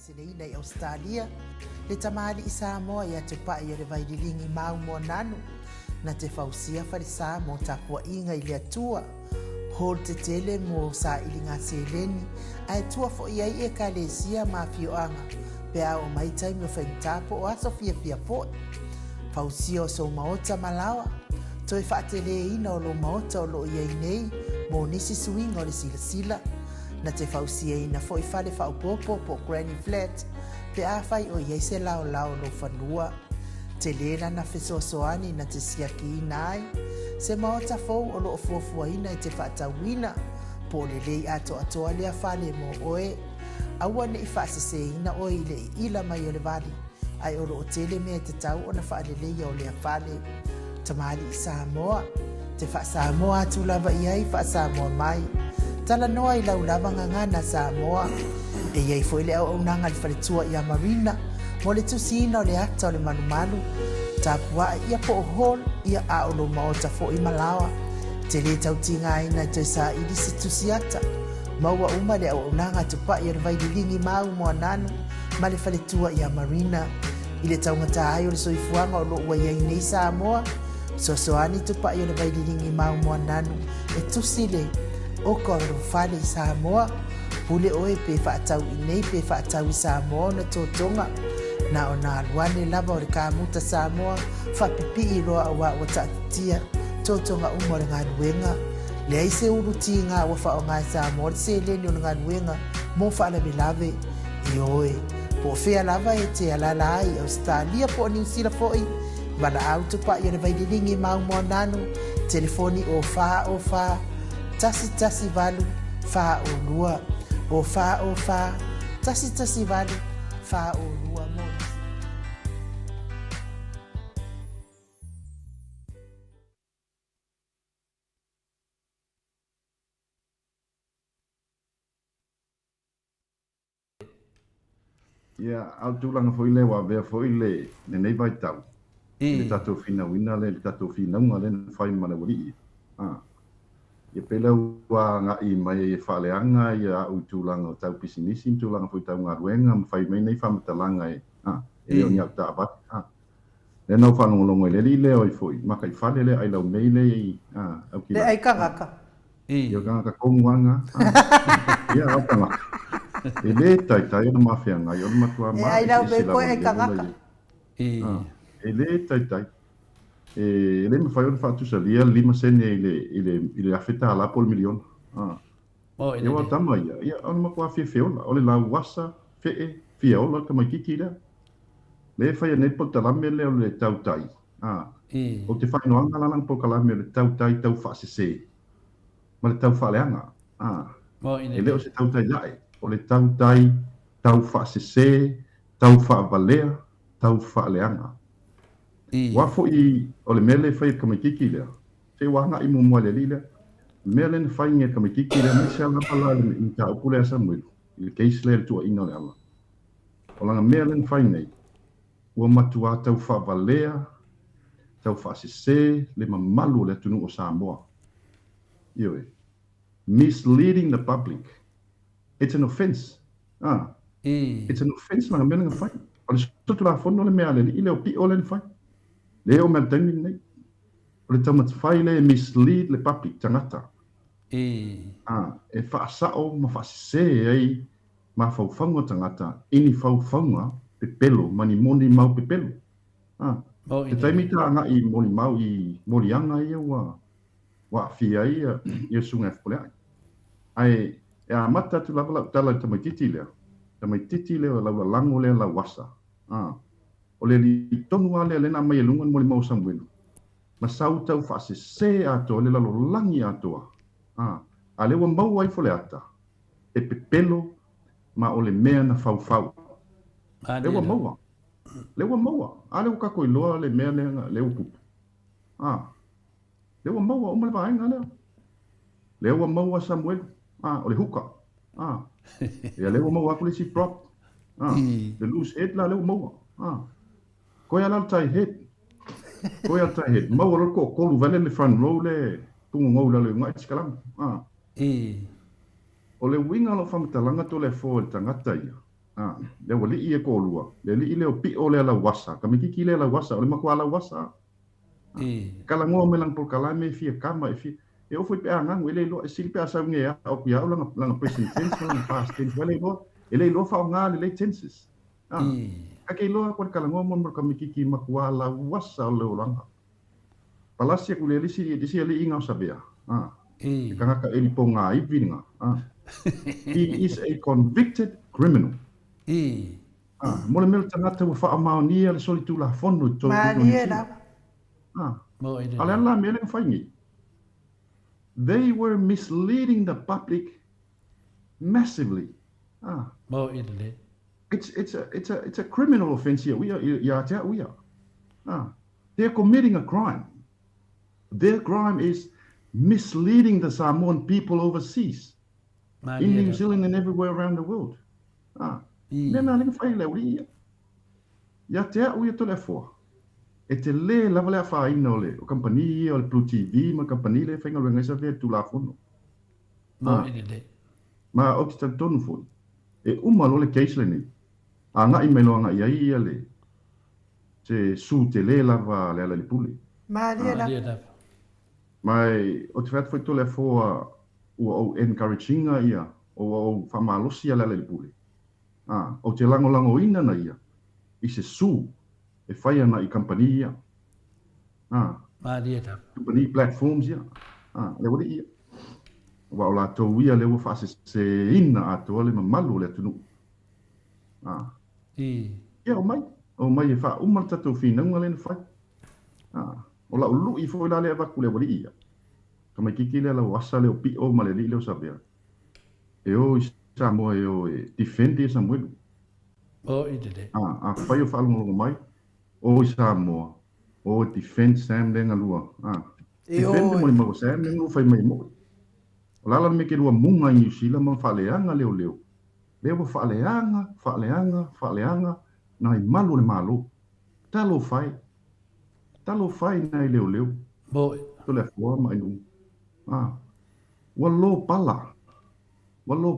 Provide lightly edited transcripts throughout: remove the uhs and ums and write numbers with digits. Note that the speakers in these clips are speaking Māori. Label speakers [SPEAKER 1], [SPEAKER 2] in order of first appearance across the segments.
[SPEAKER 1] Seleina i Australia, le tamali i Samoa ia te pai o le vaililingi mau mo nanu, na te fausia farisa mo tapua inga i le atua, hol te tele mo sa ilinga seleni, ai tua fo ia i e kalesia ma fioanga, pe a o mai taimi o whaintapo o aso fia fo. Fausia o so maota malawa, toi whaatele ina o lo maota o lo ia i nei, mo nisi suinga o le sila. Na te fausia ina fo i fale whaupopo po Granny Flat, pe a whai o iei se lao lo whanua. Te lena na fesoasoani na te siaki ina ai, se maota fou o lo fuafua ina i te whaatawina, po le lei ato atoa lea fale mo oe. Aua ne i whaasese ina oe i le ila mai o le vali, ai o lo o tele mea te tau o na whaalelei o lea fale. Tamali i Samoa, te wha Samoa atu lava i ai wha Samoa mai. Tala noa i lau lava ngangana Samoa, e iei fo ile au nanga le whaletua i a marina, mo le tusina o le ata o le manumalu, tapua ia po o hol, ia a o lo maota fo i malawa, te le tau tinga ina te sa ili se tusiata, maua uma le au nanga tupa i a le vaililingi mau mo ananu, ma le whaletua i a marina, i le tau ngata ai o le soifuanga o lo ua iei nei Samoa, soani tupa i a le vaililingi mau mo ananu, e tusile, o ko fale i Samoa, pule oe pe whaatau i nei pe whaatau i Samoa na tōtonga. Na o nā ruane lava o le kāmuta Samoa, whapipi i roa a wa tātia, tōtonga umore ngā ruenga. Le aise uru ti ngā wa whao ngā Samoa, se leni o ngā ruenga, mō whaala me lave i oe. Po whea lava e te alala ai Australia po New Zealand foi, mana autupa i o le vaililingi mau mo nanu, telefoni o wha, tasi valu fa o lua o fa tasi valu fa o lua mo
[SPEAKER 2] ia au tulanga foi le wa ve foi le nei vai tau le tato fina wina le tato fina nga le fai mana wuri ia pela ua nga i mai e whaaleanga ia au tūlanga o tau pisinisi, tūlanga fui tau ngā ruenga, mwhai mei nei whamatalanga e o ni au tāpat. Le nau whanongolongo i leri leo i fui, maka i whale le ai lau mei le i au ki.
[SPEAKER 1] Le ai kangaka.
[SPEAKER 2] Ia kangaka konguanga. Ia au kangaka. E le tai o na mawhianga, i o na matua maa.
[SPEAKER 1] E ai lau mei koe ai kangaka.
[SPEAKER 2] E le tai. E le me fai o fatu lia 5 sene i le afeta la pol milion. E wa tama ia on ma kwa feola o le la wasa feola ka mai kiki le. Le fai net po talame le o le tautai. O te fai no anga lang po kalame le tautai tau fa se. Ma le tau fa leanga. E le o se tautai lai. O le tautai tau fa se, tau fa valea, tau fa leanga. Wafo i o le mele fai kamakiki lea. Se wanga i mo le lile. Mele na fai nge kamakiki lea me se ala pala i ta upule a Samuel. I le keis lea tua ina le ala. O langa mele na fai nei. Ua matua tau wha valea, tau wha se le mamalu le tunu o Samoa. Ioe. Misleading the public. It's an offense. It's an offense langa mele nga fai. O le sotu la fono le mea le ile o pi o le fai. Leo me tangi nei. O le tamat fai le mislead le public tangata. E whaasao ma whaasese ai ma whauwhanga tangata. Ini whauwhanga pe pelo, mani moni mau pe pelo. Te taimita anga i moni mau i mori anga ia wa fia ia sunga fpole ai. Ai, e a mata tu lava tala tamaititi lea. Tamaititi lea lau lango lea lau wasa. O le li tonu ale le na mai lungan mo le mau Samuel. Ma sau tau whaasese ato le lalo langi atoa. A le wa mau ai fole ata. E pepelo ma o le mea na fau. Le wa maua. Le wa maua. A le kako i loa le mea le upupu. Le wa maua o male vaenga lea. Le wa maua Samuel. O le huka. E le wa maua ako le si prop. Le loose head la le wa maua. Koe ala tai head. Mau alo ko kolu vale le front row le tungu ngau la le ngai tikalam. O le winga lo whamatalanga to le fo le tangata ia. le wali ia ko lua le li le pi o le la wasa ka mi ki le la wasa o le makwa la wasa kala ngo me lang por kala me fi kama fi e o foi pe anga ngwe lo e sil pe asa nge ya o pia o langa present tense langa past tense wale lo ele lo fa nga le tenses ka ke lo ko kala ngo mon ka mi ki makwa la wasa o le langa palasia ku le si le inga sabia kanga ka eli ponga I vinga he is a convicted criminal mo le mel tangata wa fa amaunia le soli tu la fono to ala la mele faingi they were misleading the public massively it's a criminal offense here we are they're committing a crime. Their crime is misleading the Samoan people overseas in New Zealand and everywhere around the world nena ling fai le wi ya te u to le fo e te le la vale fa ino le o compagnie o le Blue TV ma compagnie le fai ngalo ngasa ve tu la fono ma o te tonu fo e uma lo le case le ni anga I melo anga ia le te su te le lava le ala le puli mai o te fat foi to le fo o encouraging ia o fa malosi ala le puli o te lango ina na ia I se su e fai ana I compagnia company platforms ia le wadi ia wa o la to ia le wa fa se ina ato le mamalu le tunu ia o mai e fa umal tatu fina ngale fai o la ulu I fo la le va ku le wadi ia kama kiki le la wasa le pi o male le o sabia e o Samoa e o defend Samuel fai o fa longo mai o Samoa o defend Sam le ngalua defend mo mo Sam le no fai mai mo la la me ke lua munga I sila mo fa leanga leo le fa leanga na I malu le malo talo fai na I leo to le fo mai no wallo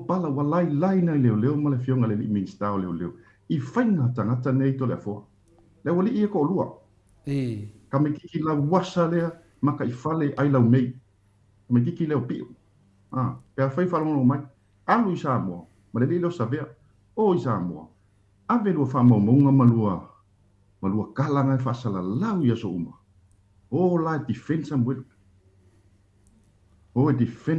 [SPEAKER 2] pala walai na leo ma le fionga le minister leo I fainga tangata nei to le fo le wali I ko lua ka me kiki la wasa le maka I fale ai lau mei me kiki le pi pe fai fa lo mai alu Samoa ma le lo sabia o Samoa ave lo fa mo nga malua kalanga fa sala lau ya so uma o la defense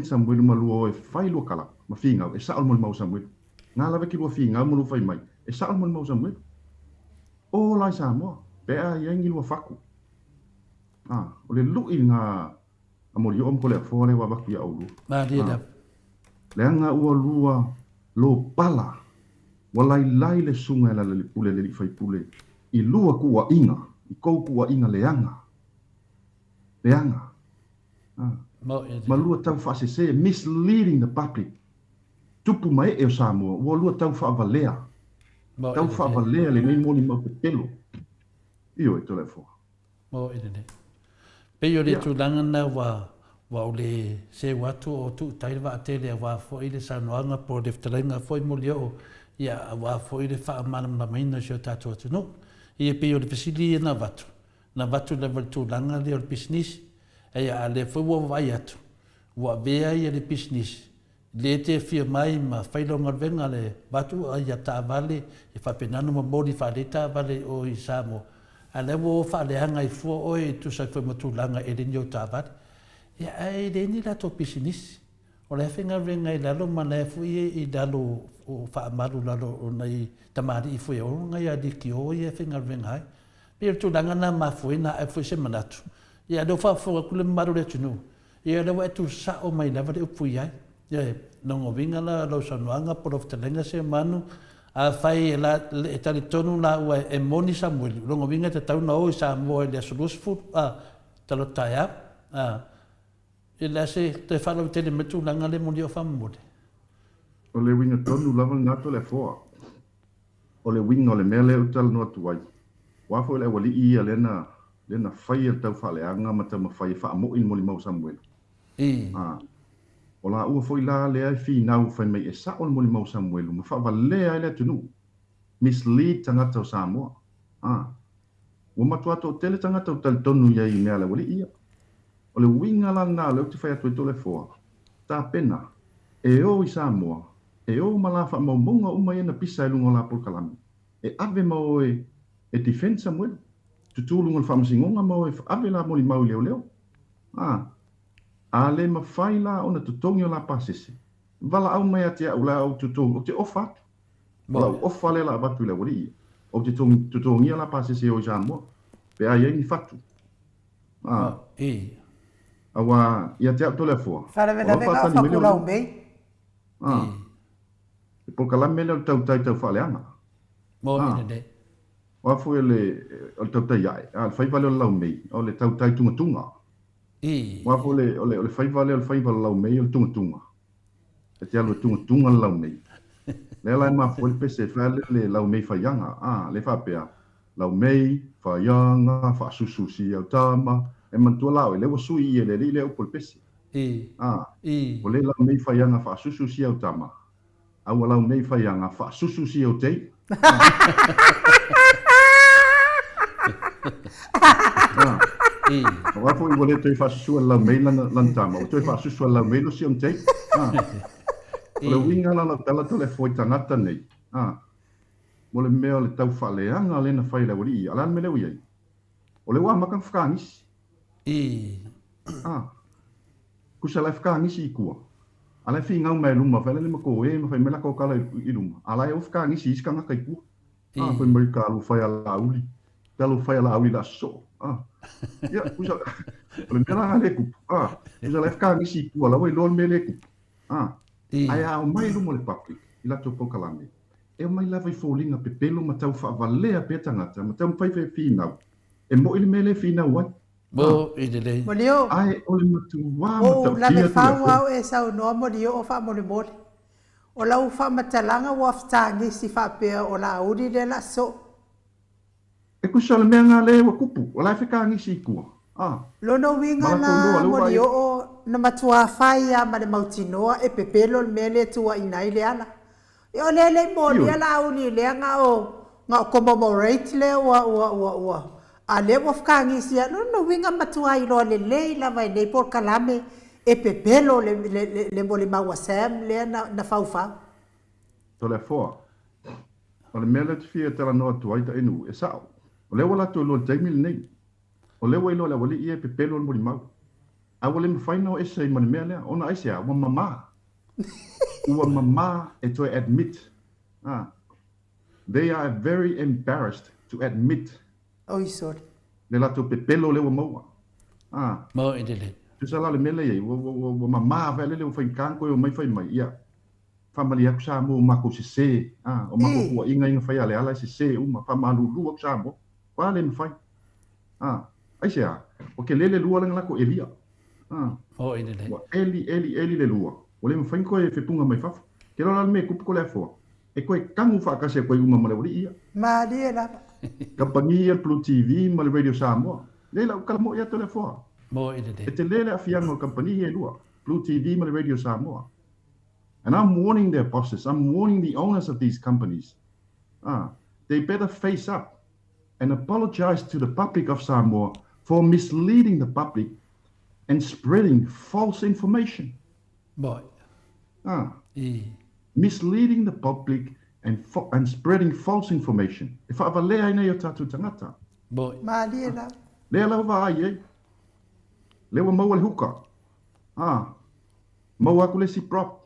[SPEAKER 2] Samuel malua e fai lo kala ma finga e sa mo mau Samuel nga la veki lo finga mo lo fai mai e sa mo mau Samuel o la Samoa pe a yangi lo faku o le lu inga amor yo ko le fore wa baku ya ulu le nga u lua lo pala walai le sunga la le pule le fai pule I lua ku wa inga I ko ku wa inga leanga malua tau fa se misleading the public tupu mai e Samoa wo lua tau fa valea le nei moni mo pelo io e telefo
[SPEAKER 3] pe yo le tu langa na wa le se watu o tu tai va tele wa fo ile sanoanga por de tlenga foi molio ya wa fo ile fa manam na mina jo tato no e pe yo le fisili na vatu level tu langa le business e a le foi wo vai atu wa vea ia le business le te fia mai ma failonga venga le vatu ia ta vale e fa penano mo modi fa le ta vale o I Samoa a le wo fa le hanga I fo o e tu sa foi mo tu langa e le nyo ta vale ia ai le ni la to business o le finga venga I lalo ma le fu I dalo o fa malu lalo o nei tamari I fu o nga ia di ki o ia finga venga ai pe tu langa na ma fu na e fu se manatu ia do fa fo ku le maru le tunu ia le wa tu sa o mai lava le pu ia ia no vinga la lo sanoanga por of telenga se manu a fai la e tali tonu la wa e moni Samuel lo vinga te tau no Samoa le sulusfu talo taia ila se te falo te le metu langa le moni o famode
[SPEAKER 2] o le winga tonu lava ngato le fo o le winga o le mele o tal no tuai wa fo le wali ia lena fai tau fale anga ma tama fai fa mo in moli mau Samuel o la ua foi la le ai fi nau fai mai e sa o moli mau Samuel ma fa vale ai le tunu mislead tangata o Samoa. Ua matua to tele tangata o talitonu ia I mea le wali ia. O le winga la ngā leo te whai atu e tole foa. Tā pena, e o I Samoa, e o malafa maumonga uma ia na pisa lunga o la polkalami. E ave mau e defensa moe. Tutulunga le whamasingonga mau e ave la moli mau leo leo. A le mawhai la o na tutongi o la pasese. Vala au mai ate au la au tutongi, o te ofa. Vala au ofa le la abatu le wali ia. O te tutongi o la pasese o Samoa. Pe a iei ni fatu. Awa, ia te au tole fua.
[SPEAKER 1] Wharawena venga o whakulau mei.
[SPEAKER 2] E polkalami mele o le tau tai tau whaaleanga.
[SPEAKER 3] Mo ina de.
[SPEAKER 2] Wa fu le o tau tai ai. Al fai vale o lau mei, o le tau tai tunga. Wa fu le fai vale o lau mei o tunga. E te alu tunga lau mei. Le la ma fu le pese fale le lau mei faianga. Le fa pea. Lau mei, faianga, fa susu si au tama. E mantua lau, le wasui I le o pol pese. O le lau mei faianga fa susu si au tama. Au lau mei faianga fa susu si au tei. Wa fo I wole toi fa susu lau mei lan tama. O toi fa susu lau mei lo si au tei. O le winga la tala tole foi tangata nei. Mo le mea le tau whaleanga le na whai le wari. Alan me leu iei. O le wā makang whakangisi. Kusa lai whakangisi I kua. Alai whi ngau mai luma, whai le mako e, ma whai mela kau kala I luma. Alai o whakangisi iska ngaka I kua. Whai mai ka alu whai ala auli. Ka alu whai ala auli la so. Ia, kusa, o le mea nga le kupu. Kusa lai whakangisi I kua, la wai lol me le kupu. Ai au mai luma le papi, I lato pokalame. E mai lava I fōlinga pe pelo ma tau whaavalea pe tangata, ma tau mwhai whinau. E mo ili mele whinau wai.
[SPEAKER 3] Mo ili lei.
[SPEAKER 1] Mo leo.
[SPEAKER 2] Ai, ole matu wā ma tau
[SPEAKER 1] la me whau au e sau noa mo leo o wha mole mole. O lau wha matalanga wa whtangi si whapea o la auri le la so.
[SPEAKER 2] E kusa le mea ngā le wa kupu, o lai whikangi si kua.
[SPEAKER 1] Lono winga na mo leo o na matua whai a ma le mautinoa e pepelo le mele tua inai le ala. E o lele mo le ala auni le nga o commemorate le wa. A le wa whakangi sia, no winga matua I roa le la vai nei por kalame e pepelo le mo le maua sam le na fau.
[SPEAKER 2] To le foa. O le mele te fia tala noa tuaita enu e sao. O le wala tu lo taimil nei. O le wailo le wali e pepelo le mo le mau. A wale mwhaina o esa I mani mea lea, ona aisea, wa mama. Ua mama e to admit. They are very embarrassed to admit.
[SPEAKER 1] Oi, sorry.
[SPEAKER 2] Le lato pepelo le wa maua.
[SPEAKER 3] Mo idele.
[SPEAKER 2] Tu sala le mele ye, wa mama vele le fa kanko o mai fa mai ia. Family aku sa mo mako se. O mako wa inga fa ale ala se uma fa malu lu sa mo. Wa le fa. Ai sia. O ke lele lua lang lako elia.
[SPEAKER 3] Mo idele.
[SPEAKER 2] Wa eli le lua. O le fa ko e fe punga mai fa. Ke lo me kupu ko le fo. E ko e kangu fa ka se ko uma male wali ia.
[SPEAKER 1] Ma dia la.
[SPEAKER 2] Kampani Blue TV ma le radio Samoa. Leila o kalamo ia telefona.
[SPEAKER 3] Mo idede.
[SPEAKER 2] E te lele afianga o kampani e lua. Blue TV ma le radio Samoa. And I'm warning their bosses. I'm warning the owners of these companies. They better face up and apologize to the public of Samoa for misleading the public and spreading false information.
[SPEAKER 3] Boy.
[SPEAKER 2] Misleading the public and spreading false information. E whaavalea ai nei o tātou tangata.
[SPEAKER 3] Boy.
[SPEAKER 1] Ma lia la.
[SPEAKER 2] Lea lau wa ai e. Lewa maua le huka. Maua aku le si prop.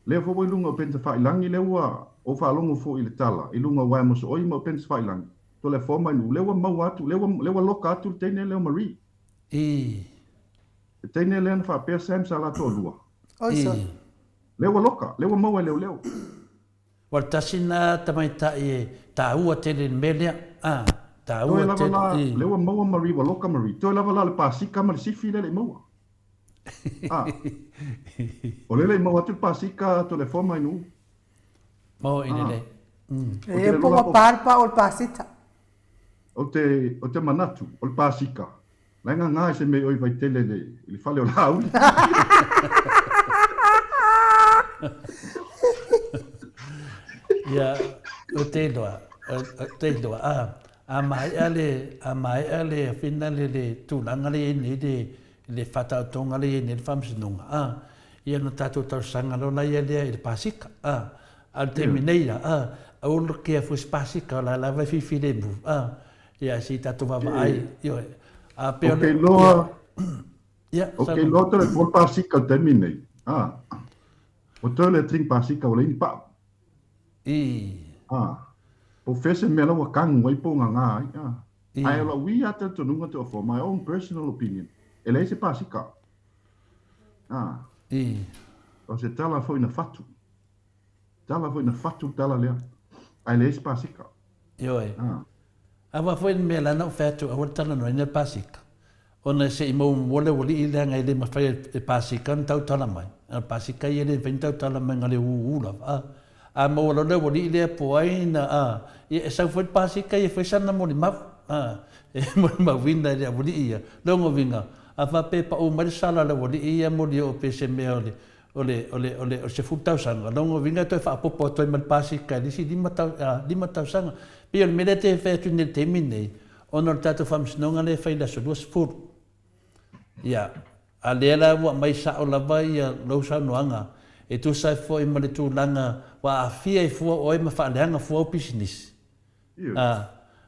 [SPEAKER 2] Lea fo i lunga o penta whailangi lewa o whaalongo fo I le tala. I lunga wai moso oi ma o penta whailangi. To le fo mai nu. Lewa maua atu. Lewa loka atu le teine leo Marie. Le teine lea na whaapea Sam sa la to lua.
[SPEAKER 1] Oi so.
[SPEAKER 2] Lewa loka. Lewa maua leo.
[SPEAKER 3] Wartasina tamaita e ta ua tele melea. Ta ua tele.
[SPEAKER 2] Lewa maua Marie wa loka Marie. Toi lava la le pasika ma le sifi le maua. O lele maua tu pasika to le forma inu.
[SPEAKER 3] Mo inele.
[SPEAKER 1] E ponga palpa o pasita.
[SPEAKER 2] O te manatu, o pasika. Lainga ngā se me oi vai tele le fale o lau.
[SPEAKER 3] Ya, te loa a mai ale fina le tulanga le ni le fata tonga le ni famsinunga ia no tato tau sanga lo na ia le pasika al termineira o lo que foi pasika la vai fifile bu ia si tato va ai io a pe
[SPEAKER 2] okay loa okay loa te por pasika terminei o te le tring pasika o le pa professor me lo kang wai po nga ai lo we ata to nunga to for my own personal opinion ele se pasika o se tala foi na fatu tala le ai le se pasika
[SPEAKER 3] ava foi me la no fatu o tala no ne pasika ona se mo wole i le ngai le ma fai e pasika tau tala mai a pasika ia le ventau tala mai ngale ula a mo lo le woli le poina e sa foi pasika e foi sana mo ma e mo ma winda le woli ia longo vinga a fa pe pa o mai sala le woli ia mo le o pe se me ole o se futau sanga longo vinga to fa popo to mal pasika di si di matau sanga pe o melete fe tu ne temine onor tato fam snonga le fai la so fur ia a lela wa mai sa o la vai lo sa noanga e tu sai fo i male tu langa wa fia i fo o ma fa langa fo business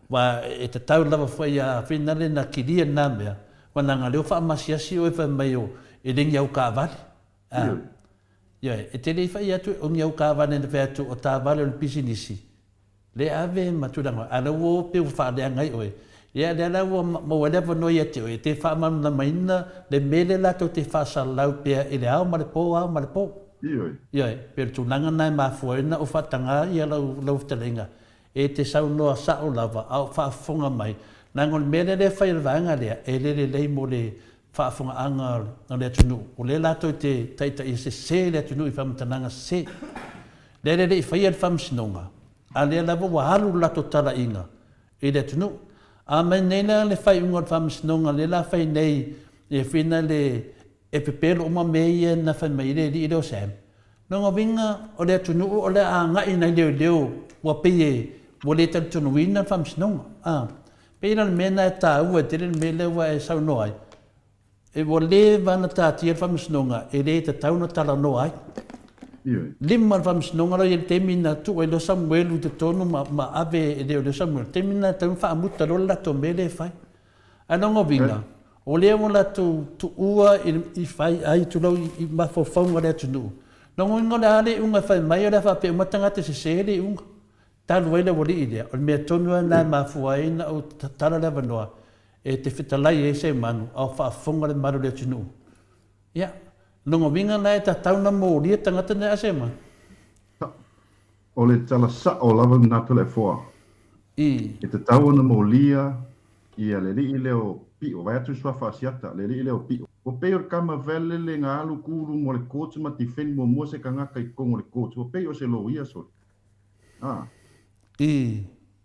[SPEAKER 3] wa e te tau lava fo ia finale na kilia na mea wa nga leo fa masiasi o fa mai o e ling yau ka vale ia e te le fa ia tu o yau ka vale ne fa tu o ta vale o business le ave ma tu langa ana wo pe fa langa i oe ia le la mo whatever no ia te fa man na maina le mele la to te fa salau pe e le au ma le po ia per tu nanga nai ma foina o fa tanga ia lo telenga e te sau no sa o lava au fa fonga mai nangol mele le fa il vanga le e le mo le fa fonga anga na le tunu o le la to te taita i se le tunu i fa mtananga se le fa ia fam sinonga a le la wa halu la to tala inga e le tunu a me nena le fai unga fam snonga le la fai nei e fina le e pepelo uma meia na fai mai le di do sam no vinga o le tunu o le a nga ina leo wa pe wo le tan tunu wina fam snonga pe na mena ta u te le mele wa e sau no ai e wo le vana ta ti fam snonga e le ta tau no tala no ai lima fam snonga le temina tu e lo samuel te tonu ma ave e le samuel temina tan fa muta lo la to mele fai anongo vinga o le mo la tu ua i fai ai tu lo i ma fo fonga le tu no ngo la ale unga fai mai la fa pe matanga te se le unga tal wele woli ide o me tonu na ma fuai na o tala le vanoa e te fitalai e se manu au fa fonga le maru le tu no ya Nongo vinga nai ta tauna mo lia tangata ne asema.
[SPEAKER 2] O le tala sa o lava na tole foa. E te tauna mo lia ia le li leo pi o vai atu sua fasiata le li leo pi. O peo kama vele le nga alu kuru mo le kotu ma tifeni mo mo se kangaka I kongo le kotu. O peo se lo ia so.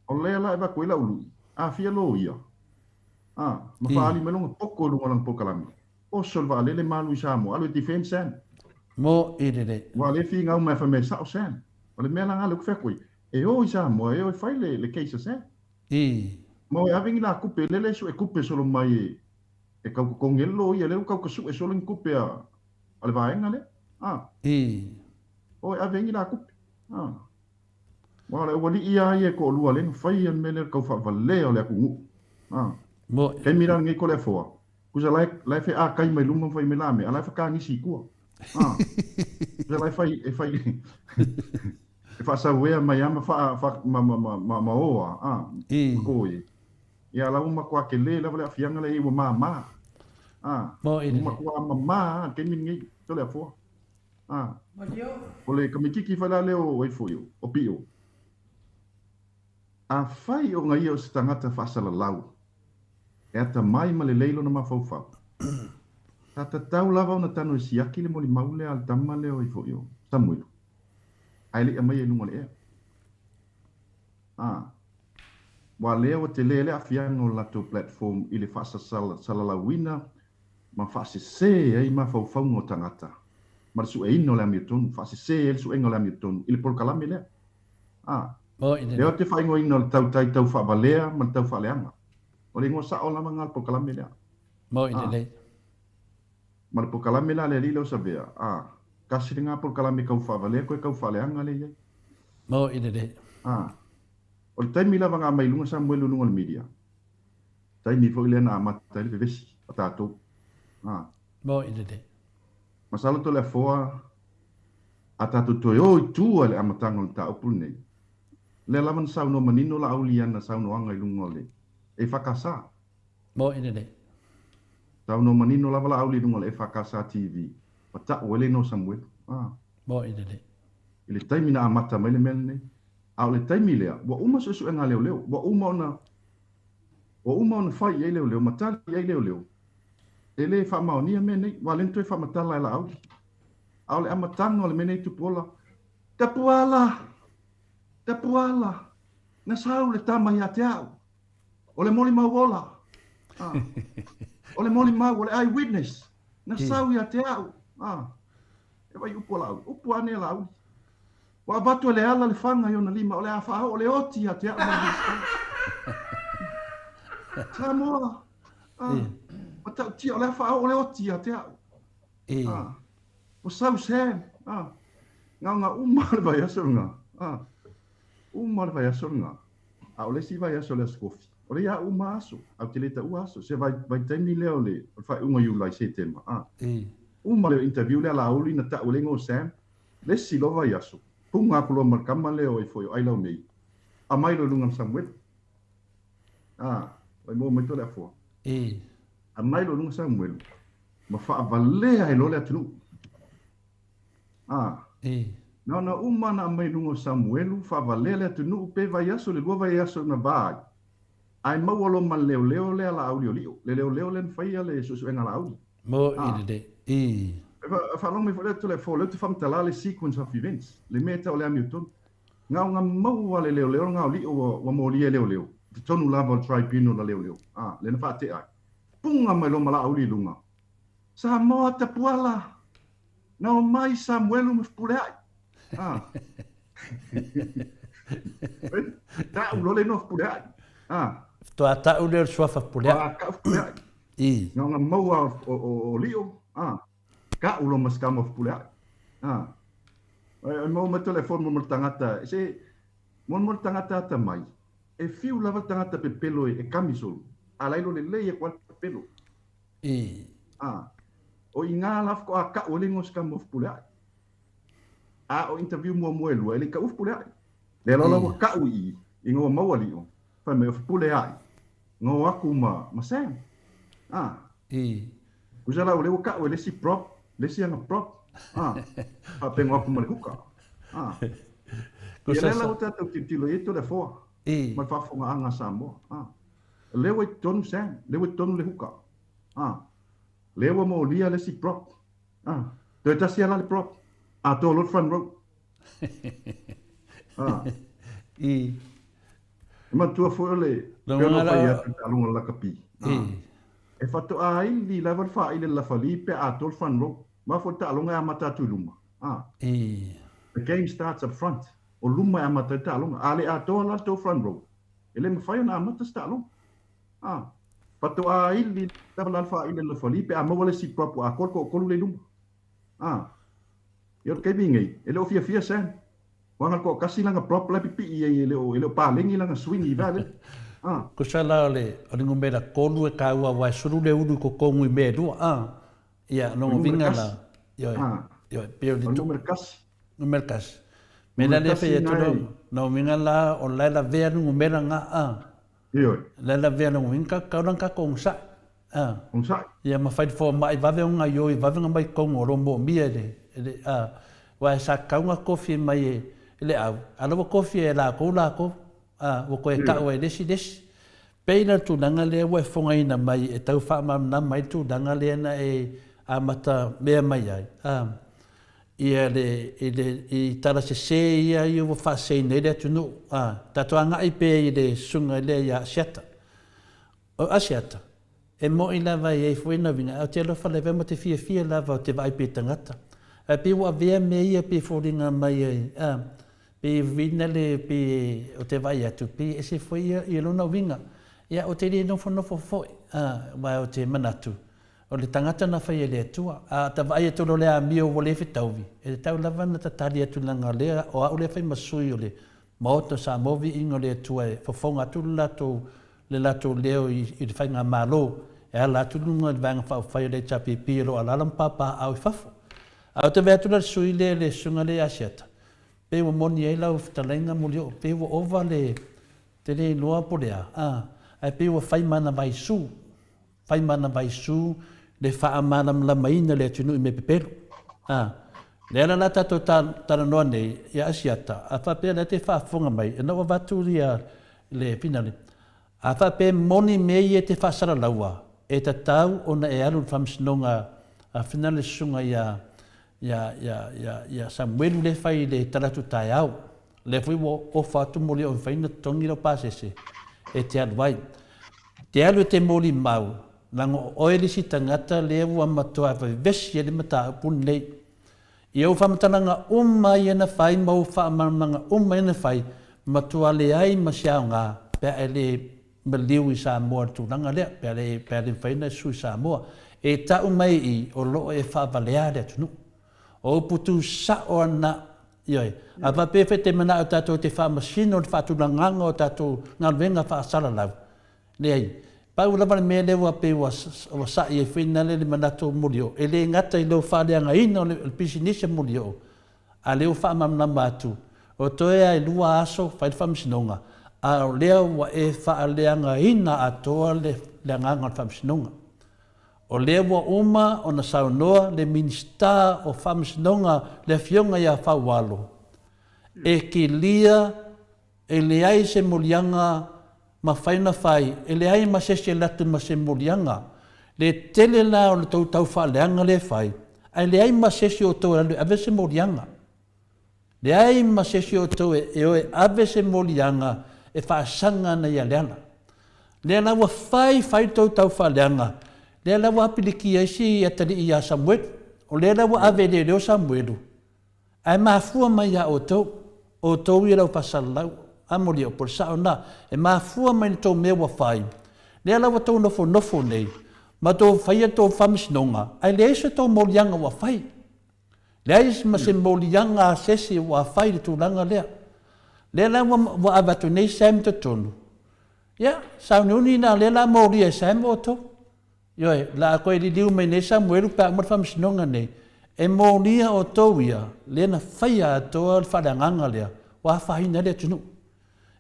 [SPEAKER 2] O lea la eba koe la ulu. Fia lo ia. Ma faali melonga poko lunga lang pokalami. O sol va le malu Samoa alu defense sen
[SPEAKER 3] mo idele
[SPEAKER 2] wa le fi ngau me fa me sa sen o le mela ngalo ku fekui e o Samoa e o fai le case sen mo ya vingi la kupe le su e kupe solo mai e ka ko ngelo ia le ka ko su e solo kupe a le vai ngale o ya vingi la kupe wa le wali ia e ko lu ale fai an mele ka fa vale o le ku mo ke mira ngi ko le fo Kusa lai fe a kai mai luma fai melame, alai fa ka ngisi kua. Kusa lai fai e fa sa wea mai ama fa ma oa. Koi. Ia la uma kwa ke le la vale afianga le iwa ma. Uma kwa ma ke mingi to le fo. Ole kamikiki fa la leo e fo yo, o pio. A fai o ngai o stangata fa sala lau. E ta mai ma le leilo na mafau. Ta tau lava na tanu siaki le moli maule al tama leo I fo yo. Samuel. Ai le mai e lungo le e. Wa leo te lele afianga o lato platform I le fasa sala lawina ma fase se ai mafau ngo tangata. Ma su e ino le amitonu. Fase se el su engo le amitonu. I le polkalame le.
[SPEAKER 3] Mo ine.
[SPEAKER 2] Leo te whaingo ino le tau whabalea, ma tau whaleanga. O le ngō sao lama ngā pokalame lea.
[SPEAKER 3] Mo ine le.
[SPEAKER 2] Ma le pokalame lea le lilo sa vea. Kasi ngā pokalame kau whabalea, koe kau whaleanga le iei.
[SPEAKER 3] Mo ine le.
[SPEAKER 2] O le taimi lava ngā mailunga sa mwelu nunga le media. Taimi fo ile na amata le vesi, a tātou.
[SPEAKER 3] Mo ine le.
[SPEAKER 2] Masala to le foa, a tātou toi, oi tua le amatanga le tā upul nei. Le lavan sau no manino la auliana sau no anga ilunga le. E whakasa.
[SPEAKER 3] Mo ine le.
[SPEAKER 2] Sau no manino lava la auli lunga le e whakasa TV. Pata wele no Samuel.
[SPEAKER 3] Mo ine le.
[SPEAKER 2] Ile taimi na amata mai le mele nei. Au le taimi lea, wa uma susu e ngā leo leo. Wa uma ona whai ei leo leo, matali ei leo leo. E le whamaonia me nei, wa lento e whamatala e la auli. Au le amatanga o le menei tupola. Te puala, na sau le tama ia te au. O le moli mau ola. O le moli mau, o le eyewitness. Na sau ia te au. E vai upo lau, upo ane lau. Wa batu le ala le whanga i ona lima, o le awha o le oti ia te au. Samoa. O tau tia, o le awha o le oti ia te au. O sau sem. Ngā umar vai asurunga. Uma le vai aso nga. A ole si vai aso le skofi. Ole ia uma aso. Au te leta ua aso. Se vai taimi leo le. Fai unga iu lai se tema. Uma le interview le ala auli na ta ole ngo Sam. Le si lo vai aso. Punga kulo markama leo e foi o ailau mei. A mai lo lungam Samuel. Vai mo mai to le fo. A mai lo lungam Samuel. Ma fa valea e lo le atunu. Na uma na mai lungo Samuelu fa valele tu nu pe vai aso le lua vai aso na vai. Ai mau lo man leo le ala audio lio. Le leo le fai ale susu en ala audio.
[SPEAKER 3] Mo ide de.
[SPEAKER 2] Fa long me fole to le fo le tu fam tala le sequence of events. Le meta o le Hamilton. Nga mau ale leo nga lio wa mo li leo. Te tonu lava tribunal la leo. Le na fa te ai. Punga mai lo mala audio lunga. Samoa te puala. Na mai Samuelu me pule ai. Ta ulo le no pule ai.
[SPEAKER 3] To ata ule swafa pule.
[SPEAKER 2] Ka pule ai. Nga mau o lio. Ka ulo maskam of pule ai. Mo me telefon mo tangata. Se mo tangata ta mai. E fiu lava tangata pe pelo e camisol. Ala ilo le le e kwal pelo. O inga laf ko ka ule ngoskam of pule ai. O interview mo elu ele ka uf pule ai. Le lo ka ui ingo mau ali o. Fa me uf pule ai. Ngo aku ma sem. Kusala ole ka ole si prop, le si anga prop. Pa pengo aku mo huka. Kusala o tata titilo eto le fo. Ma fa fo anga Samoa. Le we tonu sem, le we tonu le huka. Le we mo lia le si prop. Do ta si ala le prop. To lot front row. Ma tua foi le. Pero fai a lunga la capi. E fatto ai li lava fa ile la Felipe a to front row. Ma fo ta lunga mata tu luma. The game starts up front. O luma mata ta lunga. Ale a to la to front row. Ele me fai na mata sta lunga. Fatto ai li lava fa ile la Felipe a mo vole si proprio a ko le luma. Yo ke bingi, ele o fia sen. Wanga ko kasi langa prop la pipi i ele o pa lengi langa swing i vale.
[SPEAKER 3] Ko sala le o ngombe la kolu e ka wa wa suru le ulu ko kongu i me do. Ia no vinga la. Yo pero le
[SPEAKER 2] tu merkas.
[SPEAKER 3] No merkas. Me la le fe to no vinga la o la ve no ngombe nga
[SPEAKER 2] Yo.
[SPEAKER 3] La ve no vinga ka ka kong sa.
[SPEAKER 2] Sa.
[SPEAKER 3] Ia ma fai fo mai va ve nga yo i va venga mai kongo rombo mia de. Wa sa kaunga kofi mai ele au alo kofi e la ko wo ko e ka we desi peina tu nanga le we fonga ina mai e tau fa ma na mai tu nanga le na e amata me mai ai ia le tara se ia i wo fa se ne le tu no tatu anga i pe i le sunga le ya siata o asiata e mo ina vai e foi na vinga o te lo fa le ve mo te fia lava o te vai pe tangata pe wa vea me ia pe foringa mai ai pe vina le pe o te vai atu pe e se foi I lona winga ia o te le no foi mai o te manatu o le tangata na fai le atua a ta vai atu lo le a mio o le fitauvi e tau lava na tatali atu langa le o a le fai masui o le Maota Samoa ingo le atua e fofonga tu le lato leo I le fai ngā malo e ala atu lunga le vanga fai le chapi piro ala lampapa au fafo a o te vea tu la sui le sunga le asiata pe o moni e lau fitalenga mulio pe o ova le te le loa polea ai pe o fai mana vai su le faa mana la maina le tunu me pepelo le ala la tato tana noa nei ia asiata a fa pe le te faa fonga mai e nawa vatu ria le pinale a fa pe moni mei e te faa sara laua e ta tau ona e alu famsinonga a finale sunga ia Samuel le fai le talatu tai au le fui o fatu moli o fai na tongi lo pasese e te alwai te alu te moli mau lango oeli si tangata le ua matoa vai vesi e le mata pun nei I au whamatananga umai ena whai mau whaamanga umai ena whai matua le ai masiao ngā pea le maliu I Samoa tūranga lea pea le whaina sui Samoa e tau mai I o loo e whaavalea lea tunu o putu sa o ana ioi a va pe te mana o tatou te whaamasino le whaatulanganga o tatou ngā wenga whaasara lau le ai pau lava le mea lewa pe wa sa I e whina le manato mulio e le ngata I leo whaaleanga ina o le pisinisa mulio a leo whaamamnama atu o toea I lua aso whaid whaamisinonga a leo wa e whaaleanga ina a toa le nganga whaamisinonga o lewa uma o na saunoa le minista o whaamisinonga le fionga ia whawalo e ki lia e le ai se mulianga ma whaina whai, e le ai ma sese latu ma se molianga, le tele la o le tau whaaleanga le whai, ai le ai ma sese o tau alu ave se molianga. Le ai ma sese o tau e oe ave se molianga e whaasanga na ia leana. Le lawa whai tau whaaleanga, le lawa apiliki aisi I atari I a Samuel, o le lawa ave le reo Samuelu. Ai mafua mai a o tau I lau pasalau, amori o por sao na e mafua mai tau mewa whai. Le alawa tau nofo nei, ma tau whaia tau whamisinonga, ai le eisa tau molianga wa whai. Le eisa ma se molianga a sesi wa whai le tūlanga lea. Le alawa wa avatu nei saim te tonu. Ia, sao niuni na le la mori e saim o tau. Ioi, la koe li liu mai nei Samuelu pa akmar whamisinonga nei, e molia o tau ia, le na whaia atoa le whareanganga lea, wa whahina lea tunu.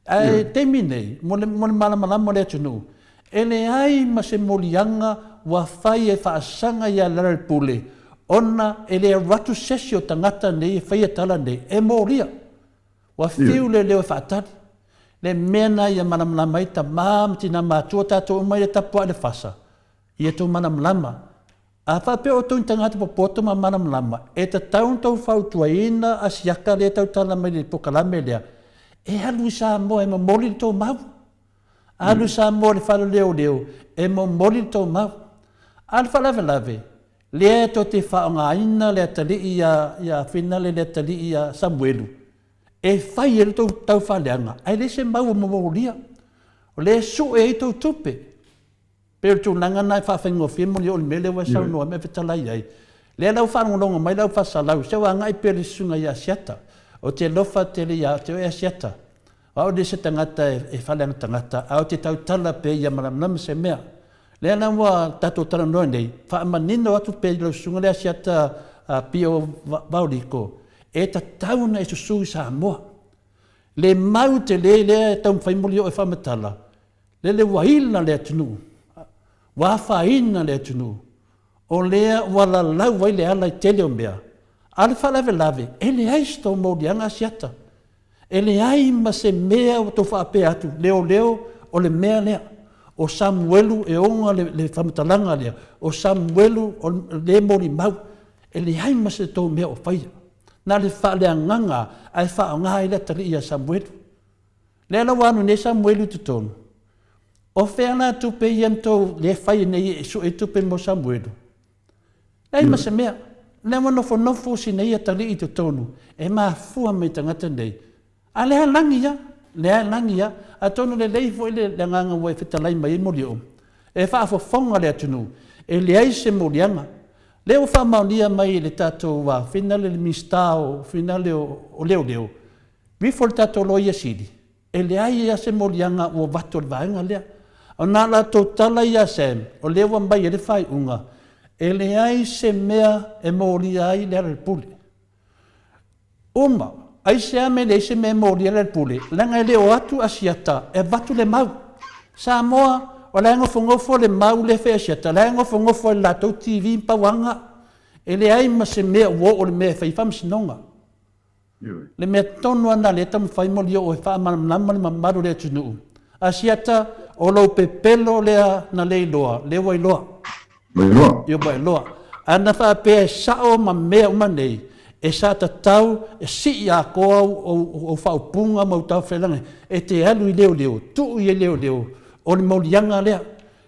[SPEAKER 3] Ai te minei, mole malamalama le tunu. Ele ai ma se molianga wa whai e whaasanga ia lara pule. Ona ele ratu sesi o tangata nei e whai e tala nei. E moria. Wa whiu le leo whaatari. Le mena ia malamalama i ta mamti na mātua tātou umai e tapua le whasa. Ia tō malamalama. A whape o tō tangata po poto ma malamalama. E ta taun tau whautua ina a siaka le tau tala mai le pokalame lea. E alu Samoa e mo moli tō mau. Alu Samoa le whalo leo e mo moli tō mau. Alu whalave. Lea tō te whaonga ina le atali ia whinale le atali ia Samuelu. E whai e tō tau whaleanga. Ai le se mau mo molia. O le su e tō tupe. Pero tō nanga nai whawhengo whimoni o le mele wa sau noa me whetalai ai. Lea lau whanonga mai lau whasalau. Sewa ngai pere sunga ia siata. O te lofa te lia, te oe asiata. Ao de se tangata e whaleanga tangata, ao te tau tala pe ia maramnama se mea. Lea na mua tato tala noa nei, whaamanino atu pe ilo sunga le asiata pio vauriko. E ta tauna e susui Samoa. Le mau te lea tau mwhaimoli o e whamatala. Le wahila le atunu. Wafaina le atunu. O lea wala lau wai le ala I tele o mea. Ale whalave, ele ai sto molianga asiata. Ele ai ma se mea o tō whaape atu, leo, o le mea lea. O Samuelu e onga le whamatalanga lea. O Samuelu o le mori mau. Ele ai ma se tō mea o whaia. Nā le whaalea nganga, ai whaonga i le tari ia Samuelu. Lea la wanu ne Samuelu te tonu. O wheana tupe iam tō le whaia nei e so e tupe mo Samuelu. Ai ma se mea. Le nofo si nei atali I te tonu, e maa fua mai tangata nei. A le langi ya, a tonu le lei fo le nganga wa fitalai mai mo lio. E fa fo fonga le atunu, e le ai se mo lianga. Le o fa maunia mai le tato wa finale le mistao, finale o leo. Vi fo le tato lo ia sidi. E le ai ia se mo lianga o vato le vaenga lea. O nā la tō tala ia sem, o lewa mai e le whai unga. E le ai se mea e mo lia ai le ale pule. Uma, ai se ame le se me mo le pule langa le o atu asiata e batu le mau Samoa o la ngofo le mau le fe asiata la ngofo la to TV pawanga e le ai ma se me o le me fai fam sinonga le me tonu ana le tam fai mo le o fa ma maru le tunu asiata o lo pepelo le na le loa le wai loa yo bai loa ana fa pe sao ma me o manei e sa tau e si a ko o fa punga mo tau felange e te alu i leo tu i leo o le molianga lea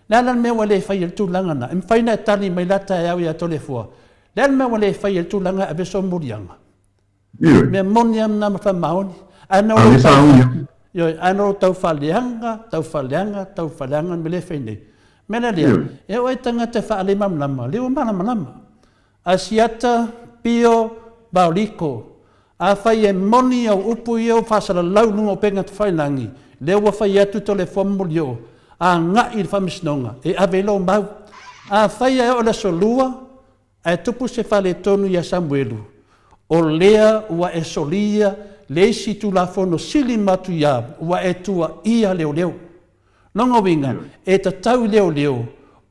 [SPEAKER 3] la me wale fai el tu langa na em fai na tali mai lata e au ia tole fua la me wale fai el tu langa a beso molianga me moniam na fa maoni ana o tau faleanga me le fai nei me na lea e o tanga te fa ale mam lama leo mana asiata pio Bauliko, a fai e moni au upu i au whasara laununga o penga te whainangi, leo fai atu to le whamuli o, a ngā i whamisnonga, e avelo mau, a fai e o le solua, a tupu se whale tonu i a Samuelu, o lea ua e solia, le si tu la fono sili matu ia, ua e tua ia leo. Nonga winga, e ta tau leo,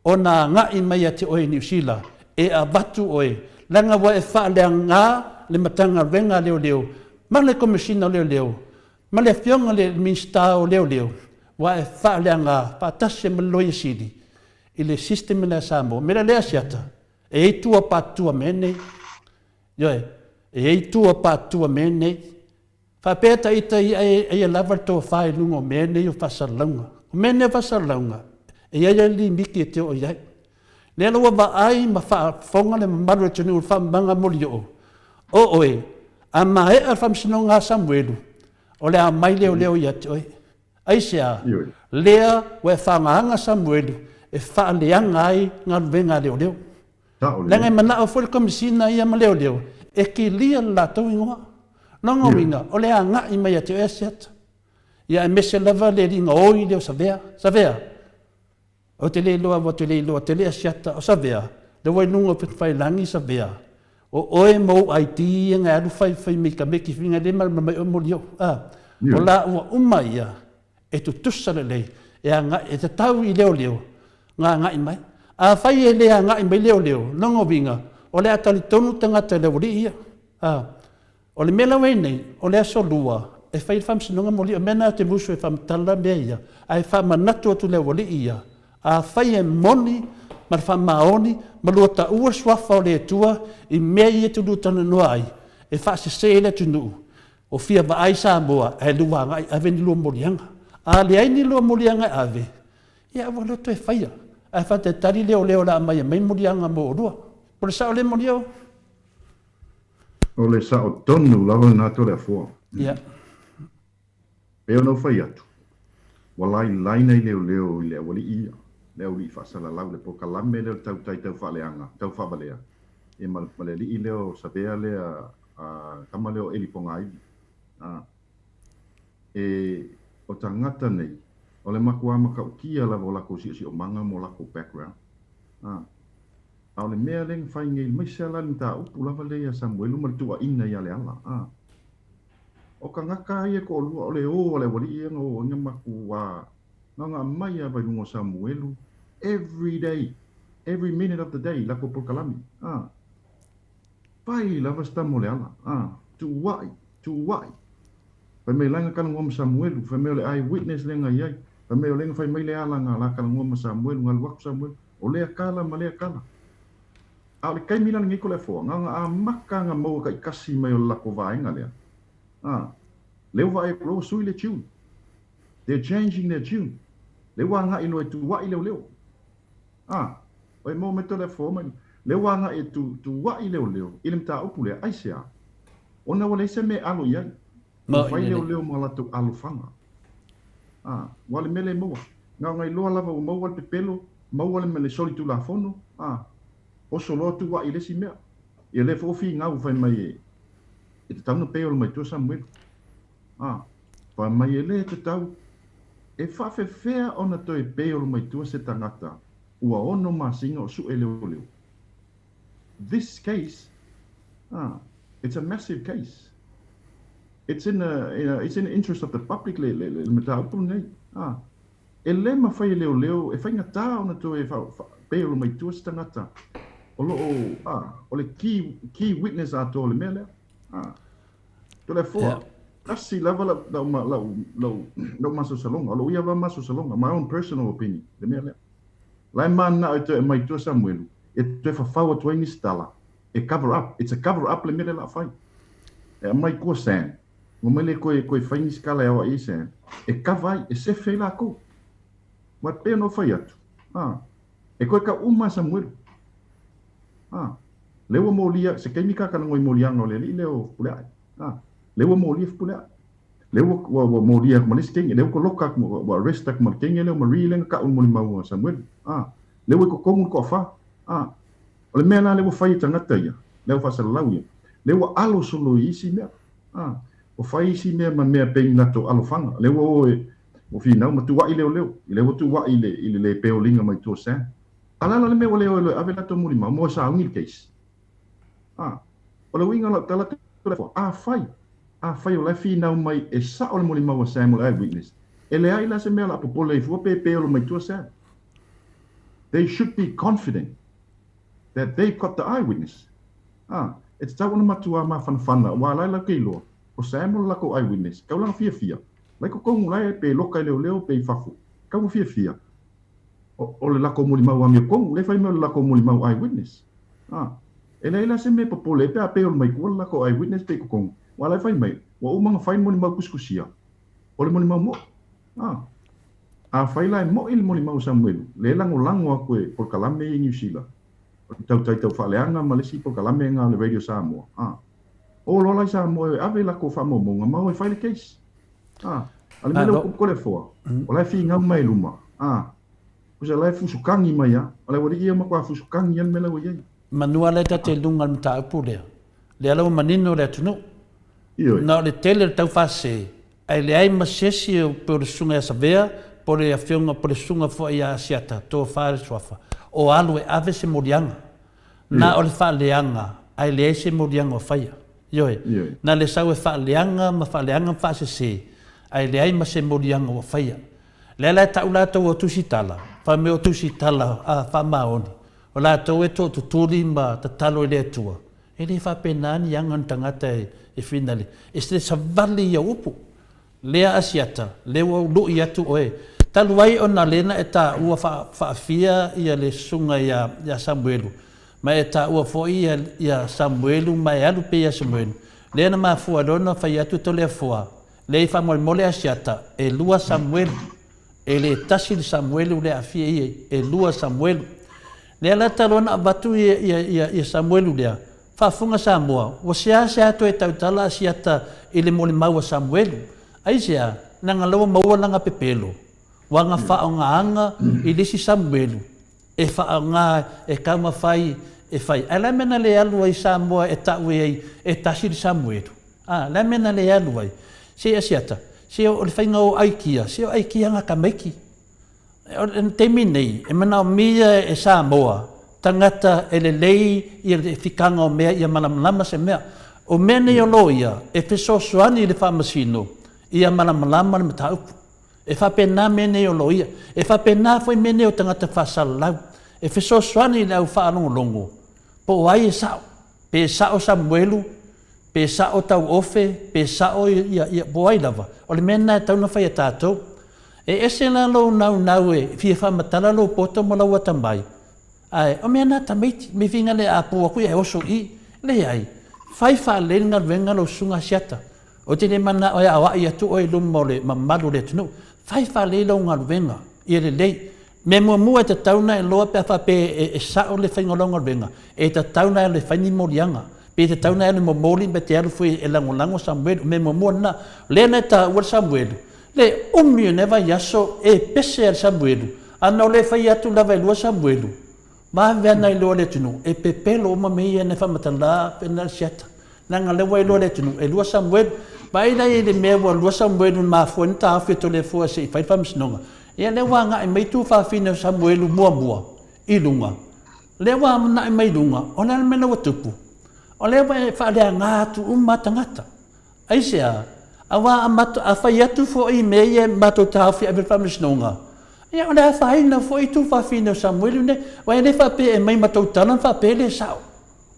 [SPEAKER 3] o nā ngā i mai a te oe New Zealand, e a batu oe, langa wa e whaalea ngā, le matanga venga leo, ma le komisina leo, ma le fionga le minsta o leo, wa e whaalea ngā, pātase ma loia sidi, i le sistema le Samoa, mera lea siata, e eitua pātua menei, whapeta ita i e lava tō whae lungo menei o whasalaunga, o menei whasalaunga, e ia li miki e te o iai, le loa wa ai ma whafonga le maru e tunu ur whamanga moli o. O oe, a mae ar whamsino ngā Samuelu, o le a mai leo ia te oe. Aisea, lea we whanganga Samuelu, e whaaleanga ai ngā ruwenga leo. Lenga mana o fwere komisina ia ma leo, e ki lia la tau ingoa. Nonga winga, o le a ngā i mai a te oe siata. Ia e mese lava le ringa oi leo savea. O te leiloa, te lea siata o savea, le wai nunga pe whai langi savea. O oe mou ai ti nga alu fai mika meki finga le mai o molio. O la ua umaia e tu tussa le lei, e te tau i leo, ngā i mai. A fai e lea ngā i mai leo, nongo winga, o le atali tonu tangata leo li ia. O le mela wei o le aso lua, e fai whamsinonga molio, mena te musu e whamtala mea ia, ai whamanatu atu leo li ia. A fai e moni, ma le whamaoni, ma lua ta ua swafa o le tua, i mea i e tu lutana noa ai, e whaase se le tunu, o fia wa ai Samoa, e lua ngai, ave ni lua molianga. A le ai ni lua molianga ave, ia wala to e whaia, a whate tari leo la mai molianga mo o lua. O le sao le molio?
[SPEAKER 2] O le sao tonu, lava na to le fua.
[SPEAKER 3] Ia.
[SPEAKER 2] E ono whai atu. Walai laina i leo i le wali ia. Leo li whaasala lau le poka lame leo tau whaaleanga, tau whabalea. E male li i leo sabea lea kama leo eli ponga ai. E o tangata nei, o le makua maka ukia lava o lako si o manga mo lako background. A o le mea leng whai ngei mai se ala ni ta upu lava lea Samuelu maritua ina ia le ala. O ka ngaka ia ko lua o le o le wali ia o nga makua nga mai a vai lungo Samuelu every day, every minute of the day lako pokalami. Pai lava sta mo le ala. Tu wai. Pai me langa kala ngoma Samuelu, pai me le eyewitness lenga iai, pai me lenga fai mai le ala nga la kala ngoma Samuelu, nga luak Samuelu, o lea kala ma lea kala. A le kai milan ngiko le fo, nga a maka nga mau kai kasi mai o lako vaenga lea. Leo vai pro sui le tune. They're changing their tune. Le wanga ilo e tu wai leo. Oi mo meto le fo mai. Le wanga e tu wai leo. Ilem ta upu le aisea. Ona wale se me alo iai. Whai leo mo latu alufanga. Wale mele moa. Ngā ngai loa lava o maua le pepelo, maua le mele soli tu la fono. O solo tu wa ile si mea. Ia le fofi ngau whai mai e. E te tauna peo le mai tua Samuelu. Whai mai e le te tau. E whawhewhea ona toi peo le mai tua se tangata. Ua ono masinga o su e leo leo. This case, it's a massive case. It's in the interest of the public le mata upu nei. E le ma whai leo leo, e whai ngata ona toi e peo le mai tua se tangata. O le key witness a to le mea lea. To le fua. Kasi lava lau maso salonga. O lo ia wa maso salonga. My own personal opinion. Le mea lea. Lai mana e to e mai tua Samuelu. E to e whawhaua tua ingi stala. E cover up. It's a cover up le mea la whai. E mai kua san. Mo mai le koe whai ingi skala e awa i san. E kawai. E se whai la ko. Wa pēo no whai atu. E koe ka uma Samuelu. Lewa mo lia, se kai mika kana ngoi mo lia ngau le li leo pulea. Lewa mo lia pulea. Lewa mo lia ko malis kenge, lewa ko loka ko arrest ko mal kenge leo mariling ka un mo mau Samuel. Lewa ko kongun ko fa. Ole mena lewa fai tangata ia. Lewa fa salau ia. Lewa alo solo isi mea. O fai isi mea ma mea peng nato alo fanga. Lewa o fina ma tu wa i leo. Lewa tu wa i le peolinga mai to sa. Alala le mea leo ave lato muri ma mo sa ungi case. O le winga la tala te fo. Fai o le fina mai e sa o le muri ma sa mo eyewitness. E le ai la se mea la popole fu pe o mai to sa. They should be confident that they've got the eyewitness. It's ta ona matua ma fanfana wa la keilo. O sa mo la ko eyewitness. Ka la fia. Lai ko kong lai pe loka leo pe fafu. Ka mo fia. O le lako muli mau amia kongu, le fai mea le lako muli mau eyewitness. E leila se me popole pe a peo le mai kua le lako eyewitness pe kongu. Wa lai fai mai, wa umanga fai muli mau kuskusia. O le muli mau mo. A fai lai mo il muli mau Samuelu. Le lango a koe por kalame i New Zealand. Tau whaleanga malesi por kalame ngā le Radio Samoa. O lo lai Samoa ave lako whamomonga mau e fai le case. Ale mele o kole foa. O lai fi ngau mai luma. Usa lai fusukangi mai ala wari ia ma kwa fusukangi an mela wai.
[SPEAKER 3] Manua le te lunga mta upu lea. Le ala manino le tunu. Na le tele tau fase. Ai le ai masesi o por sunga sa vea, por e afionga por sunga fo ia siata to fare swafa. O alu e ave se morianga. Na o le fa leanga, ai le se morianga o faia. Yoe. Na le sau e fa leanga fa se. Ai le ai ma se morianga o faia. Le la taula to o tusitala. Fa me o tusitala fa maoni. O la to e to tutuli ma ta talo le tua. E le fa penani yang tangata e finali. E se savali ya upu. Le asiata, le o lu ia tu oe. Talu ai ona lena e ta ua fa fia ia le sunga ya Samuelu. Ma e ta ua fo ia Samuelu mai alu pe ia Samuelu. Le na ma fua dona fa ia tu to le fua. Le fa mole asiata e lua Samuelu. E le tasi de Samuelu le afia e lua Samuelu. Le ala talona batu ia Samuelu lea. Fafunga Samoa. O sea to e tautala asiata ele mole maua Samuelu. Ai sea, nanga lawa maua langa pepelo. Wanga whaonga anga i lisi Samuelu. E whaonga e kauma fai e fai. Ai la mena le alua i Samoa e taue ei e tasi de Samuelu. La mena le alua i. Se asiata. Se o le whainga o aikia, se o aikia nga ka meiki. Te minei, e mana o mia e Samoa, tangata e le lei i le whikanga o mea i a malamalama se mea. O mea nei o loia, e wheso suani i le whamasino, i a malamalama le mataupu. E whapena mea nei o loia, e whapena foi mea nei o tangata whasalau, e wheso suani i le au whaanongolongo. Po ai e sao, pe sao Samuelu, pe sao tau ofe, pe sao ia boai lava. O le mena e tau na whai a tātou. E ese la lo nau e fia whamatala lo poto mo lau atamai. Ai, o mea nā tamaiti, me vinga le apua kui e oso i, le ai. Whai wha lenga venga lo sunga siata. O te ne mana o e awa i atu o e lumo le mamalu le tunu. Whai wha le lo ngā venga, i le lei. Me mua te tauna e loa pe a whape e sao le whaingolonga venga. E ta tauna e le whaini morianga. pe te tauna ele mo moli be te alu foi e lango Samuel me mo mona le na ta wa Samuel le umi ne va yaso e pese Samuel ana le fa ya tu la va lo Samuel ma ve na lo le tunu e pepelo ma me ne fa matala pe na siata nanga le wa lo le tunu e lo Samuel ba ina e le me wa lo Samuel ma fo nta fe to le fo se fa fa msnonga e le wa nga e me tu fa fina Samuel mua ilunga le wa na e me lunga ona me no tupu o le wa fa le ngatu matangata aisia awa amato afai atu fo i me mato tafi abe fa msnonga ia ona fa ina fo i tu fa fina Samuel ne wa le fa pe e mai mato talan fa pe le sao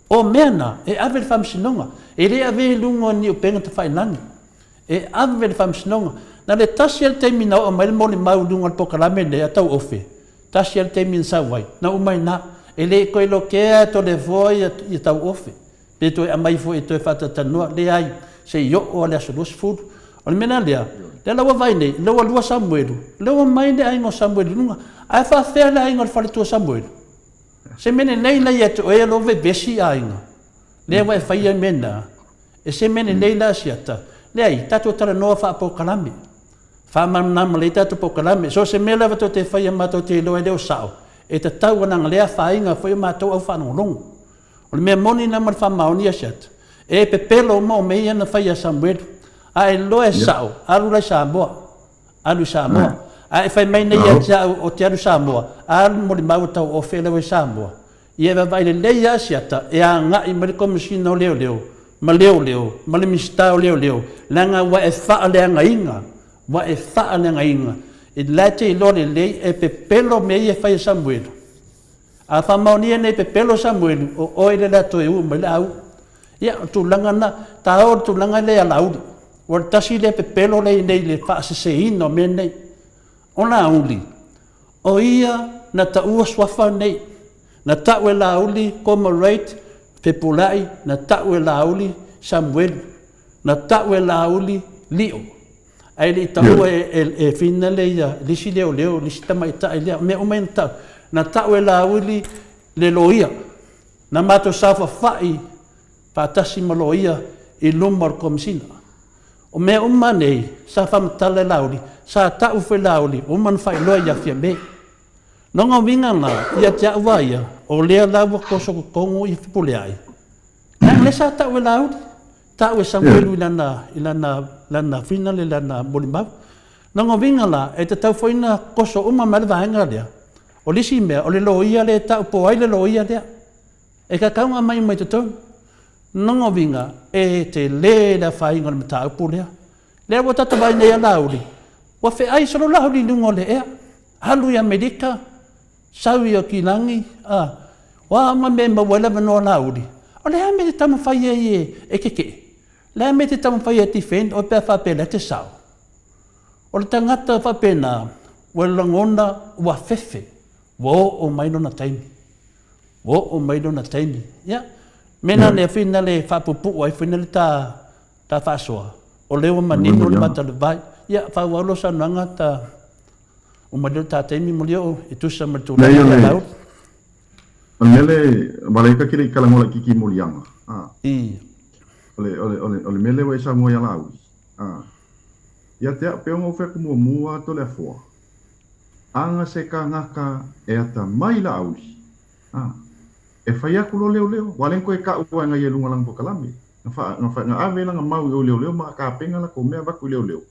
[SPEAKER 3] o mena e abe fa msnonga e le ave lungo ni o penga te fa langi e abe fa msnonga na le tasiel te mina o mai mo le mau lungo po kala me le atau ofe tasiel te min sa wai na o mai na e le ko lo ke to le voi i tau ofe pe to a mai fo e to fa ta no le ai se yo o le asolus food o le mena lea le lawa vai nei le lua Samuel le o mai le aingo Samuel nunga a fa fe le aingo fa le tu Samuel se mene nei la yet o e lo ve besi aingo le wa fa ia mena e se mene nei la siata le ai tatu tara no fa po kalame fa man nam le tatu po kalame so se mela va to te fa ia mato te lo e le o sao e te tau na le fa inga fa ia mato au fa no long o le me moni na mar fa maoni siata e pepelo mo me ia na fa ia Samuel ai lo e sao alu la Samoa ai fai mai nei ia o te alu Samoa alu mo le mau tau o fele o Samoa ia va vai le ia siata e a nga i me komisino leo ma le mistao leo langa wa e fa le nga inga e late lo le e pepelo me ia fai Samuel a fa maoni nei pepelo Samuel o ile la to e u me la ia tu langa na tao tu langa le alaudi o tasi le pepelo le nei le fa se ino me nei ona uli o ia na ta ua swafa nei na ta we la uli commemorate pepulai na ta we la uli Samuel na ta we la uli lio ai le ta e finale ia lisi leo lisi tamai ta ia me o menta na ta we la uli le loia na mato safa fai patasi maloia i lumar komsina o me nei sa famtale lauli sa ta ufe lauli o man fai loia ya fia me nonga winga na ia tia waia o lea lawa koso kongo i fupuleai na le sa ta we lauli ta we Samuel lana finale lana molimau nonga winga la e te tau foina koso uma malvaenga lea o lisi mea o le loia le ta upo ai le loia lea e ka kaunga mai te tau nongo vinga e te le la fai ngol mata pulea le wa tata vai nei lauli wa fe ai solo lauli lungo le e halu ya medica sawi o kilangi wa ma me ma wala no lauli o le me tam fai e keke le me te tam fai ti fen o pe fa pe le te sao o le tangata fa pena wala ngonda wa fefe wo o mai no na taimi ya mena ne fina le fa pupu ai fina le ta fa soa o le manino le mata le vai ia fa walo sa nanga ta o madel ta temi mulio e tu sa matu le lau
[SPEAKER 2] mele malaika kiri kala mola kiki mulianga ole mele we sa mo ya lau ia te pe ngo fe ku mua to le fo anga se ka ngaka e ata mai la au e fai aku lo leo walen ko e ka ua nga ye lunga lang pokalami nga ave nga mau o leo ma ka penga la ko mea vaku leo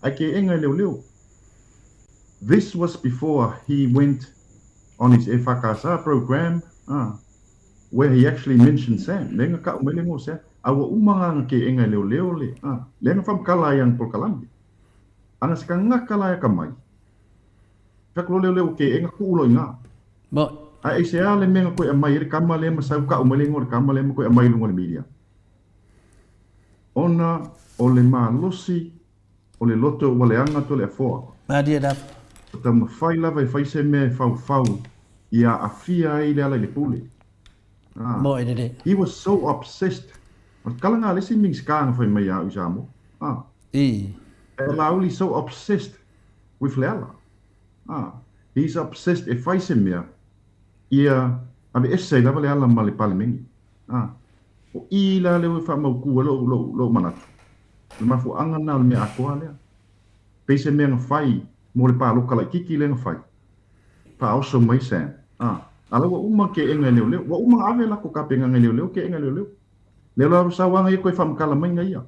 [SPEAKER 2] ake enga leo this was before he went on his FKSA program where he actually mentioned Sam lenga ka umele mo Sam awa umanga ke enga leo le lenga fam kala yang pokalami ana ska nga kala ya kamai vaku leo ke enga ku ulo nga ai se ale menga ko e mai kamale ma sa ka umele ngor kamale ko e mai lungo le media ona o le malosi o le loto o le anga to le fo
[SPEAKER 3] dia da
[SPEAKER 2] tam fai la vai fai se me fau ia afia ile ala le pule he was so obsessed kala nga le si mings ka fai mai ya usamo Lauli so obsessed with Lela he's obsessed e fai se me ia ave essay lava le ala male palmengi O ila le fa mau ku lo manatu. Le mafu anga na le me akoa le. Pese me nga fai mo le pa lo kala kiki le nga fai. Pa oso mai sen. Ala wa uma ke enga leo wa uma ave la ko ka penga leo ke enga leo. Le lo sa wanga ye ko fam kala mai ngai ya.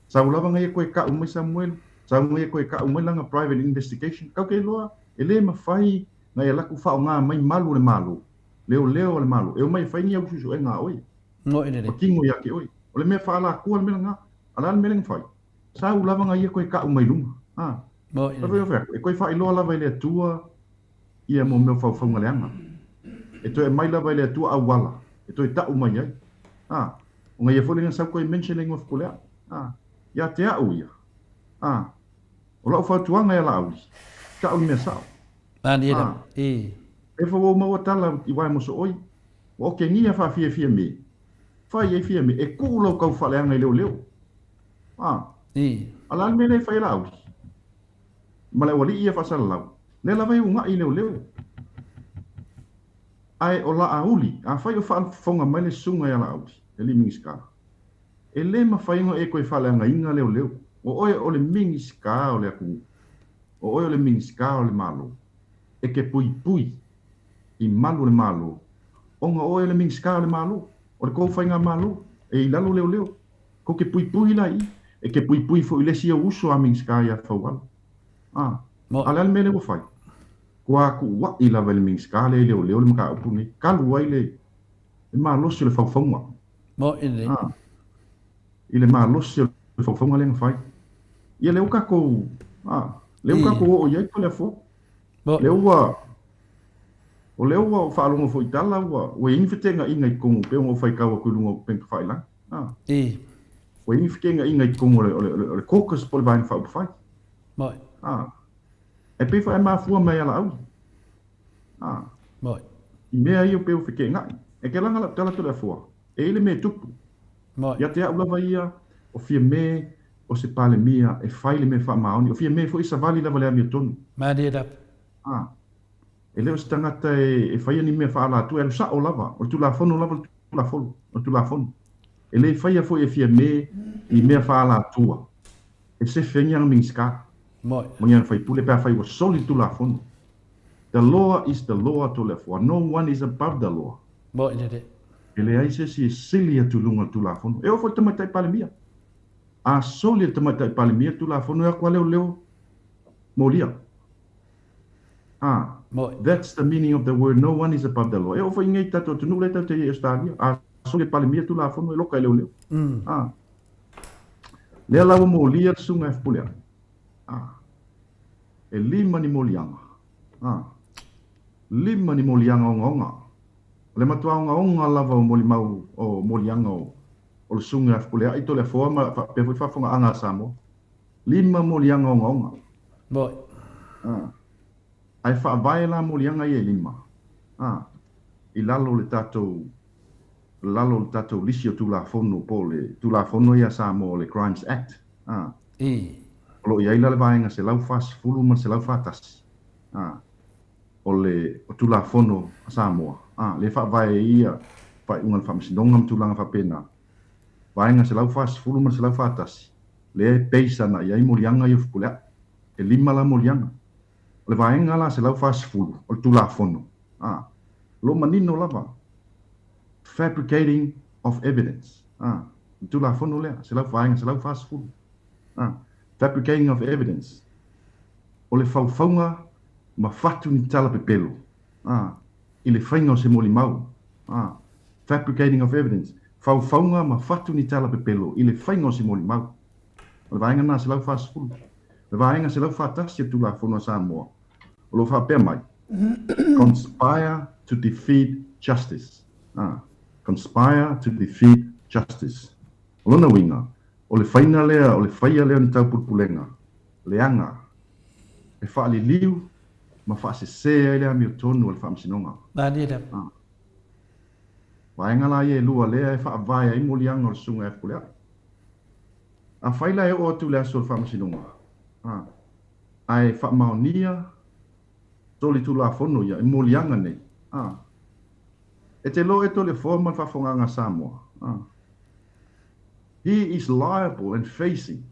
[SPEAKER 2] Sa ula wanga ye ko ka umai Samuel. Sa wanga ye ko ka umai langa private investigation. Ka ke lo ele ma fai ngai la ku fa nga mai malu le malu. Leo le malu. E mai fai ni au su enga oi.
[SPEAKER 3] No ine
[SPEAKER 2] O kingo ya ke oi. Ole me fa la ku al menga. Ala me leng fai. Sa ula wanga ye ko ka umai lunga.
[SPEAKER 3] No ine.
[SPEAKER 2] E ko fa ilo la vai le tua ia mo me fa ngaleanga. E to e mai la vai le tua awala. E to ta umai ai. O ngai e fo lenga sa ko mentioning of kula. Ya te au ia. O la fa tuanga ia la au. Ka u me sa.
[SPEAKER 3] Ani era.
[SPEAKER 2] E fo mo tala i vai mo so oi. O ke ngia fa fie me. Fa ye fie me e ku lo ka fa lenga leo. Ala me le fa la au. Mala wali ia fa sala lau. Le la vai unga i leo. Ai o la auli, a fai o fa fonga mai le sunga ia la au. E li mingiska. E le ma fai ngo e koe fa lenga inga leo. O oe o le mingiska o le aku. O oe o le mingiska o le malo. E ke pui i malu le malo. Onga oe le mingiska o le malo. O le kou fai nga malo. E i lalo leo. Ko ke pui la i. E ke pui fo i le sia uso a mingiska ia fawal. Ala le mele o fai. Kua ku wa i la vele mingiska leo le maka upuni. Kalu ai le malo si le fawfonga.
[SPEAKER 3] Mo ine.
[SPEAKER 2] I le malo si le fawfonga le ngafai. Ia leo kako o iai ko le fo. Leo wa o whaalonga fo i tala wa inwhitenga inga i kongo pe o whai kawa kulunga penka whaila. Wa inwhitenga inga i kongo le caucus pole vain wha upawhai.
[SPEAKER 3] Moi.
[SPEAKER 2] E pe wha e mafua mai ala au.
[SPEAKER 3] Moi.
[SPEAKER 2] I mea i o pe o whike ngai. E ke langa la tala tu le fua. E ile me tupu.
[SPEAKER 3] Moi.
[SPEAKER 2] Ia te aulawa ia o fia me o se pale mia e whaile me wha maoni. O fia me fo i savali lava lea mia tonu.
[SPEAKER 3] Madi edap.
[SPEAKER 2] E leo se tangata e whaia ni mea whaala atu e lusa o lava. O tu la fono lava o tu la fono. E le whaia fo e fia me i mea whaala atua. E se whengia mingiska.
[SPEAKER 3] Moi.
[SPEAKER 2] Mongian whai pule pia whai wa soli tu la fono. The law is the law to le fua. No one is above the law.
[SPEAKER 3] Moi nere.
[SPEAKER 2] E le aise si e sili atu lunga tu la fono. E o fo tamatai pale mia. A soli tamatai pale mia tu la fono e kwa leo molia. That's the meaning of the word. No one is above the law. E o fo ingai tato tu nule tato e Australia. A soli pale mia tu la fono e loka leo. Lea lawa molia sunga e fpulea. E lima ni molianga. Lima ni molianga onga. Le matua onga lava o molimau o molianga o le sunga e fpulea. Ito le foa pe fui fafonga anga Samoa. Lima molianga onga.
[SPEAKER 3] Moi.
[SPEAKER 2] Ai fa vai la molianga e lima. I lalo le tatou lisi o tula fono po le tula fono ia Samoa le Crimes Act. Lo ia ila le vaenga se lau fas fulu man se lau fatas. O le o tula fono Samoa. Le fa vai ia fa ungan fa msinonga mtulanga fa pena. Vaenga se lau fas fulu man se lau fatas. Le peisa na ia molianga i fpulea. E lima la molianga. Le vaenga la se lau fas fulu o tula fono. Lo manino lava. Fabricating of evidence. Tula fono lea se lau vaenga se lau fas fulu. Fabricating of evidence. O le faufaunga ma fatu ni tala pepelo. I le whainga o se molimau. Fabricating of evidence. Faufaunga ma fatu ni tala pepelo. I le whainga o se molimau. O le vaenga na se lau fas fulu. Le vaenga se lau fatasi e tula fono Samoa. O lo fa mai. Conspire to defeat justice. Conspire to defeat justice. O lona winga. O le whaina lea, o le whaia lea ni tau pulpulenga. Leanga. E wha li liu, ma wha se sea lea mi o tonu o le wha msinonga.
[SPEAKER 3] Madi edap.
[SPEAKER 2] Waenga la ye lua lea e wha avaya i molianga o le sunga e fpulea. A whaila e o atu lea so le wha msinonga. Ai wha maonia, soli tu la fono ia, i molianga nei. E te lo e to le forma wha whonganga Samoa. he is liable and facing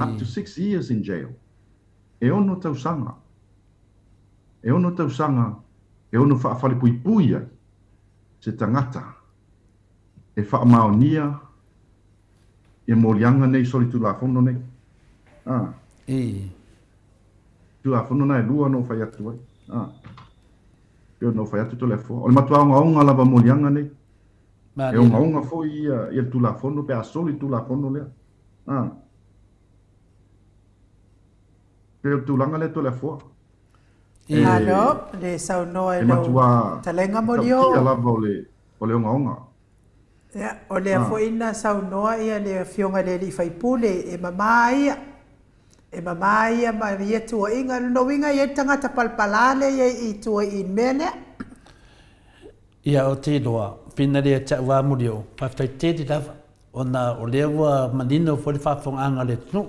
[SPEAKER 2] up to 6 years in jail. E ono tausanga. E ono tausanga. E ono whaafale pui ai. Se tangata. E whaamaonia. E morianga nei soli tulafono nei. Tulafono nei lua no whai atu ai. Pio no whai atu to le fo. O le matua onga lava morianga nei. E onga fo i tulafono pe a soli tulafono lea. Pio tulanga le to le fo.
[SPEAKER 1] Halo, le saunoa e lau talenga morio.
[SPEAKER 2] Kia lava o le onga.
[SPEAKER 1] Ya, o le fo ina saunoa ia le fionga le li faipule e mama ia. E mama ia ma ia tua inga no winga ia tangata palpalale ia i tua in mele.
[SPEAKER 3] Ia o te doa, pina rea ta wa murio, paftai te di lava. Ona o lewa manino fo le whaafonga anga le tunu.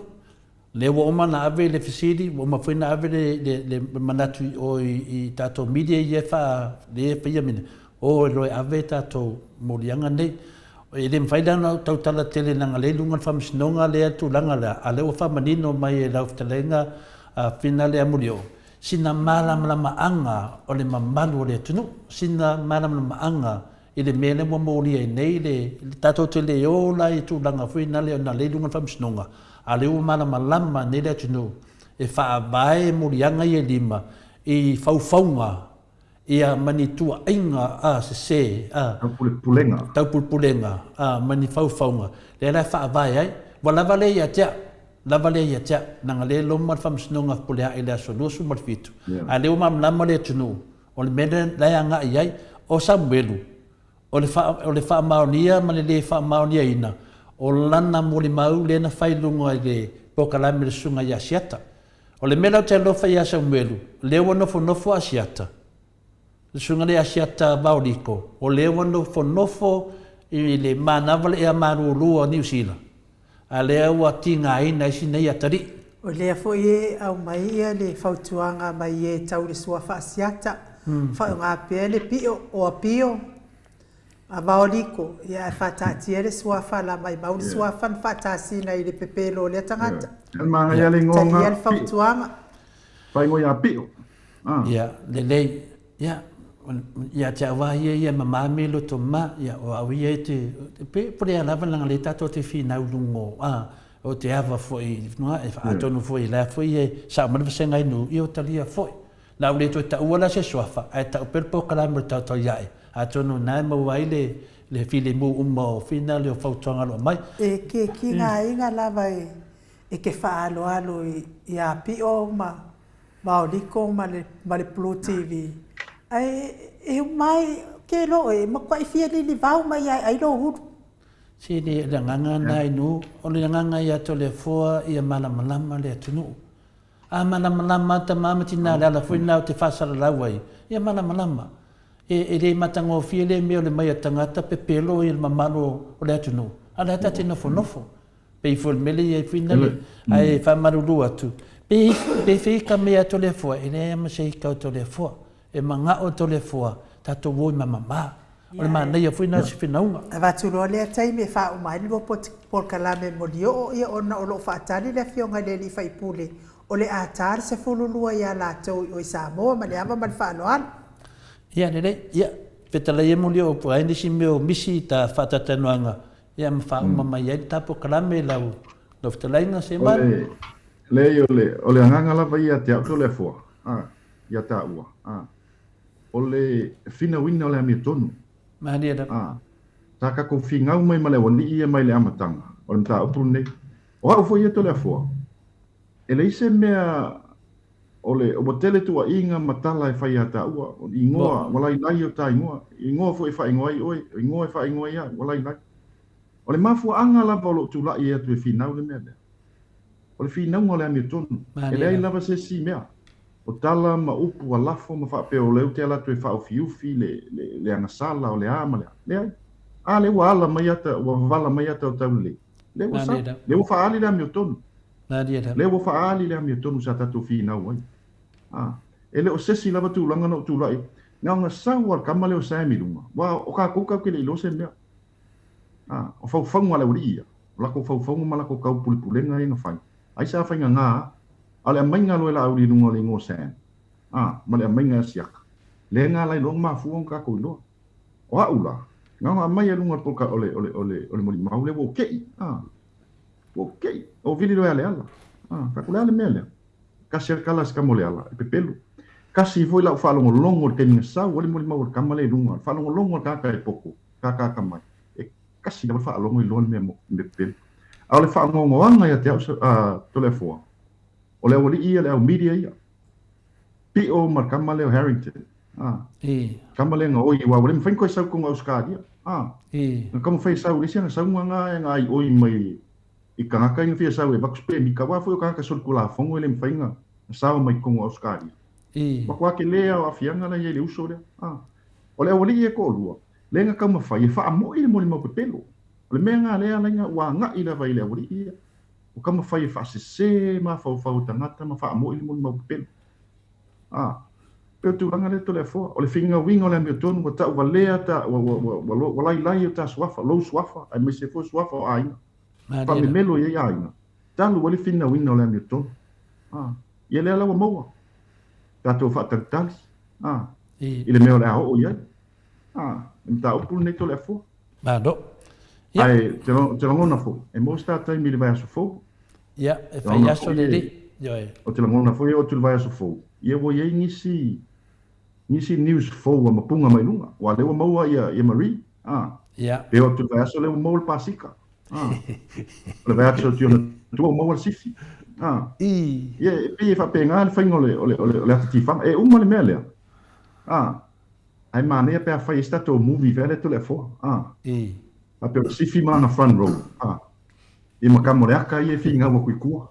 [SPEAKER 3] Lewa oma na ave le fisiri, oma whina ave le manatu o i tato media i e wha, le e whia mine. O roi ave tato morianga nei. E le mwhaidana tau tala tele nanga le lunga whamisinonga le atu langa lea. A lewa whamanino mai e lau whtalenga whina le amurio. Sina maramlama anga o le mamalu o le tunu. Sina maramlama anga i le mele mo moria i nei le tato tele o la i tu langa whina le o na le lunga whamisinonga. A leo malamalama nei le tunu e whaavae morianga i e lima i whauwhaunga i a manitua ainga a se taupulpulenga a mani whauwhaunga le rai whaavae ai wa lava le ia tea nanga le loma whamsinonga pulea i le asonuasu marfitu a leo mamalama le tunu o le mene lai anga i ai o Samuelu o le whaamaonia ma le whaamaonia ina o lana mo le mau le na whailunga i le pokalame le sunga i Asiata. O le mela o te alofa i Samuelu, lewa nofo Asiata. Le sunga le Asiata Bauriko, o lewa nofo i le manawale e a marulua New Zealand. A lea ua tinga ina isi nei atari.
[SPEAKER 1] O lea fo i au mai ia le fautuanga mai e tau le sua wha Asiata. Wha ngā pia le pio o a pio. A Maoliko, ia e whatatia le suafa la mai mauri suafa n whatasina i le pepelo le tangata.
[SPEAKER 2] Maha ia le ngonga.
[SPEAKER 1] Talia le whautuanga.
[SPEAKER 2] Whaingo ia pio.
[SPEAKER 3] Ia, le lei, ia te awa ia mamame lo to ma, ia o au ia te, pure a lava langa le tato te whinau lungo, o te awa foi, e whaatonu foi, la foi e sa manawa senga inu, i o talia foi. Lau le to ta uala se suafa, ai ta uperpo kalamur tau tau iai. A tono nai mawai le file mu o fina le o whautonga lo mai.
[SPEAKER 1] E ke ki ngā inga lava e ke whaalo alo i a pio ma o liko ma le Blue TV. E mai ke lo e makwai fia li vau mai ai lo huru.
[SPEAKER 3] Si le nganga nai nu, o le nganga ia to le foa ia malamalama le atunu. A malamalama ta mamatina le ala fuina o te whasara lauai. Ia malamalama. E le matango fia le meo le mai a tangata pe pelo i le mamalo o le atunu. A le ata te nofo. Pe i fol mele i e whina le, a e whamaruru atu. Pe whika mea to le fua, e le ama se hika o to le fua. E manga o to le fua, tato woi mamama. O le manei a whina si whinaunga.
[SPEAKER 1] A waturoa lea taimi e wha umai lua por kalame molio ia ona o lo whaatari le fionga le li whaipule. O le atari se fululua ia lātou o i Samoa, ma le ama man whaanoana.
[SPEAKER 3] Ia nere, ia, petala ia muli o pua, aini si meo misi ta whatatanuanga. Ia mwha umama iai tapo kalame lau whtalainga se mara.
[SPEAKER 2] O le anganga lava ia te auto le fua, ia ta ua. O le fina wina o le amia tonu.
[SPEAKER 3] Mahani ada.
[SPEAKER 2] Ta kako fingau mai ma le wani ia mai le amatanga. O le mta upuru nei. O hau fua ia to le fua. E le ise mea o motele tua inga matala e whai ata ua, i ngoa, walai nai o ta ingoa, i ngoa fu e whai ngoa i oi, i ngoa e whai ngoa ia, walai nai. O le mafua anga lava o lo tula i atu e whinau le mea lea. O le whinau ngā le amia tonu, e lea i lava se si mea. O tala ma upu a lafo ma wha peo leu te ala tu e wha ufi le angasala o le ama lea. Lea, le ua ala mai ata, ua wavala mai ata o tau le. Le ua sa, le ua wha ali le amia tonu. Le wo faali le amia tonu sa tatu whinau ai. E le o sesi lava tūlanga no tūlai. Ngā ngā sau ar kamaleo sa e mirunga. Wa o ka kukau ke le ilo se mea. O whau whaunga le uri ia. lako faufonga ma lako kau pulipulenga inga fai ai sa fai nga ale mainga lo la uri lungo le ngosen male mainga siak le nga lai long ma fuong ka ko lo wa ula nga mai lungo poka ole moli maule wo kei okay o vili lo ale ala ka kula le mele ka serkala ska mole ala pe pelu kasi foi la fa longo ke ni sa ole moli mau ka male lungo fa longo ka ka poko ka mai kasi da fa longo lo me pelu ale fa ngongo anga ya te telefone ole wali ia le media ia PO mar kamale Harrington kamale nga oi wa wale mfen ko sa ko Australia como fez sa uli sia sa nga ai oi mai ikanga ka ngi sa we bakspe mi ka wa fo ka circular fongo ele mfenga sa mai ko Australia ba kwa ke le a fianga na ye le uso le ole wali ia ko lua le nga kama fa mo ile mo mo pelo le menga le nga wa nga ila vai le wali ia o kama fai fa se ma fa tangata ma fa mo ile mo pelo pe tu langa le telefone o le finga winga le me tonu wa ta wa lea ta wa lai ta swafa lo swafa ai me se fo swafa ai pa me melo ye ai na talu wa le finga winga le me tonu ye le la wa mo ta to fa tal ile me o o ye ta o pu ne telefone
[SPEAKER 3] ba do
[SPEAKER 2] ai te lo na fo e mo sta ta mi le vai so fo
[SPEAKER 3] e fa ya so le yo
[SPEAKER 2] o te lo na fo o te vai so fo ye wo ye nisi news fo wa mapunga mai lunga wa le wa maua ia mari pe o tu vai so le mo le pasika le vai so tu mo le sifi ye pe fa penga le faingo le ati fa e uma le mele ai mane pe fa sta to movie vele to le fo a pe sifi ma na front row e makamore aka ye finga wa kuikua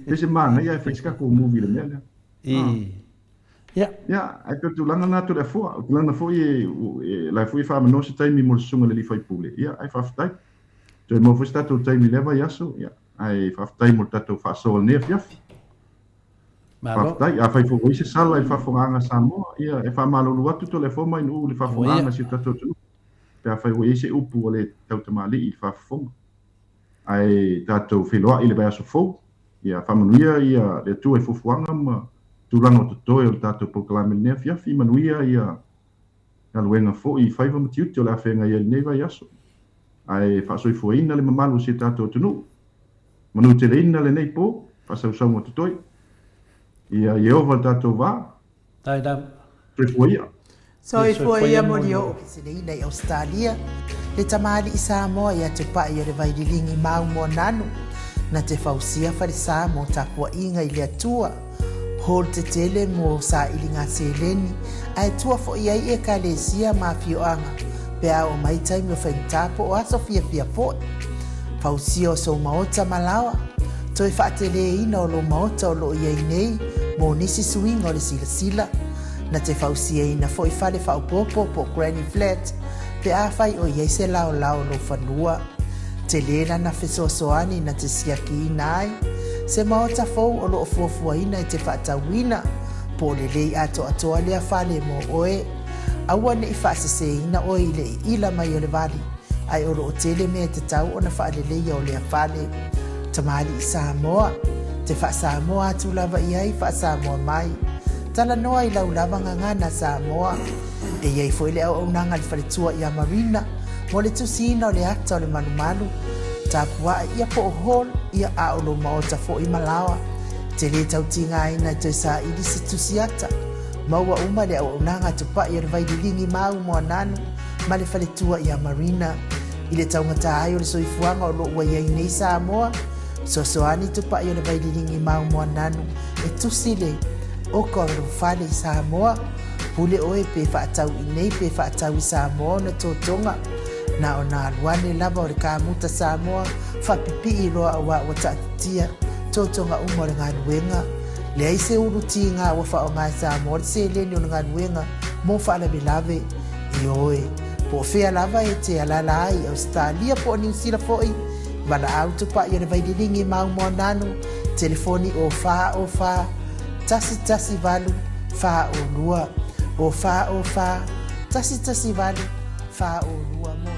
[SPEAKER 2] pese manga ia fiska ko movie le mele ai pe tu langa na to le fo langa fo ye la fo fa no se tai mi mo sunga le fai pule ai fa ftai to mo fo sta to tai mi leva yaso ai fa ftai mo tato fa so ne fiaf fa ftai a fai fo se sala fa fo anga Samoa e fa malo lu atu to le fo mai no le fa fo anga si tato tu pe a fai wo se upu le tau tamali i fa fo ai tato filoa ile ba so fo fa manuia le tu e fo fuanga ma tu langa to toi o tato proclame ne fiaf i manuia na luenga fo i fai va mtiu to la fenga ye ne va yaso ai fa so fo ina le mamalu si tato tu manu te le ina le nei po fa so so mo to toi ia o tato va
[SPEAKER 3] tai da
[SPEAKER 2] prefoia
[SPEAKER 1] so ia mo dio se le ina Australia le tamali i Samoa ia te pa ia le vaidilingi mau mo nanu na te fausia farisa mo tapua inga i le Atua hol te tele mo sa ilinga seleni ai tua fo ia e kalesia mafioanga pe a o mai tai mo fentapo o aso fia fo fausia so Maota malawa toi fa tele ina o lo Maota o lo ia nei mo nisi swing o le sila na te fausia ina fo i fale fa popo po granny flat pe a fai o ia se lao lo fanua te lena na fesosoani na te siaki nai se Maota fo o lo fuafuaina i te whaatawina po le lei atoa lea fale mo oe aua ne i whaaseseina oe i le ila mai o le vali ai o lo tele mea te tau o na whaalelei o lea fale tamali i Samoa te Samoa atu lava i ai Samoa mai tala noa i lau lava ngangana Samoa e iei foi le au nanga le whaletua i a marina mo le tusina o le ata o le manumalu tapua ia po hol ia a o lo Maota fo i malawa te le tautinga ina te sa ili se tusiata maua uma le au nanga tupa i le vaidilingi mau mo nanu ma le whaletua i a marina i le taungata ai o le soifuanga o lo ua iei nei Samoa sosoani tupa i le vaidilingi mau mo nanu e tusile o koro fale i Samoa pule oe pe whaatau i nei pe whaatau i Samoa na tōtonga na o na aluane lava o le kāmuta Samoa whapipi i roa a wa tatitia tōtonga umo le ngā nuenga le aise uruti ngā wafa o ngā Samoa le se leni o le ngā nuenga mo whaalabe lave i oe po whea lava e te alala ai Australia po New Zealand foi wala auto pa i o le vaidilingi mau mo nanu telefoni o wha tasi valu wha o lua o wha tasi valu wha o lua mo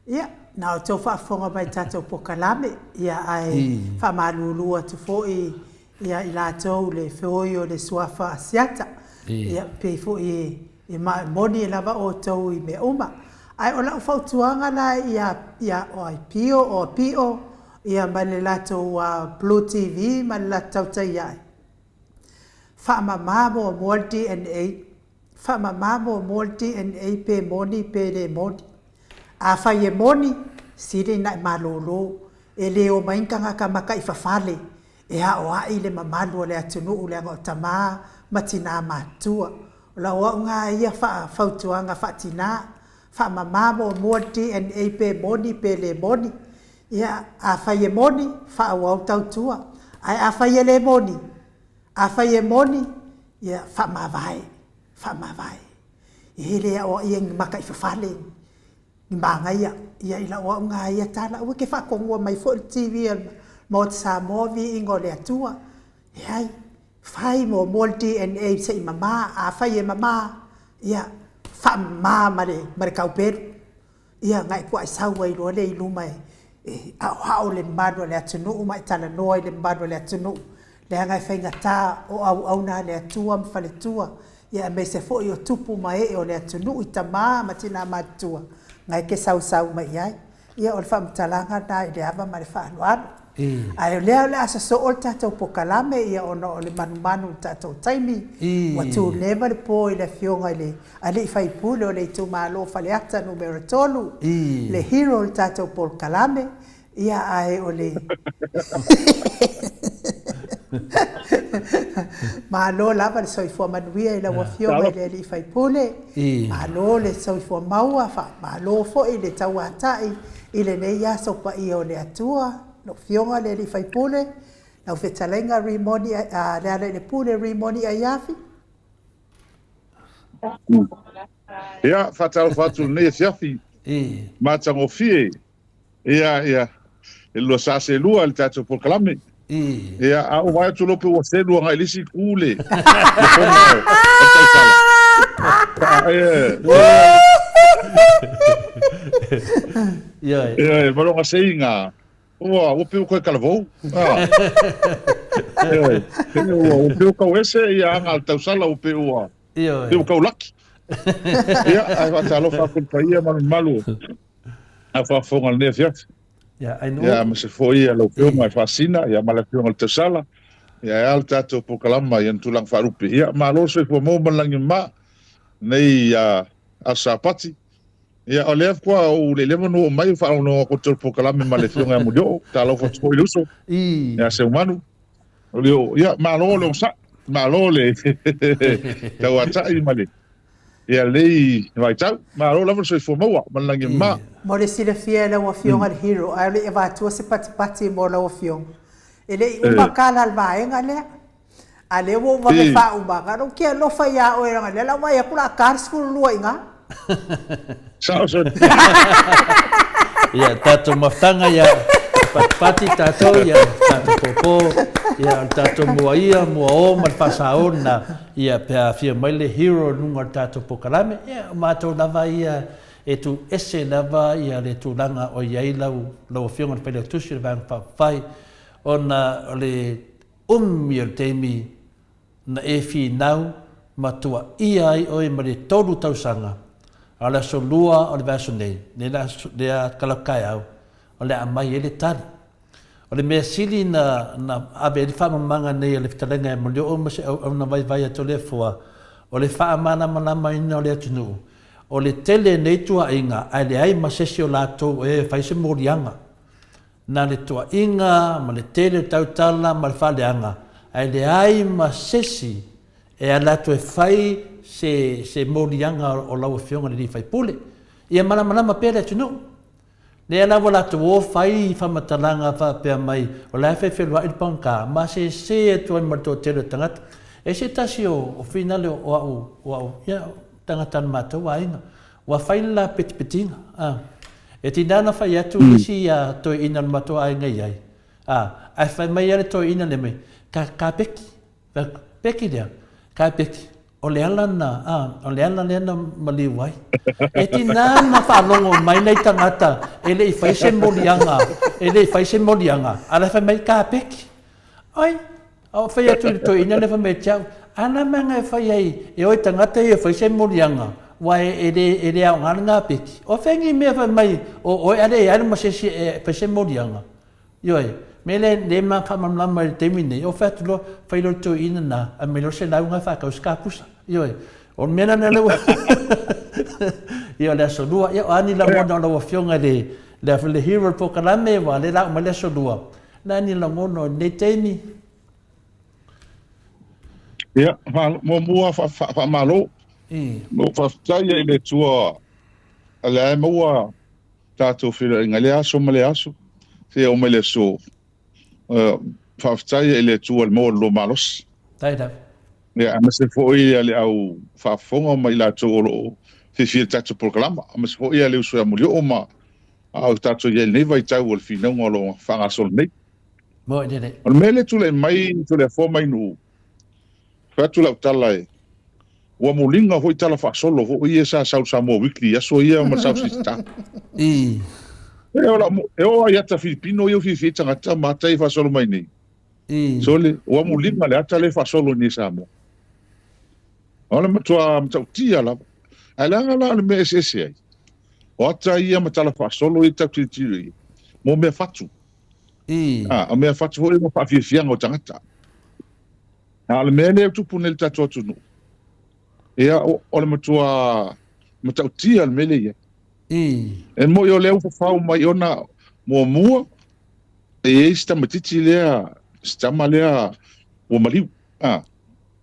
[SPEAKER 1] Ia, na o tau whaafonga mai tātou pokalame, ia ai whamalulua tu fōi, ia i lātou le whioi o le suafa asiata, ia pe fōi e moni e lava o tau i me uma. Ai o lau whautuanga la ia o ai pio, ia mai le lātou Blue TV, mai le lātou tai ai. Whaamamamo o mua DNA, whaamamamo o mua DNA pe moni pe le moni. A whai e moni, sire na i malolo, e leo mainkanga ka maka i whawhale, e a o ai le mamalu o le atunu le anga o tamā, matina matua. O la oa unga ia whautuanga whatina, whaamamamo o mua DNA pe moni pe le moni. Ia a whai e moni, whaawau tautua. Ai a whai e le moni, a whai e moni, ia whaamawai. E lea o ia maka i whawhale. Ni manga ia ila o nga ia tala o ke fa ko mai fo TV mo Samoa Viiga le Atua ai fai mo DNA se mama a fai mama ia fa mama mare kauperu ia ngai ko ai sau ai lo le ilu mai a o le mado le atunu mai tala noi le mado le atunu le ngai fai ngata o au na le Atua mfale tua ia me se fo yo tupu mai o le atunu itama matina matua ngai ke sau mai ai ia o fa mtalanga na ile ava mare fa loan ai le asa so o tatou pokalame ia ono o le manu tatou taimi wa tu level po ile fionga ile ali fai pule o le tu malo fa le ata numero tolu le hero tatou pokalame ia ai o le malo lava le soifua manuia i laua fionga i le ali fai pule malo le soifua maua fa malo fo'i le tauatai i le nei aso pa i o le Atua lo fionga le ali fai pule na ufetalenga rimoni le ale le pule rimoni a iafi
[SPEAKER 4] ia fatu nei fiafi matangofie ia e lo sa se lua le tatou pokalame ia a o vai tu lope o se lua ngai lisi kule ia malonga seinga o pe ko kalvo o pe ko ese ia ngal tau sala o pe o pe ko laki ia ai va talo fa kun pa ia malu a fa fonga le fiat ia ma se foi lo pe mai fascina ia mala pe ngal tau sala ia al tato pokalama ia tulang farupe ia malo se fo mo malangi ma nei a sapati ia o le kwa o le no mai fa no ko tol pokalame male fionga mo dio talo fo foi luso ia se humano ia malo le sa malo le tawata i male ia lei vai tau malo la so fo mo malangi ma
[SPEAKER 1] mo le sile fiela o fionga hero ai le va tu se pati mo la o fionga ele uma kala al vaenga le ale wo va me fa uma ga no ke lo fa ya o era le la mai kula cars fu lu inga
[SPEAKER 4] sao
[SPEAKER 3] ia tato maftanga ia pati tato ia tato popo ia tato moia mo mal pasaona ia pe afia mai le hero nunga tato pokalame ia mato lava ia e tu ese lava ia le tu langa o ia lau fionga pele tusi vang pa fai ona le umir temi na e fi nau matua ia ai oi ma le tolu tausanga ala solua o le vaso nei le a kalakai au o le amai e le tari o le mea sili na ave le whamamanga nei le fitalenga e mo o ma se au na vai ato le fua o le whaamana manama ina o le atunu o le tele nei tua inga ai le ai ma sesi o lato e whaise morianga na le tua inga ma le tele tautala ma le whaleanga ai le ai ma sesi e alato e whai se morianga o lau fionga le whai pule ia manama pere tunu le ala wala tu o fai whamatalanga whapea mai o la whai whelua il panka ma se e tuan marto tele tangata e se tasi o finale o au ia tangata mata wa inga wa whai la petipetinga e tinana whai atu isi a toi ina mato ai ngai ai ai whai mai ale toi ina le mai ka peki lea ka peki o le ala na maliwai. E tina na whalongo mai nei tangata, e le i whaise molianga, a le wha mai ka peki. Oi, o whai atu le toi ina le wha mai tiau, ana manga e whai ai, e oi tangata i e whaise molianga, wai e le au ngana ngā peki. O whengi mea wha mai, o are e masesi e whaise molianga. Ioi, me le ma whamamlama i te mine, o whai atu lo whai lo toi ina na, a me lo se lau ngā whakau skapusa. Ioi, o mena na lewa. Ia le solua, ia ani la mona la fionga le hero po kalame wa le la ma le solua. Na ni la ngono le teni.
[SPEAKER 4] Ia, mo mua fa malo. Mo fa tsaia ile tua. Ala mo tato fila ngale aso male aso. Se o mele so. Fa tsaia ile tua mo lo malos.
[SPEAKER 3] Taida.
[SPEAKER 4] Ia, ma se foi ale au fa fonga mai la tolo. Fifia tatu programa, mas ho ia le usua mulio o ma au tatu ia nei vai tau o fina ngolo whanga sol nei.
[SPEAKER 3] Mo i dere.
[SPEAKER 4] O mele tule mai tule fo mai nu. Fatu lau tala e. Ua mulinga hoi tala wha solo ho ia sa Samoa weekly aso ia ma South Sista.
[SPEAKER 3] I.
[SPEAKER 4] E o iata Filipino iu fifi tangata matai wha solo mai nei.
[SPEAKER 3] I.
[SPEAKER 4] Sole, ua mulinga le ata le wha solo ni Samoa. Ola matua mtautia la. Alanga le me ese ai. O ata ia matala fa solo i tau tiri. Mo me fatu. O me fatu ho mo fa fianga o tangata. Ale me le tu punel tatu tu no. Ia o le matua matau tia le mele ia. E mo yo le fa mai ona mo mua. E sta matiti le sta malea o maliu.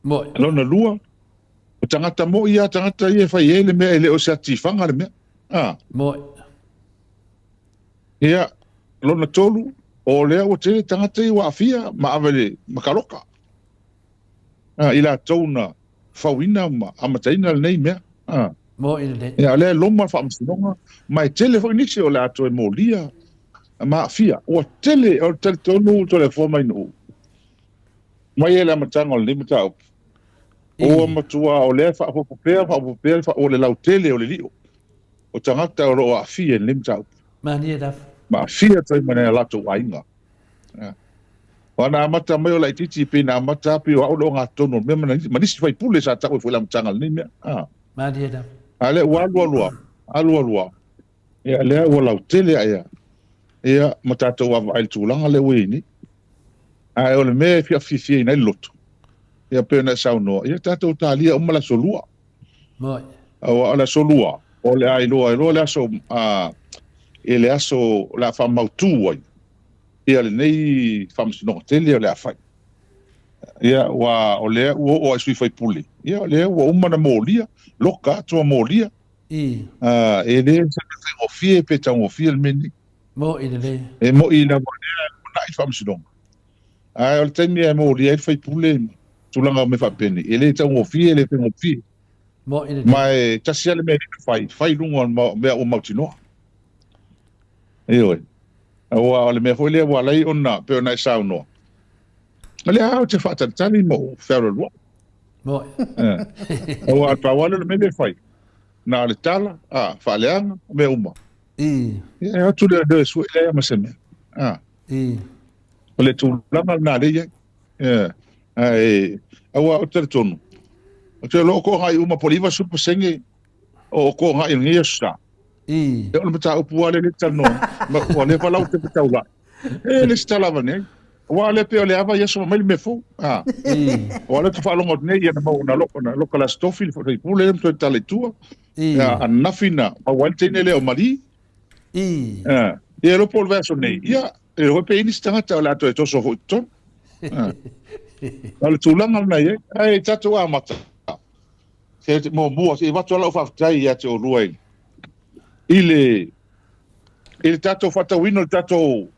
[SPEAKER 3] Mo
[SPEAKER 4] lona lua. O tangata mo ia tangata ia fai ele mea ele o se atifanga le mea.
[SPEAKER 3] Mo.
[SPEAKER 4] Ia, lona tolu, o lea o te tangata i wa afia, ma avele makaroka. Ila tauna fawina ma amataina le nei mea.
[SPEAKER 3] Mo ile.
[SPEAKER 4] Ia, lea loma fa amsinonga, ma e tele fo inisi o le ato e mo lia, ma afia. O tele tonu to le foma inu. Ma ia le amatanga o le limita upu. O matua o le fa popea fa o le lautele o le lio. O tangata o roa afia le mtau.
[SPEAKER 3] Mani da.
[SPEAKER 4] Ma afia tai mana la to ainga. Wana mata mai o la titi pe na mata pe o lo nga tono me manisi fai pule sa ta ko foi la mtanga ni me.
[SPEAKER 3] Mani da.
[SPEAKER 4] Ale wa lo. E ale o lautele aya. E mata to wa vai tu langa le wini. Ai o le me fi na loto. Ia pena sauno ia tatou talia o mala solua
[SPEAKER 3] mo
[SPEAKER 4] o la solua o le ai lo le aso ele aso la fama tu ia le nei famsino tele le afai ia wa o le o sui fai puli ia le o umana molia loka to molia ele se o fie peta o fie el meni
[SPEAKER 3] mo ile
[SPEAKER 4] e mo ina mo na famsino ai o temi e molia fai puli tulanga me fa peni ele ta o fie ele te o fie
[SPEAKER 3] mo ile
[SPEAKER 4] mai tasiale me fai lungo me o mautino o le me foi le wa lai ona pe ona sauno ale a te fa tani mo fero lo
[SPEAKER 3] mo
[SPEAKER 4] o a pa wala le me fai na le tala fa leanga me uma e tu le de su le ma se me o le tu langa na le ai awa o te tonu o te loko hai uma poliva super senge o ko hai ngia sa e o mata o puale le tano ma o le pala o te taula e le stala vane o le pe o le ava yeso mai me fo o le tu fa longo ne ia na loko la stofil fo i pule to tale tua a nafina a walte ne le o mari e lo por verso ne ia e o pe ini stanga tala to so fo ton ale tulanga nei ai tatu a mata se mo se va tola fa tai ya te o ruai ile tatu fata wino tatu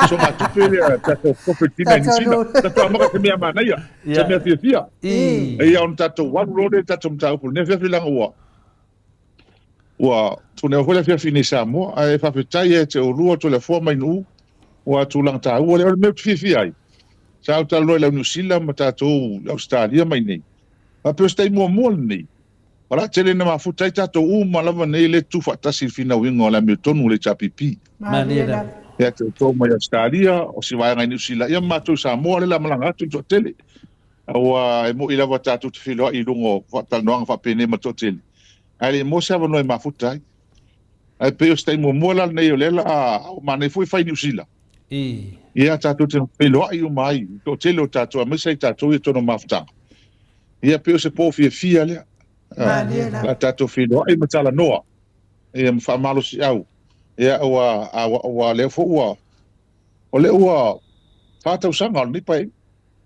[SPEAKER 4] so ma tupele tatu competina ni sina tatu amaka te mea mana ia te mea fia ia on tatu wan rode tatu mta po ne fia filanga wa tu ne vola fia finisa mo ai fa tai te o rua to le forma inu wa tulanga ta o le me fia ai Sao talo la New Zealand ma tatou Australia mai nei. pe stai mo ni para tele na mafuta ita to uma lava nei le tu fatasi fina wingo la metonu le chapipi
[SPEAKER 3] Manera
[SPEAKER 4] ya to mai stadia o si vai ngai usila ia matu Samoa le la malanga tu to tele awa mo ila wata tu filo I lungo fatal no fa pene ma to tele ale mo sa no mafuta ai pe stai mo la nei le la ma nei foi fai usila ia tatu te filo ai mai to tele o tatu ma sai tatu e to no mafuta ia pe se po fia le la tatu filo ai matala noa ia fa malo si au ia wa le fo o le ua fatau sanga ni pai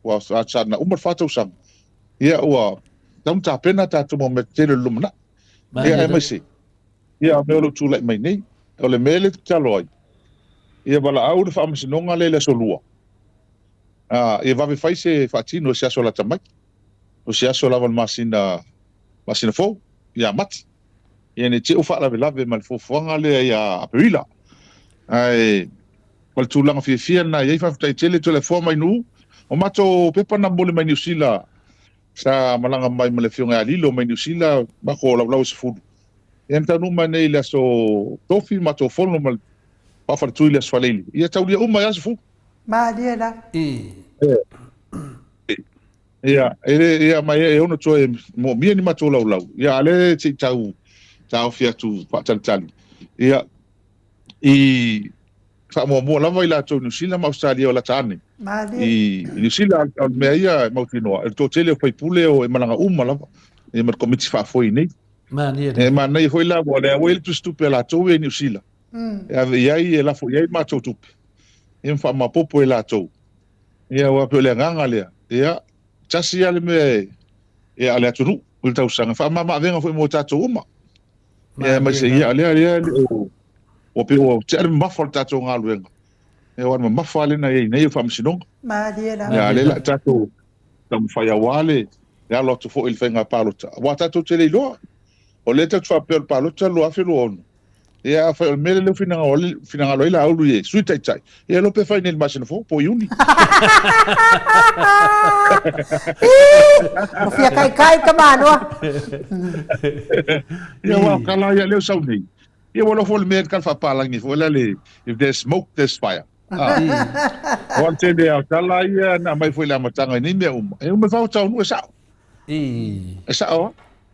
[SPEAKER 4] wa sa na umar fatau sanga ia ua tam ta pena tatu mo me tele lumna ia mai si ia me lo tu le mai nei o le mele taloi ia bala au le fa amsinonga le solua ia va fai se fatino se asola tamai o se asola val masina fo ia mat ia ne te ufa la lave mal fo fonga le ia aprila ai wal tulanga fia na ia fa tai tele to le fo mai nu o mato pepa na bole mai niusila sa malanga mai male fionga alilo mai niusila ba ko la se fu ia tanu mai nei la so tofi mato fono mal pa fa tu ile swaleli ia taulia uma ia se fu
[SPEAKER 1] ma dia la
[SPEAKER 4] ia mai e ono to mo mi ni mato lau ia ale ti tau fia tu pa tali ia fa mo lava ila to New Zealand Australia o la tane New Zealand me ia mautino to tele foi pule o malanga lava e mar komiti fa foi nei ma nei foi la o le wel tu stupe la to New Zealand ia la foi ia ma to tu e fa ma popo la to ia wa pe le nganga le ia tasi ale me e ale tu ul tau sanga fa ma venga foi mo tato uma ia ma se ia ale o pe o te mafal tato ngaluenga e wan mafal na e nei fa msinong
[SPEAKER 1] ma dia la
[SPEAKER 4] ya le la tato tam fa ya wale ya lo to fo il fenga palota wa tato te le lo o le tato fa per palota lo afi lo on ya fa mele le fina lo ila ulu ye sui tai tai e lo pe fa nel masin fo po uni
[SPEAKER 1] fia kai ka mano
[SPEAKER 4] ya wa kala ya le sauni ia wala fo le mer kan fa palangi fo le if there's smoke there's fire one day there kala ia na mai fo la matanga ni me e me fa tau no sa sa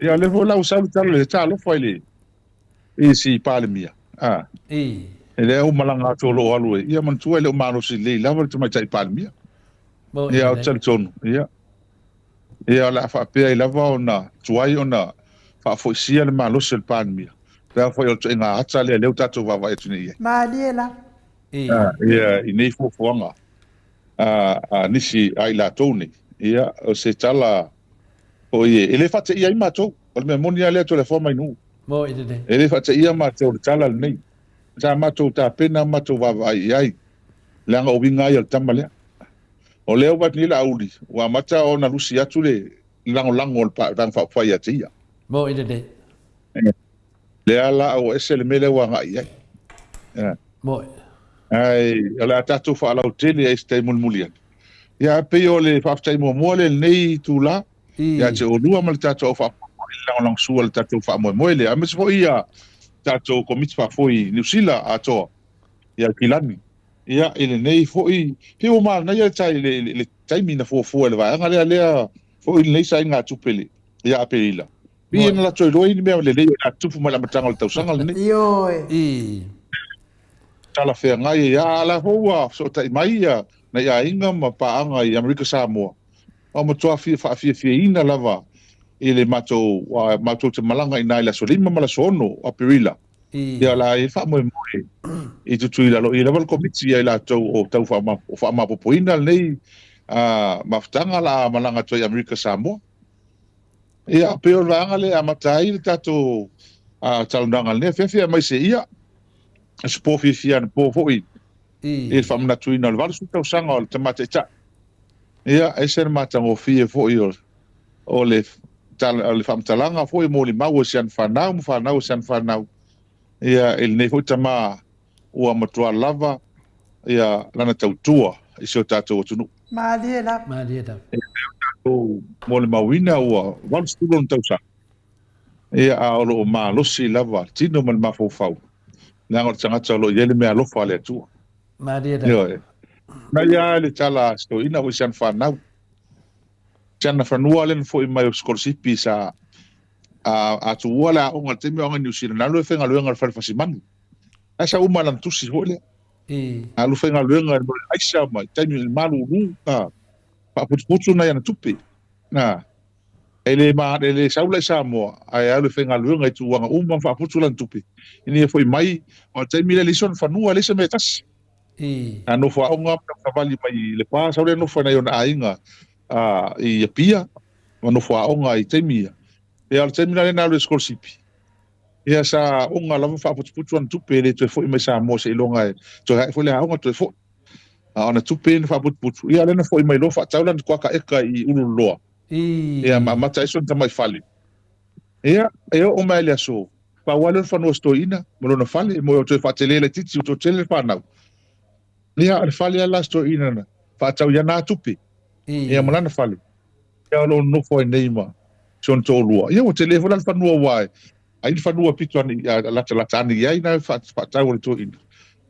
[SPEAKER 4] ia le fo la usa le talo fo le si palemia ele o malanga to lo alu ia man tu ele o mano si le la vol tu mai tai palemia ia o tson ia la fa pe la va ona tuai ona fa fo sia le malo sel palemia da foi o nga atale le tatu va vai tuni
[SPEAKER 1] ma dia
[SPEAKER 4] ia nei fo fonga nisi ai la toni ia o se tala o ie ele fa te ia mato o me monia le telefone mai nu
[SPEAKER 3] mo ide
[SPEAKER 4] ele fa te ia mato tala nei sa mato ta pena mato va vai ai langa o vinga ia tamale o le o ni la uli wa mata ona lusi atu le lango pa dan fa fa ia tia
[SPEAKER 3] mo ide
[SPEAKER 4] le ala o ese le mele wa ngai
[SPEAKER 3] mo
[SPEAKER 4] ai ala tatu fa ala hotel e este mulmulian ya pe o le fa tai mo le nei tu la ya te o lua mal tatu fa lang sual tatu fa mo le ames fo ia tatu komit fa foi New Zealand ato ya kilani ya ele nei fo i pe o mal na ya tai le tai mina fo le va ngale le fo i nei sai nga tupele ya apela bien la toi roi ni me le la tupu mala matanga tau sanga le
[SPEAKER 1] yo
[SPEAKER 4] tala fe ngai ya la hoa so tai mai ya na ya inga ma pa anga i America Samoa o mo toa fi ina lava ile mato te malanga ina la solima mala sono a perila ya la e fa mo e tu la lo i la komiti ya la tau fa ma popoina nei maftanga la malanga to America Samoa ia pe o langa le amatai le tato talundanga le fe mai se ia spo fia po foi e famna tuina le valu tau sanga o te mateta ia e ser matango fie foi o le famtalanga foi mo le mau sian fanau sian fanau ia el ne foi tama o amatua lava ia lana tautua i so tato tunu
[SPEAKER 1] ma dia
[SPEAKER 4] mo le mawina ua wal stulo tausa ia a lo ma losi lava tino man mafofau na ngor tangata lo yele me alofa le tu
[SPEAKER 3] Maria da
[SPEAKER 4] yo na ia le tala sto ina o sian fa nau sian fa nualen fo i mai skolsipi sa a tu wala o ngal temi o New Zealand na lo fenga lo ngal fa fasiman asa uma lan tusi hole a lo fenga lo ngal aisa mai temi malu lu pa putu na yana tupi na ele saula Samoa ai alu fenga luenga tu wanga fa putu lan tupi ini foi mai o temi le lison fa nua le se metas no fa onga fa vali mai le pa saule no fa na yona ainga i pia no fa onga i temi e al temi na le skolsipi ia sa onga lava fa putu lan tupi le tu foi mai Samoa se longa to foi le onga to foi ona tupi fa putu ia le na foi mai lo fa taulan kwa ka eka i ulu loa ia mata iso ta mai fali ia o mai le so pa wale fa no stoina mo no fali mo to fa tele titi to tele fa na ia al fali ala stoina na fa tau ya na tupi ia mo na fali ia no foi neima son to lua ia o telefona fa no wai ai fa no pitu ani la tani ia ina fa tau to ina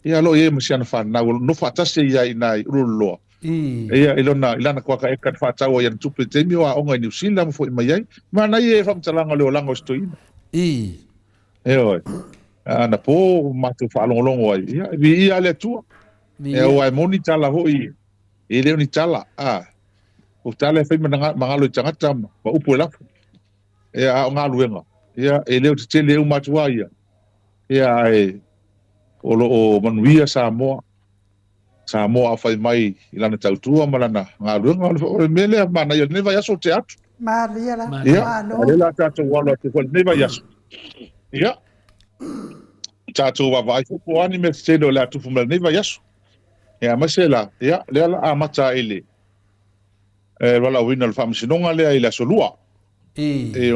[SPEAKER 4] ia lo ia mo siana fa na no fa tase ia ina rulo ia ilana kwa ka eka fa tau ia tupi temi wa onga New Zealand fo mai ai mana ia fa mtalanga le olanga stoina ana po matu fa longo ai ia le tu o ai moni tala ho i le ni tala o tala fa mangalo tangata ma upo la ia nga luenga ia le te le matu ia o manuia Samoa fai mai ilana tautua malana ngaluenga o mele mana ia neva yaso te atu
[SPEAKER 1] Maria la
[SPEAKER 4] la tatu wala te fo neva yaso ia tatu wa vai ko ani me se do la tu fu neva yaso ia masela ia le ala mata ile wala winal fam sinonga le ila solua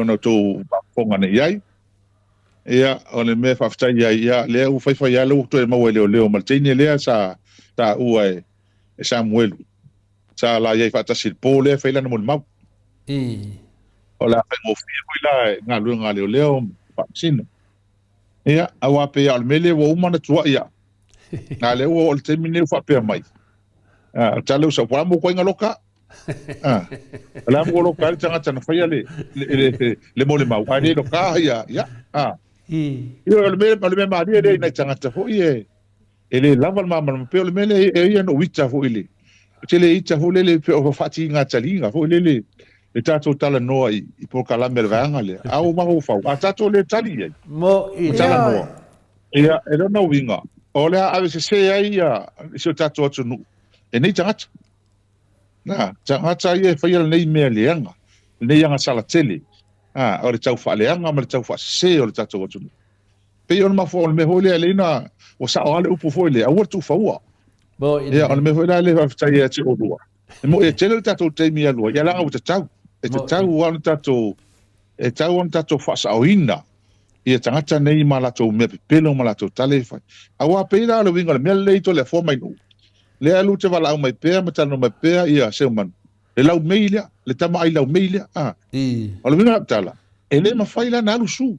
[SPEAKER 4] ona to fonga ne yai ia ona me fa fta ia le u fai fai le to ma leo maltini le sa ta uai Samuel sa la ia fa ta sil pole fa ila no mau ola fa mo fi ko ila nga lu nga leo pa sino ia awa pe al mele wo uma na tua ia na le o te mine fa pe mai talo sa pa mo ko nga loka la mo loka tanga tanga fa ia le mo le mau ai lo ka ia io al mele ma dia dei na tanga ta fo ie ele lava mama pe le mele ia no wita fo ile tele ita fo le pe o fati nga talinga fo le tato tala no i po kala mel vanga le au ma ho fa tato le tali
[SPEAKER 3] mo i
[SPEAKER 4] tala no ia era no winga ole a veces se ia so tato tu no e nei tanga ia fa ia nei me le anga nei anga sala tele ore tau fa le anga ma tau fa se ole tato tu pe on ma fo me ho le lena o sa ole upo fo le a tu fa wa
[SPEAKER 3] bo
[SPEAKER 4] ia on me ho le fa ta ia ti o dua mo e tele tato te mi alo ia la o tau e tau wan tato fa sa oina ia tangata nei ma la to me pelo ma la to tale fa awa pe la lo winga me le to le fo mai no le alu te vala mai pe ma tano mai pe ia se man le lau meilia le tama ai lau meilia alo winga tala ele ma faila na lu su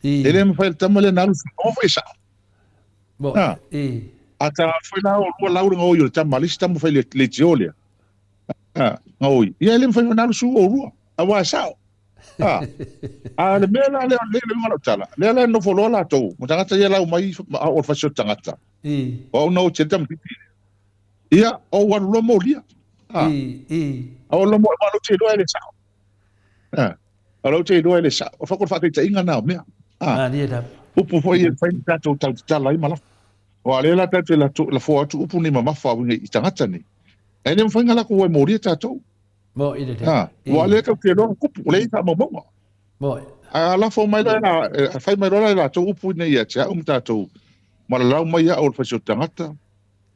[SPEAKER 4] ele ma faila tama le na lu su o fa sa
[SPEAKER 3] bo
[SPEAKER 4] ata foi na o lau ngo yo tama lista mo faila le tiolia ngoi ia le fa na su o rua awa sao le mela le ngalo tala le no folo la to mo tangata ia lau mai o fa so tangata o no chetam ia o wan lo mo lia o lo mo lo che do ele sao lo che do ele sao o fa ko fa te inga na me
[SPEAKER 3] Maria da
[SPEAKER 4] upu foi fa tato tala i mala o ale la tato la fo tu upu ni mama fa winga i tangata ni ene mo fa ngala ko mo ria tato
[SPEAKER 3] mo ide
[SPEAKER 4] wa le ka ke no kupu le ka mo
[SPEAKER 3] mo
[SPEAKER 4] la fo mai la fai mai la to upu nei ya cha tato ma la mai ya o fa so tangata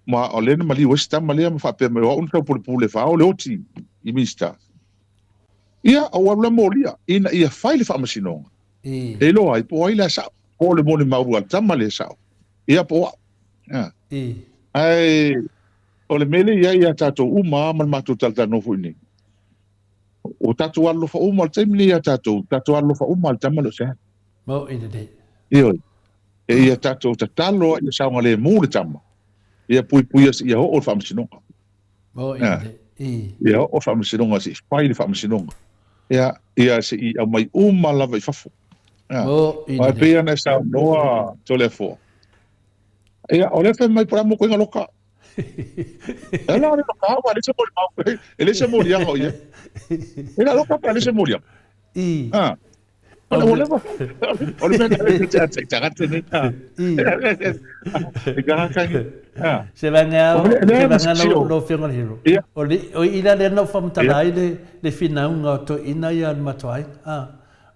[SPEAKER 4] ma o le mali westa mali ma fa pe me o ka pule fa o le oti i mista ia o wa mo lia ina ia fai le fa masino e lo ai po ila sa o le mo le ma ru tamale sa ia po ai o le mele ia tato uma ma ma to talta no fu ni o tatu allo fa uma al taimi ia tatu allo fa uma al tamalo se
[SPEAKER 3] mo ide
[SPEAKER 4] io e ia tatu tatalo ia saunga le mu le tama ia pui ia o fa msinonga
[SPEAKER 3] mo ide
[SPEAKER 4] ia o fa msinonga si pai le fa msinonga ia se i mai uma lava i fafu
[SPEAKER 3] mo ide
[SPEAKER 4] ai pe ana sa noa tolefo ia o le fa mai para mo ko ngaloka ela le ka wa le se mo mau ele se mo ia o ia ela loka pa le se mo ia Ole
[SPEAKER 3] se vanga no fianga hero. O ila le no fam talai le finaunga to ina ia matoi.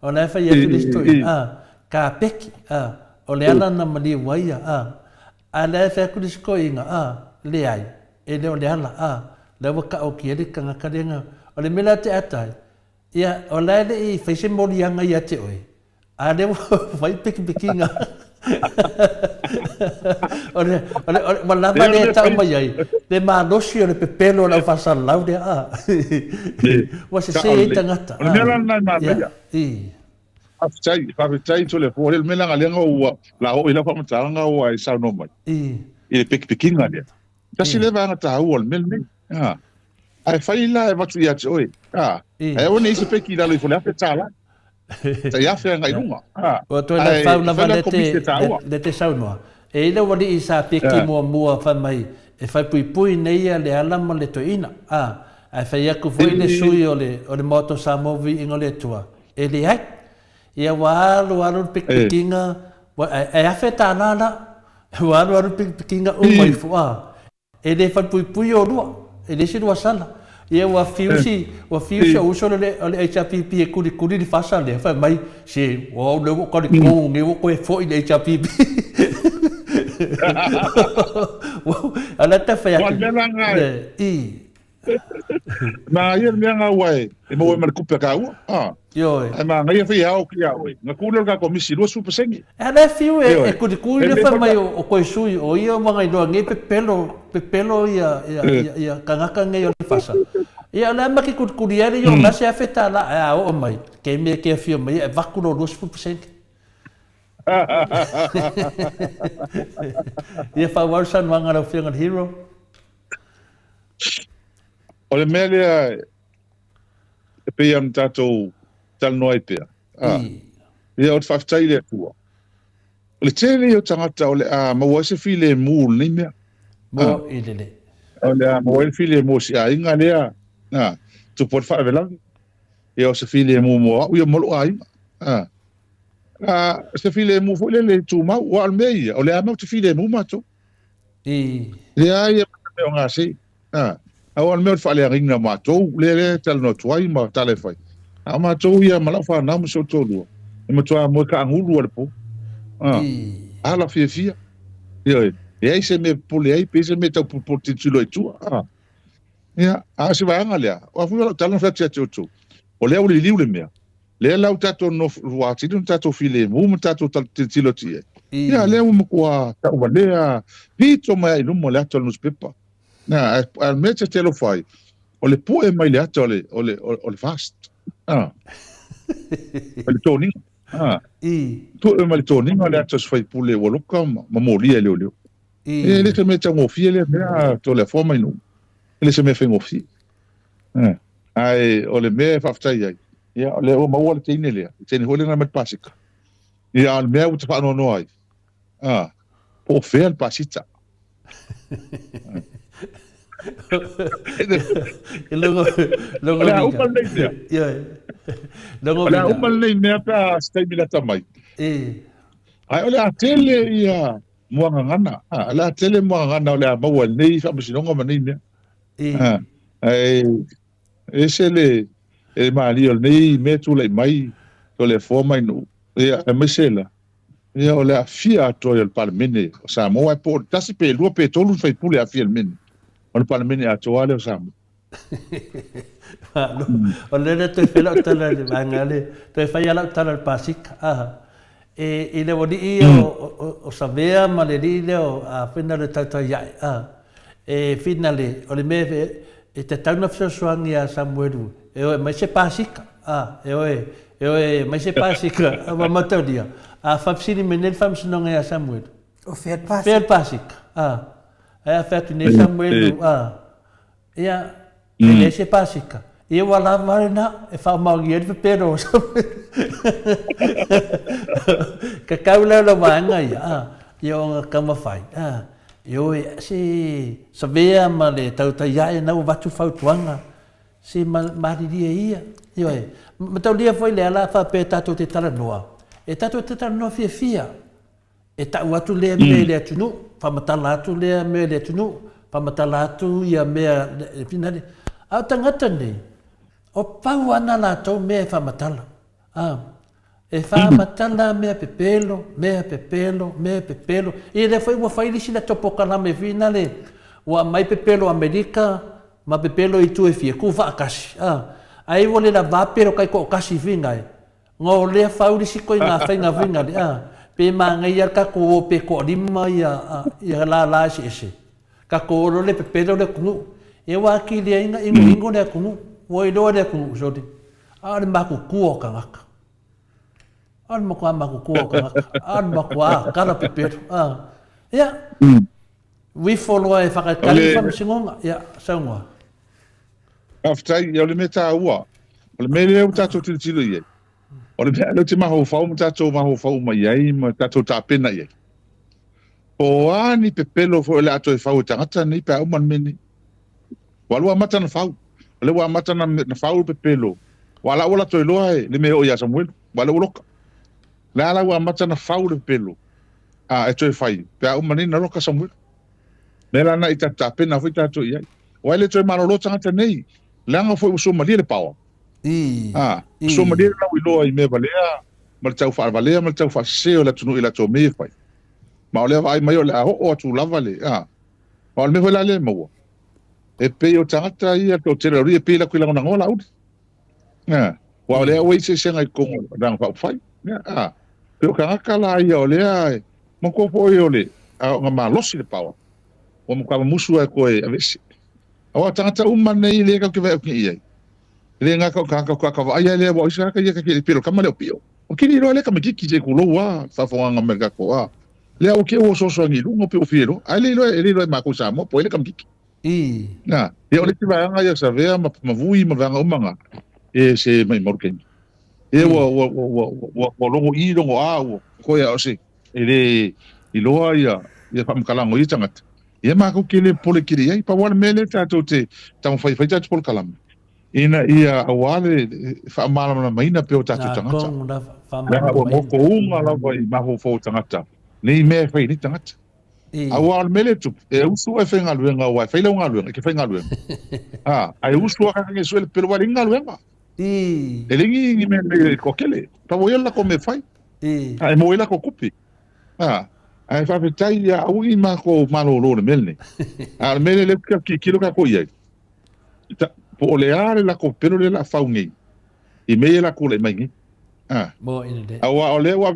[SPEAKER 3] O na fa ia le story. Ka peki. O le ana na mali waia. A le fa ku diskoinga. Le ai. E le o le ala. Le wa ka o ki le kanga kalenga. O le mela te atai. Ia, o laile i whaise morianga ia te oi. A le whai piki-pikinga. O lama le tau mai ai. Le maa nosi o le pepelo lau whasalau le a. Wa se se e tangata.
[SPEAKER 4] O le mea lana nai mea. Whawhitai to le po. Le mea langa lenga ua. La ho ila whamataranga ua i sao no mai. I le piki-pikinga le. Tasi le vanga tahau o le mea. Ai fai la e watu ia te oi. Ai o nei se peki la lo i fole afe tala. Ta ia fe ngai lunga.
[SPEAKER 3] O to la fau lava le te saunoa. E ila wali i sa peki mua fa mai. E fai pui nei le alama le toina. Ai fai aku foi le sui o le moto Samoa Viiga le Atua. E le ai. Ia walu pekinga. E afe tala la. Walu pekinga umai fua. E le fai pui o lua. E le siru asala. Ia wa fiusi o uso le HPP e kuri di fasa le fa mai se o le ko le ko nge ko e fo le HPP. Ala ta fa ya.
[SPEAKER 4] Na ia me nga wai e mo me kupe ka u.
[SPEAKER 3] Yo.
[SPEAKER 4] E ma ngai fa ya o ki ya we. Na kulo ka komisi lo super sengi.
[SPEAKER 3] Ala fiu e kuri le fa mai o ko sui o ia ma ngai lo nge pepelo ia kangaka nge yo fasa. Ia la ma ki kuriare yo na se afeta la o mai. Ke me ke fiu mai e vakulo lo super sengi. Ia fa warsan wanga ro fianga hero.
[SPEAKER 4] Ole mele e pe am tato tal noi pe. Ia o whaftai le tua. Ole tele o tangata ole ma wase file mu ni me.
[SPEAKER 3] Mo idele.
[SPEAKER 4] Ole ma wase file mu si a inga lea. Tu pot fa vela. Ia o se file mu mo u mo lo ai. Se file mu fo le tu ma o al mei. Ole a ma tu file mu ma to. Ia ia me nga si. Awal me fa le ringa ma to le tal no tuai ma tale fai a ma to ia ma la fa na mo so to lu e mo to mo ka ngulu le po ala fia e se me pole ai pese me to po titulo e tu ia a se va ngale o fu tal no fa tia to o le uli liu le me le la tato no wa ti dun tato file mo tato titulo ti ia le mo kwa ta wa le pito mai no mo le to no pepa na al mete te lo fai o le po e mai le ato o le fast o le toni tu e mai le toni ma le ato fai pule o loka ma molia le olio e le te mete ngo fie le mea to le forma inu le se me fe ngo fie ai o le me faftai ai ia o le o ma o le tine le tine hole na met pasika ia al mea uta fa no ai po fe al pasita
[SPEAKER 3] Longo
[SPEAKER 4] la umal nei mea.
[SPEAKER 3] Ia. Longo
[SPEAKER 4] la umal nei mea ka stai mila tamai. Ai ole a tele ia muanga ngana. La tele muanga ngana ole a maua nei fa masinonga ma nei mea. Ai ese le e mali ole nei me tu le mai to le forma inu. Ia e mesela. Ia ole a fia to il palmene. Samoa po tasi pe lua pe tolu fai pule a fia mene. On parle mene a toale o Samoa.
[SPEAKER 3] O le te fela tala le mangale, te fai ala tala le pasik. E le wodi o savea ma le rile o a fina le tauta iai. E fina le, o le me e te tauna fisosoangi a Samuelu e oe mai se pasika e oe mai se pasika a mataulia a fapsini menel famsinonga a Samuelu
[SPEAKER 1] o fea
[SPEAKER 3] pasika a fatu ne Samuelu ia ele se pasika e wala varena e fa maungi e pero ka kaula lo manga ia o kama fai yo si sabea ma le tau ia na watu fautuanga si mariria ia yo mataulia foi le ala fa pe tato te tala noa e tato te tala no fia e ta watu le me le tunu fa matala tu le me le tunu fa matala tu ia me finale au tangata nei o pau ana la tau me fa matala e fa matala me pepelo e le foi wa fai lisi la topoka na me finale wa mai pepelo Amerika ma pepelo i tu e fie ku fa kasi ai wole la va pero kai ko kasi vinga ngo le fa lisi ko nga fa nga vinga pe ma ngai ka ko pe ko lima ia la si ka ko le pepelo le ku e wa ki le ingo le ku wo i do le ku so di le ma ku ku ka ngaka an mo kwa makuku an mo kwa kala pepero ya we follow e faka kali fam singonga ya saunga
[SPEAKER 4] after yo le meta ua le mele o tato tilo ye o le pelo te maho fa o tato maho fa o mai ai ma tato ta pena ye o ani pepelo fo le ato e fa o tangata ni pa o man meni walua mata na fa le wa mata na fa o pepelo wala to lo ai le me o ya Samuel wala uloka la wa mata na fa o pepelo e to e fai pa o mani na roka Samuel mela na ita pena fo tato ye wale to mano lo tangata nei langa foi so mali le pau so mali na wilo i me valea mal tau fa valea mal tau fa se o la tunu ila to me fai ma ole vai mai ole o tu lava le ma me vola le mo e pe o tangata ia to te ri pe la kuila ngona ngola ut wa ole o se senga ko rang fa fai pe o ka la ia ole mo ko po ole nga ma losi le pau o mo ka musu ko e avesi awa tangata nei le ka ke vai ia le nga ka vai le wa isa ka ia ka ke pelo ka male pio o kini ro le ka me ki je kulo wa fa fo nga merga ko le o ke o so ngi lu mo pe o fiero ale lo ma ko sa mo po le ka me na e o le ti va nga ia sa vea ma vui ma vanga o manga e se mai morken e wo lo i lo a ko ya o se ele i lo ia fa mkalango i tangata ia ma ko kile pole kiri ai pa wan mele tato te tamo fai tato pol kalam ina ia awale fa mala na maina pe o tato tangata o ko uma la vai ma ho fo tangata nei me fai ni tangata awal mele tu e usu e fenga luenga wa fai longa luenga ke fai ngaluenga ai usu ka nge suel pero wa linga luenga ele ngi me ko kele pa wo yalla ko me fai ai mo yalla ko kupi ai fa petai ya ui ma ko malo lo melne al mele le ki kilo ka ko ye po le ale la ko pero le la faungi i me la ko le mai
[SPEAKER 3] mo ina de
[SPEAKER 4] awa ole wa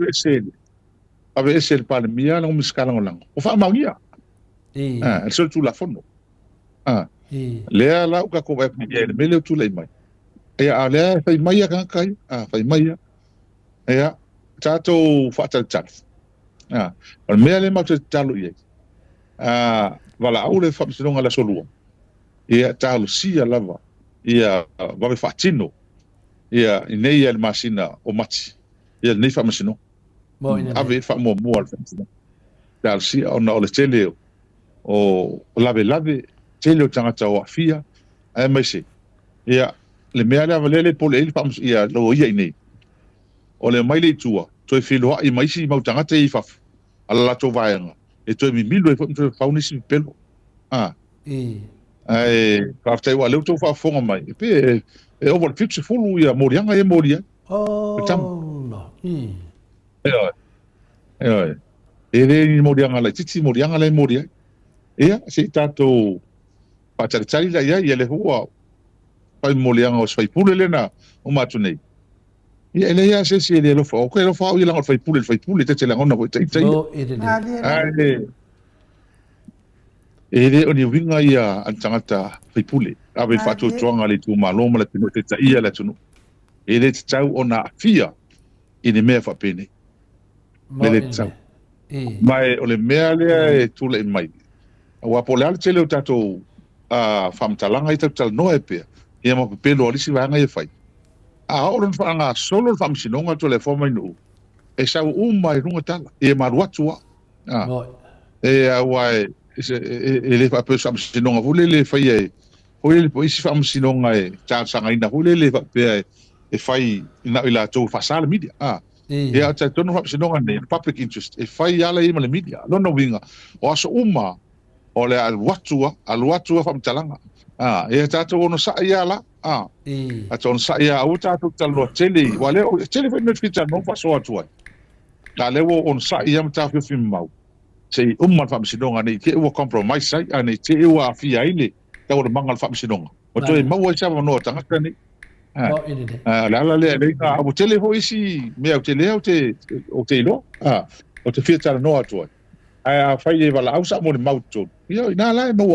[SPEAKER 4] ave sel pa le mia no miskala ngolang o fa maungia el sol tu la fondo le ala ka ko ba le mele tu le mai e ale fa mai ka kai fa mai e tato fa tal al mea le matu talo ye wala aule fa msinonga la solua ia talo sia lava ia va fatino ia nei el masina o mati ia nei fa msino ave fa mo al fa talo sia ona ole tele o lave tele o tangata o afia ai mai se ia le mea le valele pole il fa ia lo ia nei ole mai le tua toi filo ai mai si mau tangata i fa ala la to vaenga e toi mi milo e fa faunisi pelo ai ka tai wa le to fa fonga mai pe e over fix fulu ia morianga e moria
[SPEAKER 3] no
[SPEAKER 4] e re morianga la titi morianga la moria ia se tato pa tari la ia le hua pa morianga o fai pule lena o matunei ia ele ia se le lo fa ko lo fa ia la fai pule te la ona ko tai ele o ni winga ia an tangata faipule ave fatu tuanga le tu maloma le tino te ia le tunu ele te tau ona fia ine mea fa pene le tau mai o le mea le e tule mai wa po le al tele o tato famtalanga i tato no e pe ia mo pelo ali si vanga e fai o lon fa nga solo fam sinonga to le forma inu e sa mai runga tala e maruatua e wa ele fa pe sam sinonga vole le fai e o ele po isi fam sinonga e ta sanga ina vole le fa pe e fai ina ila to fa sala media e a ta tono fam sinonga ne public interest e fai ala i male media no winga o aso o le aluatua famtalanga e tatou ono saʻia la a tonu saʻia au tatou taloa tele ua lea tele foi notification faasoa atu ai la lea ua ono saʻia ma tafiofi mamau sei uma le faamasinoga nei te ua compromise ai anei te ua afia ai le taulamaga le faamasinoga o toe maua i savanoa tagata nei le ala lea lei au tele foi isi mea au telea o te iloa o te fia talanoa atu ai a fai e wala au sa mo le mauto ia ina la no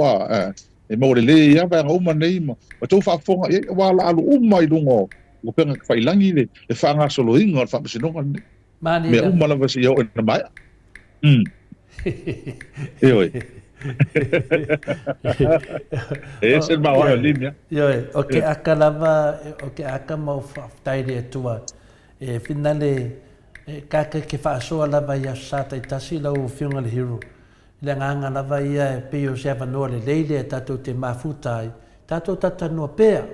[SPEAKER 4] e mo le ia va uma nei mo o to fa fonga e wala alu uma i lungo o penga fai langi le fa nga solo inga fa se no me uma la vasi yo na mai oi ese ma wa linea
[SPEAKER 3] yo okay akalava okay akama fa tai de tua e finale kaka ke whaasoa lava ia sata i tasi lau whiunga le hiru. Le nganga lava ia e peo se awanoa le leile e tatou te mafuta ai. Tatou tatanua pea,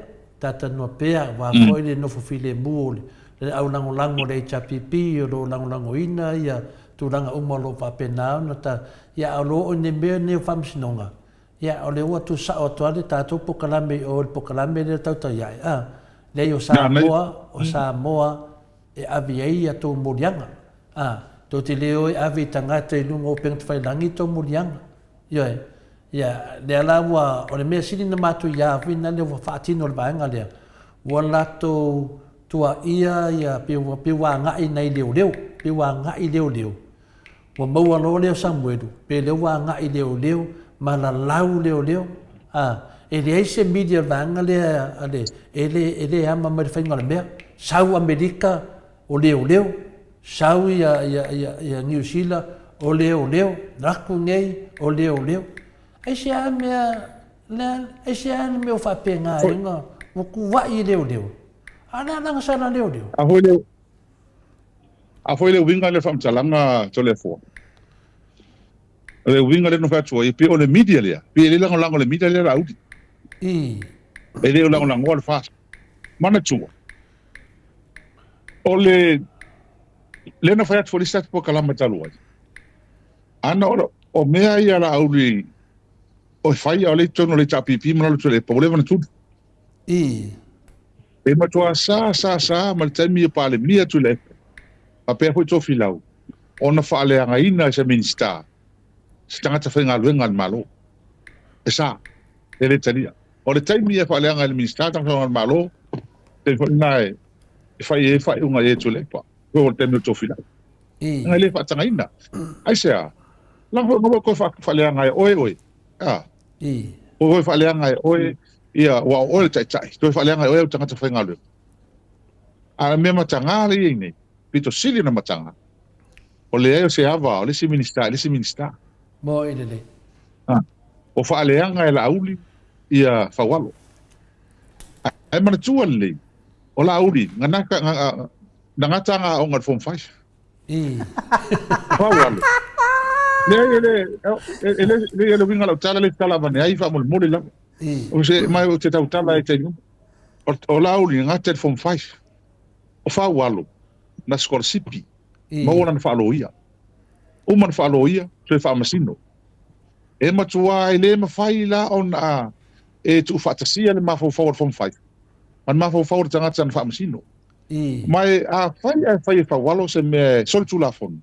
[SPEAKER 3] wa koe le nofo file muole. Le au lango le HPP o lo lango ina ia tūranga umalo whapenao na ta ia au loo ne mea ne whamsinonga. Ia au le ua tu sa o tuale tatou pokalame o le pokalame le tauta iai. Le o Samoa e avi ai a tō morianga. Tō te leo e avi tangata i lungo o penga whailangi tō morianga. Ia, le alawa, o le mea siri na mātou ia awina le wa whaatino le vaenga lea. Ua lato tua ia piwa ngai nei leo. Piwa ngai leo. Ua maua lo leo Samuelu. Pe leo wa ngai leo, ma la lau leo. E le eise media vaenga lea, ele ama mai whainga le mea. Sau Amerika, o leo, sau ia New Zealand, o leo, raku ngei, o leo. Ai se a mea o whapenga inga, o kuwai leo. Ana nanga sana leo.
[SPEAKER 4] A foi le winga le famtalanga to le fo. Le winga le no fatua i pe o le media lea, pe le lango le media lea audi. E le lango le fast. Mana tua. Ole lena fai atu folisat po kalama talu ai. Ana o mea ia la auri o fai o le tono le tapipi mana le tole po le vana tudu. E matua sa ma le taimi e pale mia tu le a pea hoi tofi lau. Ona fa ale anga ina sa minsta. Si tangata whainga luenga al malo. E sa, e le tania. O le taimi e fa ale anga al minsta tangata whainga al malo. Te whainga e fai unga e tu lepa. Ko te me to fila. Ngai le fa tanga ina. Ai sea. La ko fa le ngai oi. O fa le ngai oi ia wa o tai. To fa le ngai oi tanga fa ngalu. A me matanga le ni. Pito sili na matanga. O le se ava, o le si minista.
[SPEAKER 3] Mo ile.
[SPEAKER 4] O fa le ngai la auli ia fa walo. Ai mana tuale. O la auli ngata nga onga form 5 walo le winga la tala le tala bane ai fa mol la o se mai o te tala e te o la auli ngata form 5 o fa walo na scorsipi ma ona fa loia o man fa loia se fa masino e matua ile ma faila ona e tu fatasia le ma forward form 5 man ma forward tangata na fa masino mai a fai fa walo se me sol tu la fon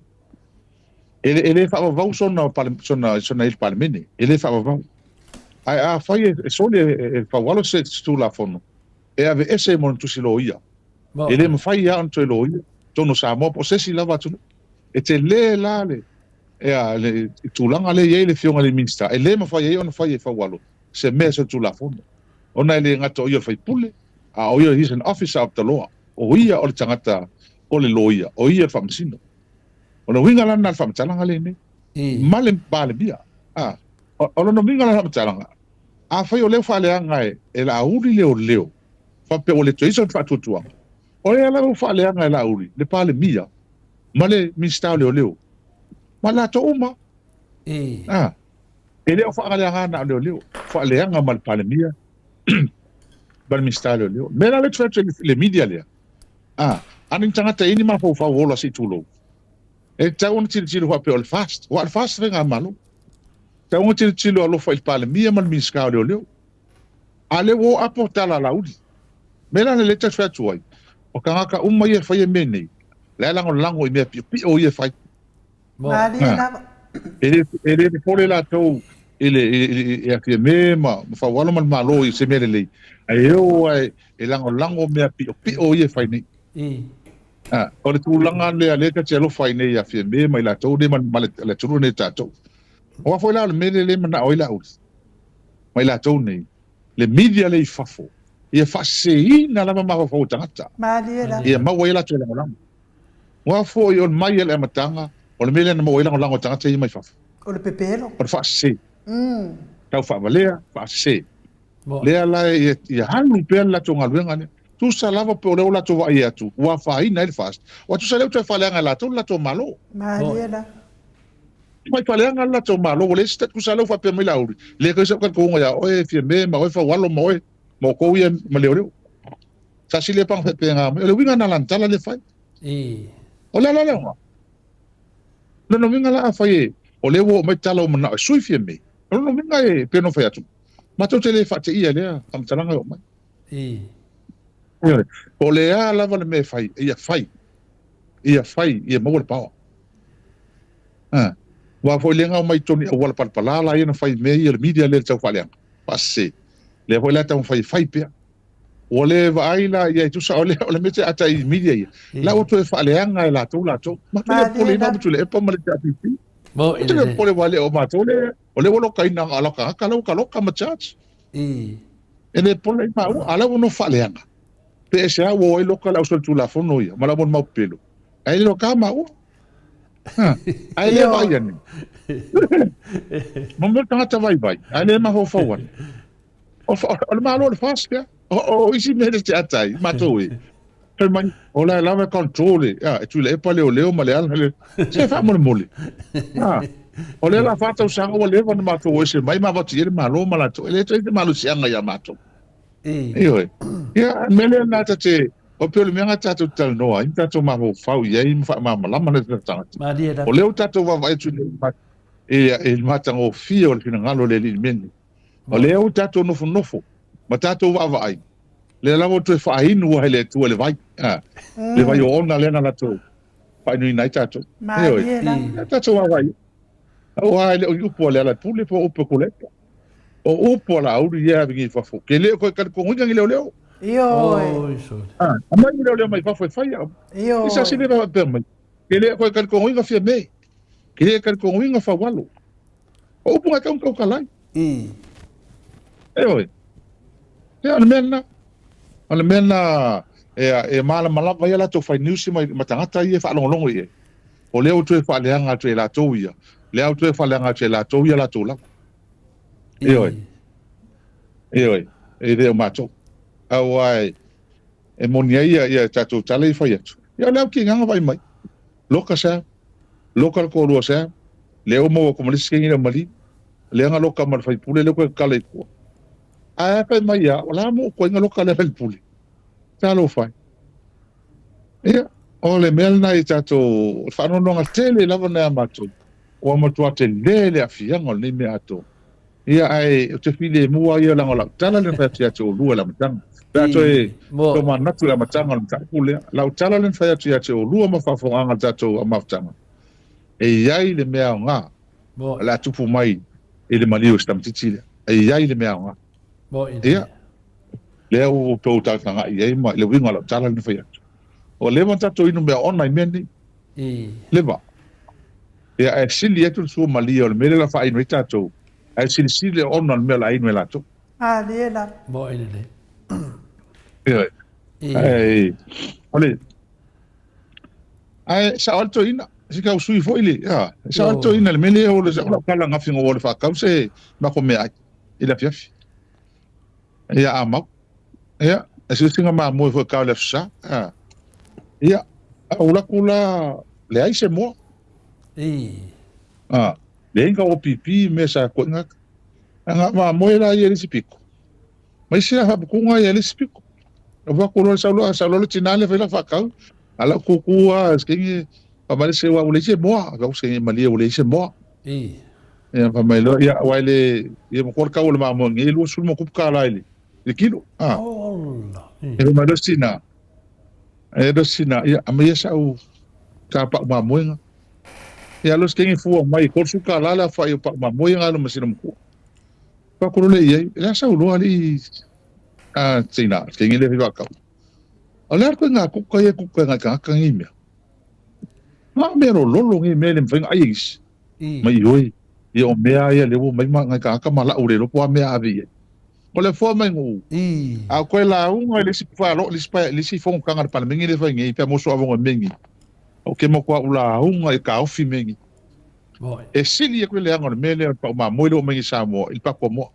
[SPEAKER 4] ele fa va sona il palmene ele fa va a fai sol fa walo se tu la fon e ave ese mon tu siloia ele me fai ya anto loia tono Samoa po se si lava tu e te le Ea, le tulanga le ye le fionga le minsta. E le ma fai ye ona fai e fawalo. Se me se tulafono. Ona le ngata o ia fai pule. A o ia he's an officer of the law. O ia o le tangata o le loia. O ia whamsino. Ona winga lana whamtalanga le ne. Male bale bia. Ona no winga lana whamtalanga. A fai o leo whaleanga e la auri leo. Whampe o le toisa whatutua. O ea leo whaleanga e la auri. Le pale mia. Male minsta leo. Mala to uma. E leo whaaleanga na leo. Whaaleanga mal pale mia. Bal minsta leo. Mera le tue le media lea. Aning tangata ini ma fa wola si tulo. E taun tilo wa pe ol fast. Wa fast venga malo. Taun tilo alo fa il pale mia mal minska leo. Ale wo aportala la udi. Mera le leta tue tuai. O kanga uma ye fa ye mene. La lango i me pi o ye fa. Ele pole la to ele e ke me ma fa wala mal malo i se mele le. Ai o ai e lango me pi o ye fa ni. O le tūlanga le ka te alo whai nei a whia me mai la tau de man le turu nei tātou. O a whai la mele le mana oi la uri. Mai la tau nei. Le media le i whafo. Ia whasei na lama maha whau tangata. Ia maua la tue lango lango. O a whai o mai ele amatanga. O le mele na maua lango tangata i mai whafo.
[SPEAKER 1] O le pepelo.
[SPEAKER 4] O le whasei. Tau whamalea, whasei. Lea la ia hanu pēr la tonga luenga ne. Tu salava pe o la to va ia tu wa fa ina il fast o tu saleu te faleanga la to malo
[SPEAKER 1] mariela
[SPEAKER 4] mai faleanga la to malo le sta tu saleu fa pe mai lauri le ko se ko ya o e fi me ma o fa walo mo ko ia ma le o sa si le pang pe nga le winga na lantala le fai o la no winga la fa e o le wo mai talo ma sui fi me no winga e pe no fa tu ma to te le fa te ia le am talanga o mai o le a lava le me fai ia fai ia mo le pao wa foi lenga mai toni o wala palpala la ia fai me ia media le tau faleanga passe le foi la tau fai pe o le vai la ia tu sa o le mete ata i media ia la o tu faleanga la tu ma le pole na tu le pa ma le tapipi mo le pole wale o ma tole o le wolo kaina ala ka ma chat ele pole ma ala no faleanga pe se a wo loka la usul tula fono ia mala bon mau pelo ai lo kama o ai le vai ani mo me tanga vai ai le ma ho fo o malo le fast ya o isi me de atai ma to e per man o la lava controle tu le pa leo ma le al se fa mo mole o le la fata usanga o le van ma to se mai ma va ti malo ma la to le to malo si anga ya ma to ia mele na te o pe le menga tatu tal noa inta to ma ho fau ia im fa ma lama le tata o leo tatu va vai tu e mata o fio le fina ngalo le men o leo tatu nofo ma tatu va vai le la mo tu fa inu hele tu le vai le vai ona le na to fa inu nai tatu tatu va vai o ai le o po le la pule po o po le o po la u ia vingi fa fo ke le ko ka ko ngi leo mai leo mai fa fo fa ia isa si le va per mai ke le ko ka ko ngi fa me ke le ka ko ngi fa walo o po ka ko kalai oi al mena e mala vai la to fa news mai matangata ia fa longo ia o leo tu fa le anga tu la to ia leo tu fa le anga tu la to ia la to la e de macho awai e monia ia tatu tale fa ia ia leo ki nganga vai mai local ko ro sa leo mo ko mali skingi na mali leo nga local mal fai pule le ko kale ko a fa mai ia wala mo ko nga local le pule talo fai ia ole melna i tatu fa no nga tele lava na macho o mo tu atele afia ngol ni me ato ia ai o te file mua ia langola tala le fa tia o lua la matanga ta to e to mana tu la matanga la pule la tala le fa tia o lua ma fa fonga ta to ma matanga e iai le mea nga la tupu mai e le malio stam titile e iai le mea nga ia le o to ta nga iai ma le winga la tala le fa o le mata to inu mea online meni le va Ia e sili atu su mali o le mele la fa inu tatou. Ai sili ona le mele inu la tu.
[SPEAKER 1] le la.
[SPEAKER 3] Bo ele le.
[SPEAKER 4] Ia. Ai. Ole. Ai sa alto ina. Sika usui fo ile. Ya. Sa alto ina le mele o le sa kala ngafi ngo le fa kause ma ko me ai. Ila fiafi. Ia amau. Ia. Ese singa ma mo fo ka le sa. Ah. Ia. Ula kula le ai se mo. Ah. Le inga o pipi me sa ko nga. Nga ma mo ila ia le sipiko. Mai se ha ku nga ia le sipiko. Va ko lo sa lo tinale fa la fa ka. Ala kukua skingi pamale se wa ule se mo. Ga skingi mali ule se mo. Ya pamalo ya wale ya mo ka ule ma mo ngi lu sul mo kup ka la ile. Le kilo. Ah.
[SPEAKER 3] Oh.
[SPEAKER 4] E ma do sina. E do sina ya amia sa u ka pa ma mo nga. Ya lo skingi fu mai ko su ka la fa pa ma mo nga lo masina mo. Pa ko le ye ya sa u lo ali sina skingi le va ka. Ala ko nga ku ka ye ku ka nga ka ngi me. Ma me ro lo ngi me le mfeng ais. Mai oi. Ye o mea ia le wo mai ma nga ka mala ure lo po mea avi. O le fo mai ngu. A ko la un le si fa lo le si fo ka ngar pa mengi le fa ngi pe mo so avon mengi. O ke mo kwa ula un ai ka ofi mengi. E sili e ko le ngor me le pa ma mo lo mengi sa mo il pa ko mo.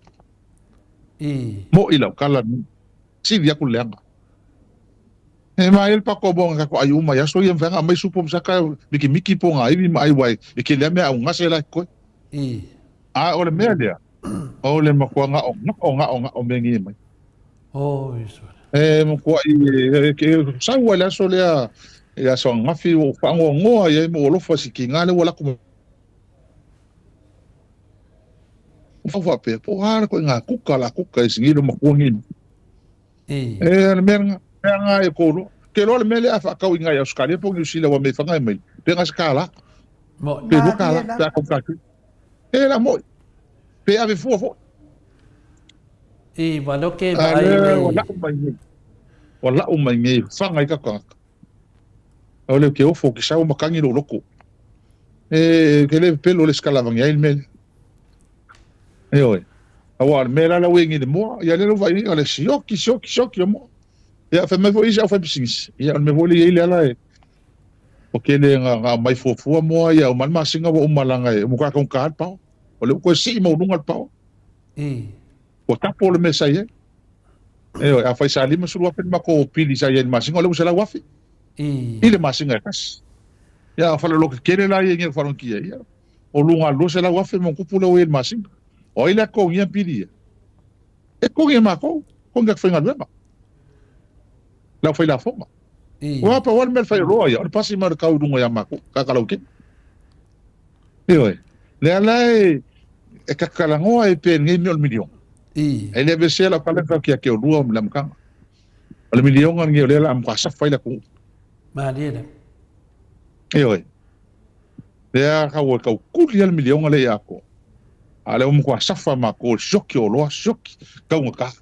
[SPEAKER 4] Mo ila kala sili ya ko le ngor. E mai el pa ko bon ka ko ai uma ya so yem fa mai supom saka miki po nga i mai wai e ke le me a nga se la ko a o le me le o le ma ko nga o mengi mai
[SPEAKER 3] Iso
[SPEAKER 4] e mo ko i ke sa wala so le ya so nga fi o fa ngo ya mo lo fa si ki nga le wala ko fa pe po ha ko nga kuka singi lo mo ko ngi le me nga e ko ke lo le mele a fa ka winga ya skale po ngi sila wa me fa ngai mai pe nga skala pe lo kala ta ko ka e la mo pe ave fo
[SPEAKER 3] valo ke vai
[SPEAKER 4] wala o mai ngi fa ngai ka ka o le ke o fo ki sa o makangi lo loko ke le pelo le skala va ngai mele e oi awa mela la wingi de mo ya le lo vai ni ole shoki mo ya fa me vo isa fa bisings ya me vo le ile ala e o ke le nga mai fo mo ya o man ma singa o malanga e mo ka kon ka pa o le ko si mo lunga pa o tapo le mesa ye e o a fa sa lima sulu fa ma ko pili sa ye ma singa o le usala wafi ile ma singa kas ya fa lo ke kere la ye ngi fa ron ki ya o lunga lo se la wafi mo ku pula o ye ma singa o ile ko ngi pili e ko ngi ma ko ga fa ngal ba la foi la forma. Wa pa wal mel fai roya, o pasi mar ka udungo ya mako, ka kalau ke. Oi. Le ala e ka kalango e pe ngi mil million. E le bese la pala ka ke o rua lam ka. Le million ngi le la am ka sa fai la ku.
[SPEAKER 3] Ma le.
[SPEAKER 4] Oi. Le ka wo ka ku le million le ya ko. Ale mo ko sa fa mako, shoki o lo shoki. Ka mo ka.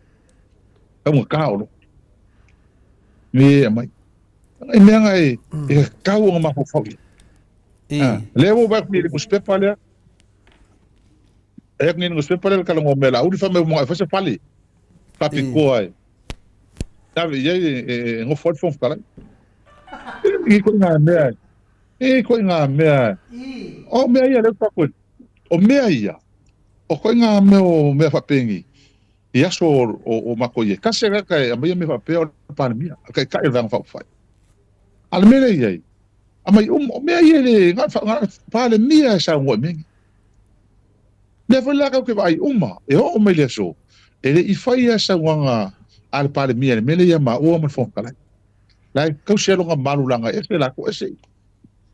[SPEAKER 4] Ka mo ka o me mai e me ngai e kau nga ma fo levo ba ni ko spepa le e ngi no spepa le kala ngomela u di fa me mo fa se pali papi ko ai tave ye ngo fo fo kala e ko nga me o me ia le pa ko o me ia o ko nga me fa pengi ia so o makoye kasera kai amai me fa pe o pandemia kai kai vang fa fai al mele ye amai me ye le nga fa le mia sa ngo me le fa la ka ke vai e o me le so ele I fai sa nga al pandemia mele ya ma o me fo kala lai ka se lo nga malu langa e la ko ese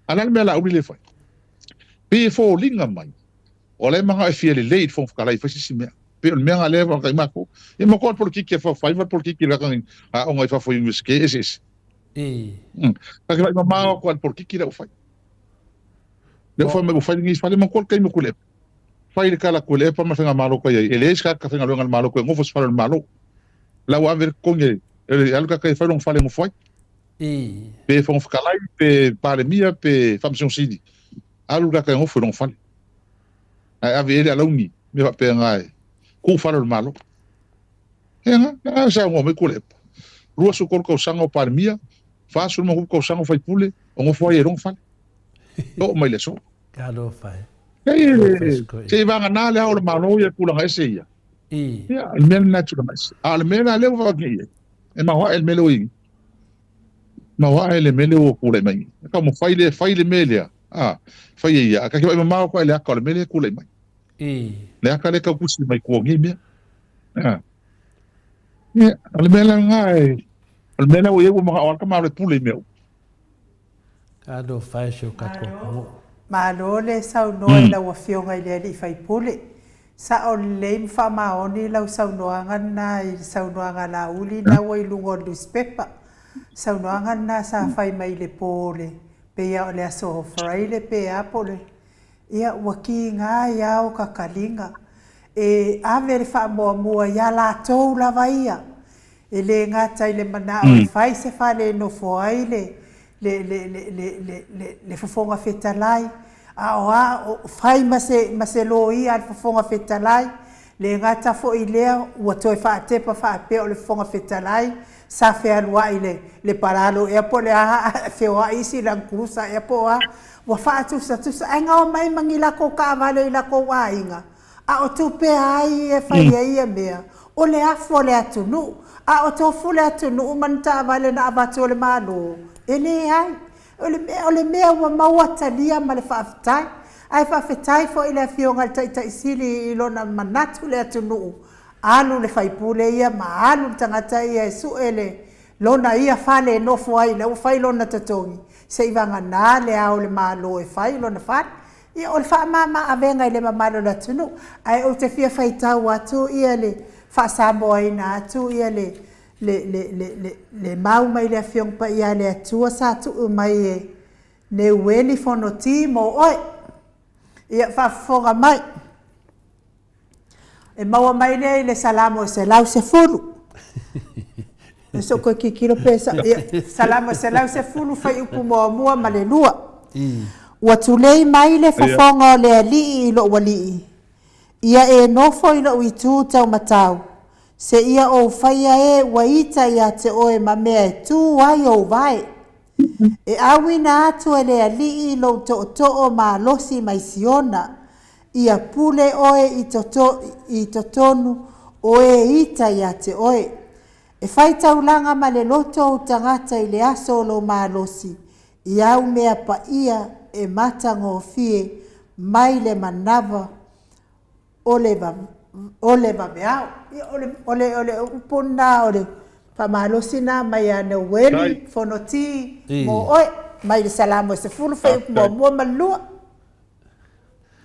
[SPEAKER 4] alal me la u le fai pe fo linga mai o le manga e fiele le fo kala I fa si me pero me nga leva ka mako e mo ko por ki fa fa por ki la kan a on fa fo yus ke es ka ka ma ko por ki la fa le fo me fa ngi fa le mo ko kai mo kule fa ile kala kule pa ma fa malo ko ye ele ska ka fa ngal malo ko ngo fo fa malo la wa ver ko nge ele algo ka fa long fa le mo fa pe fo fa kala pe pa le mia pe fa msion sidi alu ka kai ngofu non fale ai ave ele alauni me va pe ngai ku fale o malo enga na sa ngo me kule rua su kol ko sango par mia fa su mo ko sango fai pule o ngo foi ron fale to mai le so
[SPEAKER 3] ka lo fai
[SPEAKER 4] se va na le o malo ye kula ngai se ya ya al men natural mas al men ale va ki e ma wa el meloi ma wa ele mele o kule mai ka mo fai le mele fai ia ka ke ma ko ele ka le mele kule mai le ka le ka kusi mai ko ngi me al mele ngai al mele o ye mo ma ka ma le pule meu
[SPEAKER 3] ka do fai sho ka ko
[SPEAKER 1] ma lo le sau no la wa fio ngai le fai pule sa o le fa ma oni la sau no ngana I sau no ngala uli na wai lungo newspaper sau no ngana sa fai mai le pole pe ya le aso fraile pe apole ia waki nga ya o kakalinga ave fa mo ya la tou la vaia le nga tai le mana o fai se fa le no foile le fofonga fetalai o fai mase lo ia al fofonga fetalai le ngata fo ilea ua toi fa te pa fa pe o le fofonga fetalai sa fe alwa ile le paralo e po le fe wa isi la cruza e po wa fa tu sa nga o mai mangila ko ka vale la ko wa inga o tu pe ai e fa ia mea o le afo le atunu o to fu le atunu manta vale na abato le malo ele ai o le mea wa mawatalia ma le fa aftai ai fa fetai fo ile fionga tai sili lona manatu le atunu alu le fai pule ia ma alu tangata ia su ele lona ia fale no foi le fai lona tatongi se ivanga na le au le malo e fai lona fa ia o fa mama avenga ile mamalo la tunu ai o te fia fai tau atu ia le fa sambo ina atu ia le mau mai le fiong pa ia le atua sa tu mai ne weni fono ti mo oi ia fa fonga mai e maua mai le salamo se lau se fulu so ko ki kilo pesa salamo se lau se fulu fai upu mua ma le lua ua tulei mai le fofonga o le ali lo wali ia e nofo ilo itu tau matau se ia o faia waita ia te oe ma mea tu ai o vai e awina atu le ali lo to ma losi mai siona ia pule oe I totonu oe ita ia te oe. E whai taulanga ma le loto o tangata I le aso lo malosi. I au mea pa ia e matango fie mai le manava o le vameao. Ole upuna ole pa malosi na mai ane weli fonoti mo oe. Mai le salamo se fulu fai mo malua.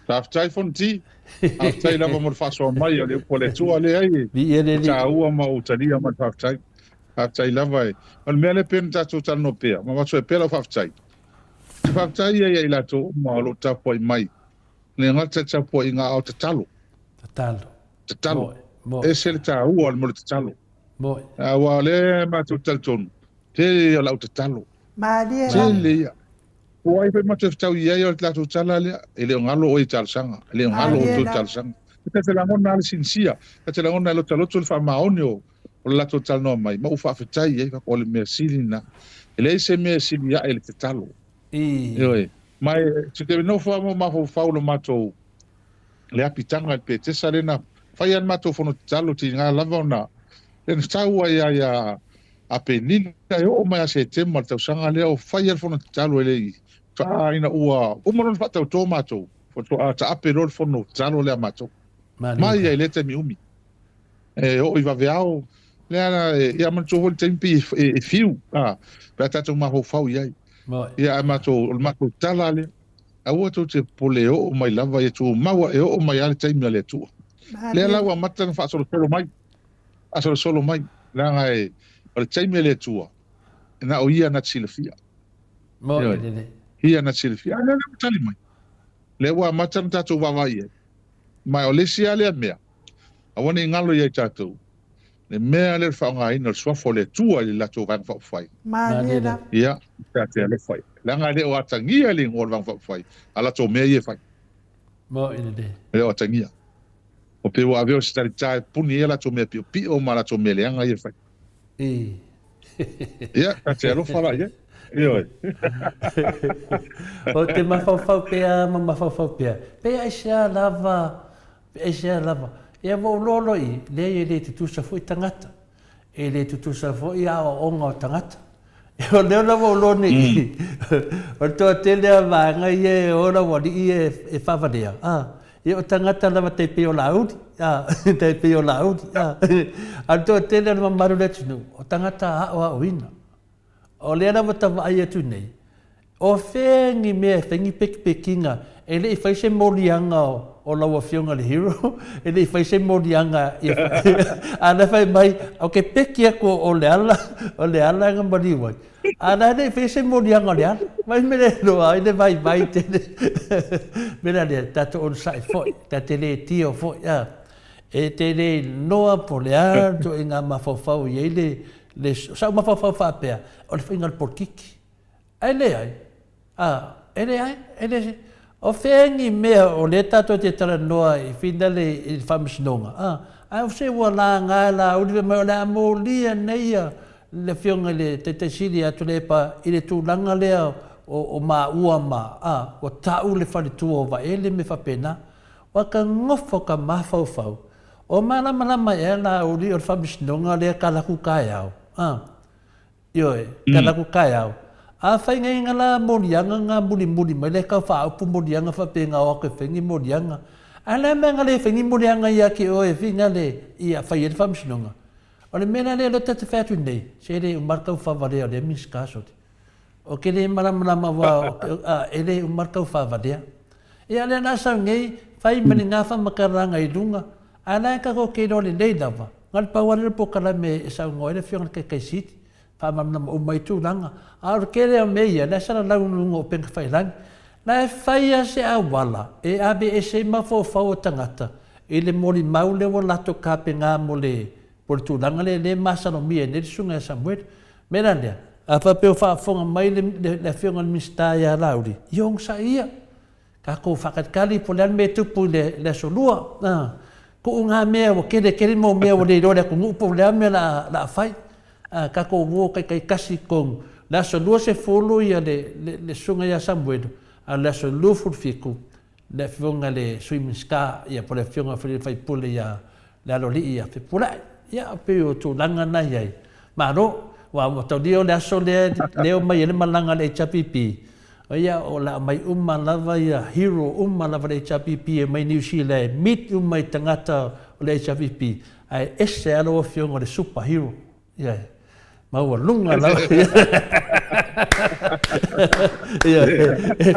[SPEAKER 4] Taftai fonti. Taftai lava mo faso mai le pole tua le ai. Ta ua ma utalia ma taftai. Taftai lava ai. Al mele pen tatu tano pea. Ma waso e pela taftai. Taftai ai la to ma lo tapo mai. Le ngata tapo inga au tatalo. Tatalo. Ese le ta ua mo tatalo. Wa le ma tu talton. Te la tatalo.
[SPEAKER 1] Ma le.
[SPEAKER 4] Te o ai pe mate tau ia o la tu tala le ele ngalo o ital sanga ele ngalo o tu tal sanga te la ngona le sinsia te la ngona lo talo tu fa maonio o la tu tal no mai ma u fa fetai e ko le mercilina ele se mercilia ele te talo mai te no fa mo ma fa lo mato le apitanga pe te salena fa ia mato fono talo ti nga lavona en tau ia a penina o mai se te mal tau sanga le o fa ia fono talo ele ina ua umaron fa tau tomato fo to ata aperol fo no talo le amato mai ia lete mi umi o iva veao le ana ia man to hol tempi e fiu pa tatu ma ho fau ia ia amato o mato tala le a o to te poleo o mai lava e tu maua e o mai ale taimi le tu le lawa matan fa solo mai a solo mai la ngai o taimi le tu na o ia na silfia Hia na silfia ana na tali mai le wa matan tatu vavai mai o lesia le mea awani ngalo ia tatu le mea le fa ngai no swa fo le tua le la tu van fa fai
[SPEAKER 1] Manera
[SPEAKER 4] ia tatu le fai langa le o atangia le ngol wang fai ala to me ye fai
[SPEAKER 3] mo ina de
[SPEAKER 4] le o atangia o pe wa veo stari tai puni ela to me pi o mala to me le anga ye fai ia ka te alo fala ye io
[SPEAKER 3] o te mafau pea mafau pea pea isa lava ia vo lolo i le te tusa foi tangata e le te tusa foi a onga o tangata e o leo na vo loni o to tele va nga ie ora wali e favadea e o tangata lava te peo laudi te peo laudi a to tele na maru le tunu o tangata a o ina o lea na vata vai atu nei o fengi me fengi pekinga e le fai se morianga o lawa fionga le hero e le fai se morianga ana fai mai o ke pekia ko o le ala nga mari wai ana le fai se morianga le ala mai me le no ai le vai te me le tato on sai foi tate le tio foi e te le noa po le to inga mafofau ye le sa mafofau fa pea o le fingal porkiki ele ai o fengi mea o le tato te tala noa i finale i whamisinonga. Ai o se ua la ngā la uriwe mai o le amolia neia le fionga le te siri atu le pa i le tūlanga lea o mā ua mā. O tau le whalitua o wa ele me whapena. Wa ka ngofo ka mawhauwhau. O malama e la uri o le whamisinonga lea ka laku kai au. Ioe, ka laku kai au. A whai ngai ngala morianga ngā muri mai le kau whaupu morianga whapenga o ke whengi morianga. A le menga le whengi morianga ia ki o e whinga le ia whai ele whamsinonga. O le mena le lo tata whatu nei, se le umarkau whawarea o le miskasoti. O ke le maramarama wa ele umarkau whawarea. Ia le nasa ngai, whai mani ngā whamakaranga i runga. A le ka ko ke no le nei lawa. Ngal paware po kala me e sa ngoe le whionga ke kai siti. Whamamnama o mai tūranga. Aur kere o meia, le sara laununga o penka whailangi. Na e whaia se awala, e abe e se mawhau o tangata. E le mori mau le o lato kape ngā mo le tūranga le masano mia, ne sunga e Samuel. Mera lea, a whapeo whaafonga mai le whionga mista ia lauri. Iong sa ia. Ka kou whakatkali po le me tupu le solua. Ko unga mea o kere mo mea o le rore ko ngupo le ame la whai. Ka ko wo kai kasi kong la so lo se folo ia le sunga ia Samuel a la so lo fiku le fonga le swimska ia por le fonga fai pule ia la loli ia fe pula ia pe o tu langa na ia maro wa mo to dio la so le mai le malanga le chapipi ia o la mai lava ia hero lava le chapipi mai New Zealand mit mai tangata le chapipi ai ese alo fonga le superhero ia mau lunga la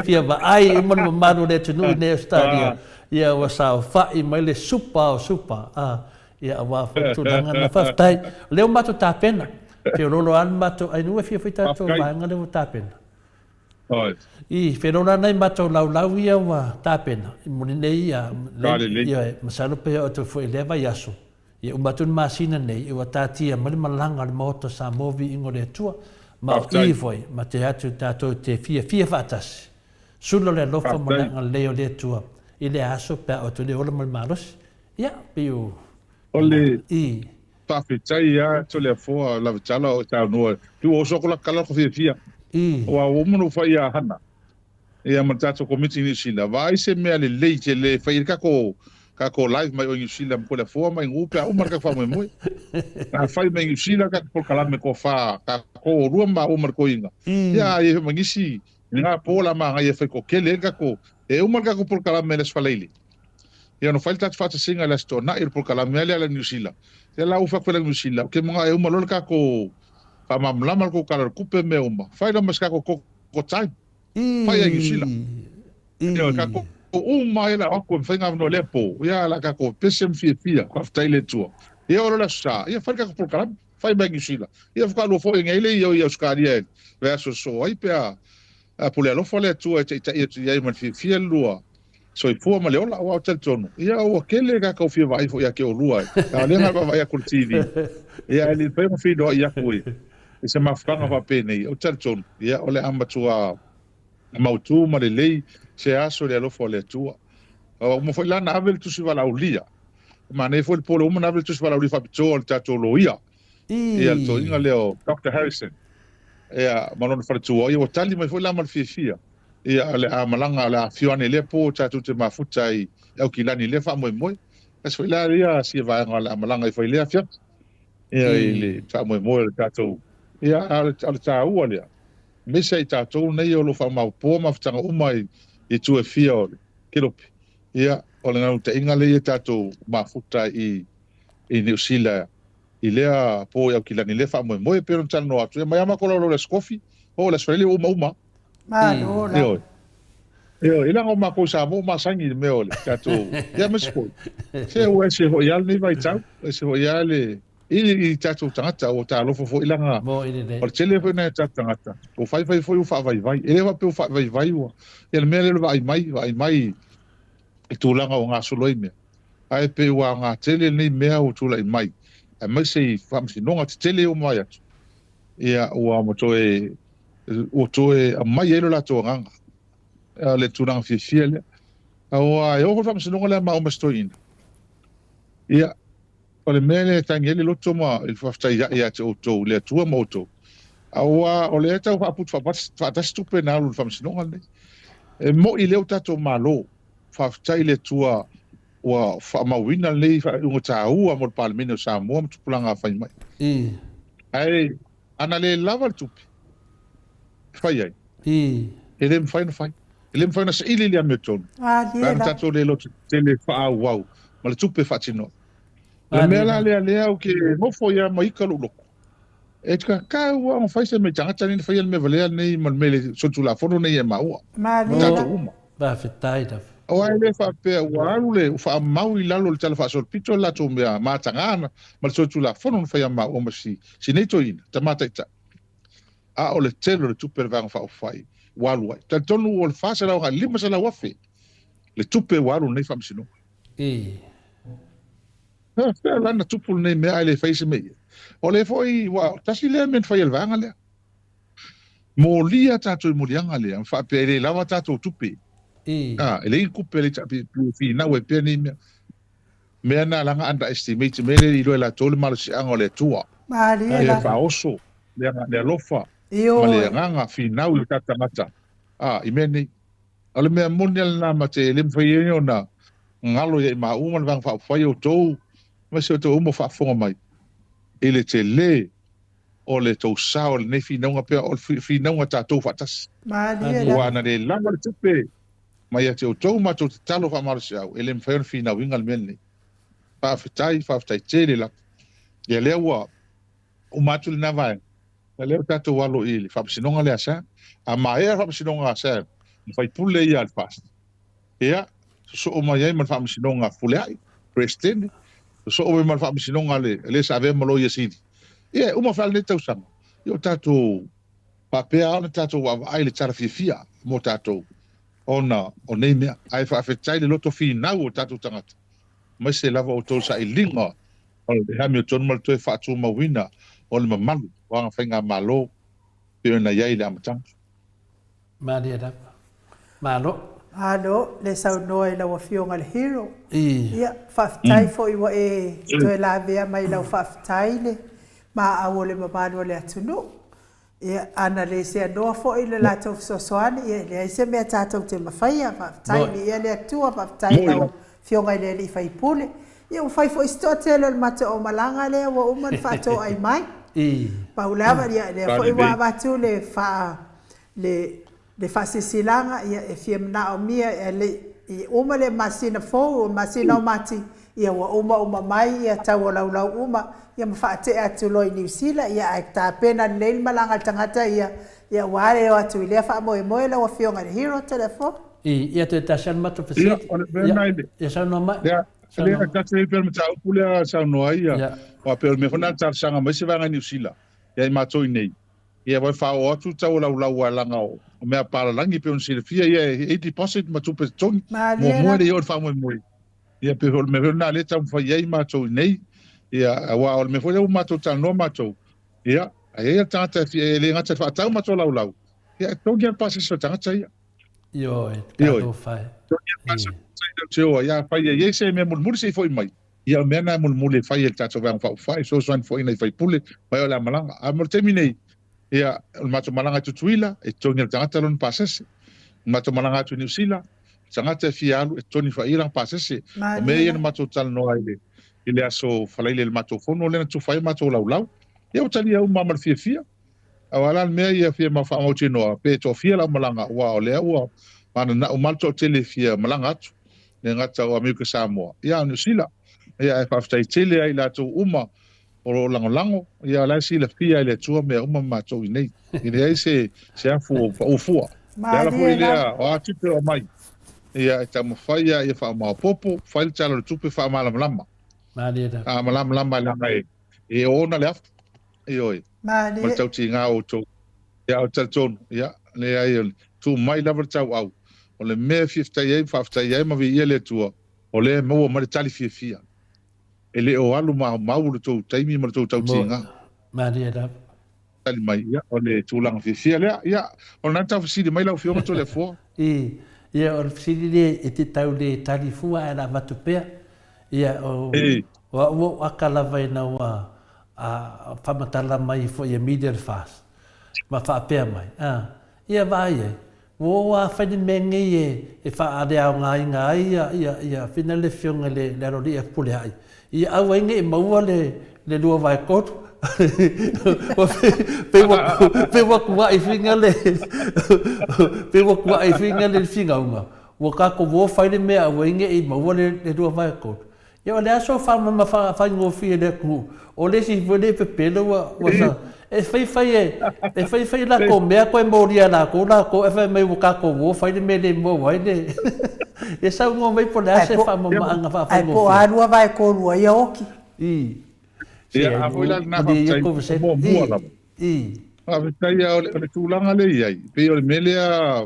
[SPEAKER 3] ia va ai mon maru le tunu ne stadia ia wa sa fa i mai le super ia wa tu langa na fa tai le mato ta pena pe lo an mato ai nu fi fita to va nga le ta pena i fe lo na mato lau ia wa ta pena mon nei ia ia masalo pe o to foi leva yaso ia umatun masina nei i watatia mali malanga le Maota Samoa Viiga le Atua ma i foi ma te atu tatou te fia fatasi sulo le lofa malanga leo le Atua i le aso pe o tu le ola mal maros ia piu
[SPEAKER 4] ole i pafitai ia to le fo la vitala o ta no tu o sokola kala ko fia
[SPEAKER 3] i
[SPEAKER 4] wa o munu fa ia hana ia matato komiti ni sila vai se me ale leite le fa ka ko live mai o New Zealand ko le fo mai ngupe o marka fa mai moi ka fai mai New Zealand ka por kala me ko fa ka ko ruma o marko inga ya e mangisi nga pola ma nga e fa ko kele ka ko e o marka ko por kala me les faleili ya no falta fa singa la sto na ir por kala me ala New Zealand ya la u fa pela New Zealand ke mga e o malol ka ko fa mamla mal ko kala kupe me uma fai la mas ka ko time fai New Zealand ya ka ko o mai la ko fenga no lepo ya la ka ko pesem fia ka ftaile tua e ora la sa ia fa ka por kala fai bag sila ia fa lo fo ngele ia skaria verso so ai pe a pole lo fo le tua ia man fia lua so i po ma le ola o tel tono ia o kele ka ko fia vai fo ia ke o lua a le ma vai a ko tv ia ele pe mo fio ia ko e se ma fanga va pene o tel tono ia ole amba tua Mautu ma le lei se aso le alofo le tua. O mo foi lana avel tu si vala ulia. Ma ne foi polo uma avel tu si vala ulia fa pito al tato loia. E al to inga leo Dr. Harrison. E a malon fa tu o o tali mai foi la mal fia. E ale a malanga la fione le po tato te mafuta I au kilani le fa moi. Es foi la ria si va ngala malanga foi le afia. E le fa moi le tato. E al ta u ale. Mesa I tātou nei o lo whamau pō mawhitanga umai I tue fia o kiropi. Ia, o le ngau te inga le I tātou mafuta I New Zealand I lea pō iau ki lani le whamoe moe pero tana no atu. Ia mai ama kola le skofi, o le swarele uma.
[SPEAKER 1] Malo la.
[SPEAKER 4] Ia, ilang o mako sa mo masangi me o le tātou. Ia mesipo. Se o ese ho ial ni vai tau, ese ho iale I tātou tangata o tā lofo fo ilanga. O le telefone na tātou tangata. O fai foi o vai. Ele wa pe o vai ua. Ele mele le vai mai. I tūlanga o ngā soloi mea. Ai pe ua ngā tele nei mea o tūla I mai. Ai mai se I whamsi nonga te tele o mai atu. Ia ua o toe a mai elo la tō nganga. Le tūlanga fia lea. Ua e oko whamsi nonga lea ma o mastoina. Ia o le mele tangi ele loto ma il whaftai ia te o tō le atua ma o tō. Aua o le tau whaput whatas tupe nā lulu whamsi nonga nei. E mo I leo tato malo. Whaftai le tua ua whamawina nei unga tā ua mo le palemene o Samoa ma tupulanga whai mai. Ai, ana le lava le tupe. Whai ai. E le mwhai na whai. E le mwhai na sa ili lia me tonu. Ana tato le loto tele wha wau. Ma le tupe whatino. Le mea lea o ke mofo ia ma ika loko. E tika ka ua on whai se me tangata ni whai me valea nei ma mele sotu la fono nei e maua. Tato uma.
[SPEAKER 3] Ba fetai da.
[SPEAKER 4] O ai le fa pe ua le fa mau I lalo le tala fa sol pito la to mea ma tangana ma le sotu la fono whai ma o ma si nei toina ta mata ita. A o le telo le tupe vang fa o whai. Walu ai. Ta tonu o le fa se la o lima se la wafe. Le tupe walu nei fa msino. Lana tupul nei mea ai le whaise mei. O le foi, tasi lea men whai alvanga lea. Mo lia tātou I murianga lea, whape ele lawa tātou tupe. Ele I kupe le tapi whina ue pia ni mea. Mea nā langa underestimate, mea le ilo e la tole malo si anga o le tua. E wha oso, lea lofa. Ma le nganga whina ue tatangata. I mea nei. Ale mea moni ala nā ma te lem whai eo na ngalo ia I maa uman vang whai o tou. Ma se o tō umo whaafonga mai. E le te le o le tō sao le nei whinaunga pia o whinaunga tātou whatas. Ua na le langa le tupe. Mai a te o tō matou te talo whamarasi au. E le mwhaiona whinauinga le mene. Whaafetai te le la. E lea ua o matou le navai. E lea tātou walo I le whaapasinonga le asa. A maea whaapasinonga asa. Mwhai pule I al past. Ea, so o mai ai man whaapasinonga pule ai. Prestene. So o me fa misinonga le sa ve malo yesidi e uma fa le tau sama yo tato papea ona tato wa ai le tara fia mo tato ona o nei me ai fa fetai le loto fi na o tato tangata mai se lava o to sa I linga o le Hamilton mal to fa tu mawina o le mamalu wa nga malo pe na yai le amatang
[SPEAKER 3] Maria malo
[SPEAKER 1] Alo, le sau noe la wafionga le hero. Ia, whaftai fo iwa toe la vea mai lau whaftai le. Ma awo le mamano le atunu. Ia, ana le se anoa fo i le latou sosoane. Ia, le aise mea tātou te mawhaia. Whaftai le ia le atua, whaftai lau fionga le li whaipule. Ia, whai fo istoa telo le mata o malanga le wa uman whato ai mai. Paulawa, ia, le fo iwa watu le wha le fasisilanga ia e fiamna o mia e le I uma le masina fo masina o mati ia wa uma mai ia tau lau uma ia mafate atu loi New Zealand ia ai ta pena le malanga tangata ia wale o atu ile fa mo la wa fionga le hero telefone
[SPEAKER 3] ia te tasan matu facility ia sa no mai
[SPEAKER 4] ia le ka te per mata pula sa no ia wa per me fona tar sanga mai se vanga New Zealand ia mato nei ia vai fa o atu tau lau langa o mea paralangi pe on silfia ia e deposit ma tu pe tong mo le yo fa mo ia pe me na le tau fa ia ma to nei ia wa o me foi o ma to tan no ma to ia ai ia tata le ngata fa tau ma to lau ia tong ia pasa so tanga ia
[SPEAKER 3] Yo, tato fai.
[SPEAKER 4] Tio ya fai ye se me mulmul se foi mai. Ia me na mulmul fai el tato vang fai so swan foi nei fai pule mai ola malanga. Amor terminei. Ia o mato malanga tutuila e tongel tangata lon pasese. Mato malanga tu New Zealand. Tangata fialu e toni fai lang pasese. O me ia mato tal no aile. Ile aso falai le mato fono le tu fai mato laulau. Ia o tali au mamal fia. Awala me ia fia ma fa mo chino pe to fia la malanga wa le wa. Mana na o malto tele fia malanga atu. Le ngata o amigo Samoa. Ia New Zealand. Ia e whaftai tele ai la tu uma o lango. Ia la si la fia ile tua mea uma mato i nei. I nei se afu o fua. Le ala fua ilea o atipe o mai. Ia e tamu whaia ia wha maa popo. Whaile tala le tupe wha malam lama. Malam lama langa e ona le afu. Ioi. Ma tau ti ngā o tau. Ia o tala tonu. Ia le ai tu mai lava tau au. O le mea fiftai ei, whaftai ei, ma vi ia le tua. O le maua ma le tali fia. E le o alu mau le tau taimi ma le tau tinga.
[SPEAKER 3] Maria da.
[SPEAKER 4] Tali mai, ia, o le tūlanga fia lea, ia, o le nantau fisiri mai lau fionga to le fua.
[SPEAKER 3] Ia, o le fisiri le e te tau le tali fua e la matupea. Ia, o akalawa e na ua a whamatala mai fo ia medial fast. Ma whaapea mai. Ia vai e. Wo a whani menge e whaare au ngā ia whina le fionga le rori e pule ai. Ia au inge e maua le lua vai koto. Pe wakua i whinga le whinga unga. Wo kako wo whaine mea au inge e maua le lua vai koto. Ia le aso whamama whaingo fia le kuru. O le si vune pe pelo wa sa. E whai la ko mea koe moria la ko e whai mai waka ko wo whai me le mo wai ne. E sa ungo mai po lea se wha mama anga wha whai
[SPEAKER 1] ngofi. Ai po arua vai ko rua ia oki.
[SPEAKER 4] Ia a hoila na whai mo mua lama. A vitai a ole tūlanga le iai. Pe ole melea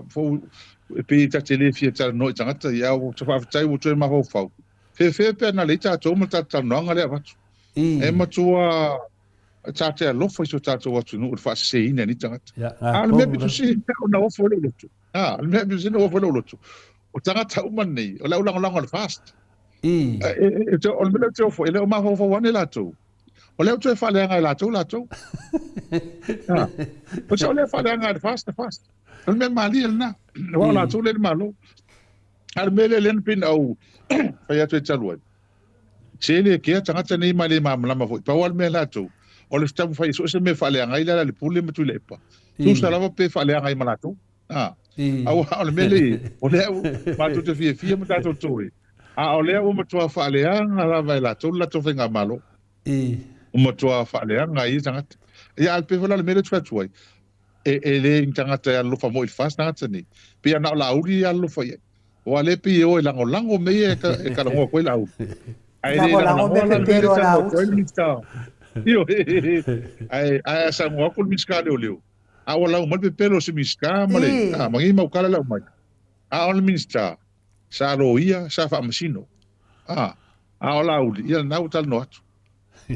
[SPEAKER 4] pe ta tele fia ta noi tangata ia o ta whai o tue maho whau. Fe pe na le ta tōma ta noanga lea watu. E matua tātea lofo i so tātou atu nuu wha se ina ni tangata. Ale mea bitu si na ofo leo lotu. Ale mea bitu si na ofo leo lotu. O tangata uman nei, o leo lango le fast. O le mea te ofo, e leo maho ofo wane lātou. O leo tue whaleanga e lātou. O se o leo whaleanga e fast. O le mea mali e lana. Wa o lātou le malo. Ale mea le len pin au whai atu e taluai. Se le kea tangata nei mai le mamalama fo. Pa wale mea lātou. O le stamu fai so se me whaleanga i la le pule matu le epa. Tu sa lava pe whaleanga i malato. Au le mele, o leo matu te fia matato toi. O leo matua whaleanga lava i lato whenga malo. O matua whaleanga i tangata. Ia alpe whala le mele tuai. E le tangata e alofa mo i fast tangata ni. Pia na o la auri i alofa i. O ale pi o i lango mea e karangoa koe la auri.
[SPEAKER 1] Lango me pero la auri.
[SPEAKER 4] Io ai Samoa ko miska leo a wala mo pe pelo se miska male mangi mau kala la mai a on minista sa roia sa fa masino a ola uli ia na utal no atu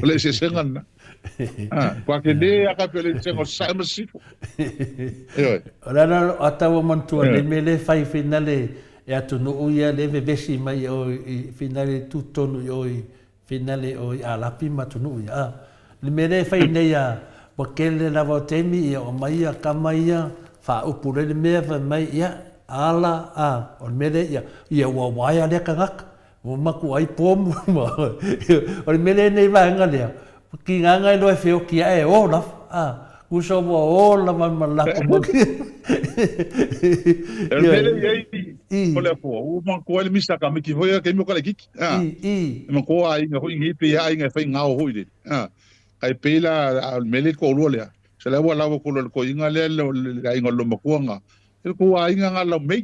[SPEAKER 4] ole se sengan kwa ke de aka pele sengo sa masino
[SPEAKER 3] ora ata wo mantua le mele fai finale e atu no ia le vesi mai o finale tutto no finale o alapi matunu ia le mere fai nei a wakele la votemi o mai a kamaia fa upure le mere mai ia ala o mere ia wa wai ale kangak o maku ai pom o mere nei va ngale ki nganga lo fe o ki e o la uso o la la ko
[SPEAKER 4] o le po o man ko le mista ka me ki voia ke mo kala kiki mo ko ai ngo ngi pe ai nga fai nga o hoide ai pela al mele ko lo le se le wala ko lo ko inga le ai ngo lo makuanga el ko ai nga la me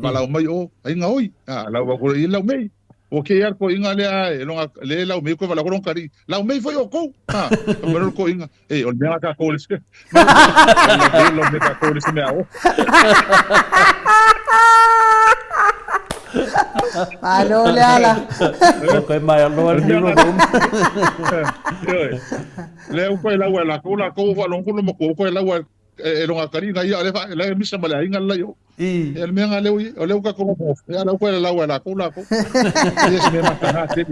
[SPEAKER 4] ba la mai o ai nga oi la ko i la me o ke ar ko inga le ai le la me ko la ko kari la me foi o ko mo ko inga o me ka ko le se lo me ka ko le se me ao
[SPEAKER 1] Alo le ala.
[SPEAKER 3] Ko mai alo al dino dum.
[SPEAKER 4] Le ko la ko va lo ko mo ko la wa e lo ngakari nga ia le misa mala inga la yo Ia me nga leu o leu ka ko mo. Ia la ko la wala ko la ko. Ia se me matanga te.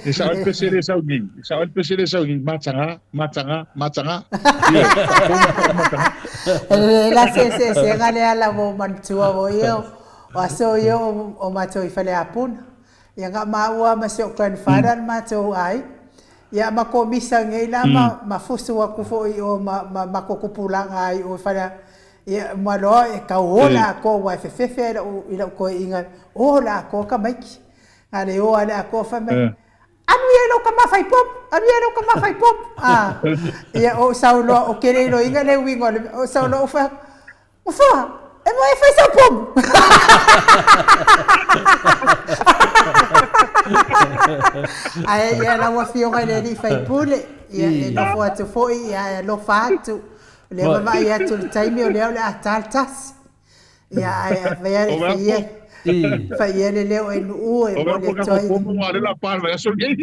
[SPEAKER 4] E sa o pese le sa ngi. Sa o pese le sa ngi matanga. Ia matanga.
[SPEAKER 1] La se nga le ala mo mantua o yo. O so yo o mato I fale apun. Ia nga maua ma se o grandfather mato ai. Ia ma ko misa ngai la ma fusu wa ku fo o ma ko kupulanga ai o fale ia malo e ka ola ko wa fefe o ila ko inga ola ko ka mai ale o ala ko fa mai anu ia no ka mafai pop ia o saulo o kere no inga le wingo o saulo o fa e mo e fai sa pop ai ia la wa fionga le di fai pule ia e no fo atu foi ia lo fatu le mama ia tu taimi o le ataltas ia ai fa ia le leo e nu e mo le toi
[SPEAKER 4] o mo ale la palma ya so gay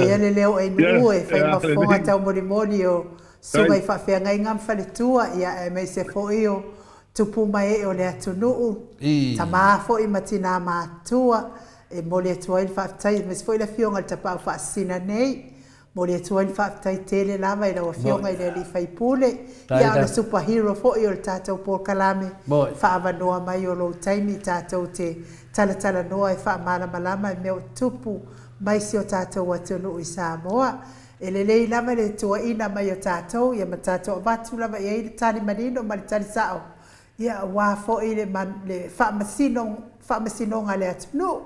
[SPEAKER 1] ia le leo e nu e fa ma fonga tau mori o so mai fa fe ngai ngam fa le tua ia e me se fo io tupu mai o le atunu tama fo I matina ma tua e mo le tua il fa tai me fo le fionga tapa fa sina nei mo le tua il fa tai tele lava I lo fionga I le fai pule ia o superhero fo I o tato por kalame fa avanoa mai o lo taimi tato te tala noa e fa malama me o tupu mai si o tato watunu I Samoa e le lei lava le tua ina mai o tato ia matato batu lava ia I tali manino ma le tali sao ia wa fo I le fa masino ngale atunu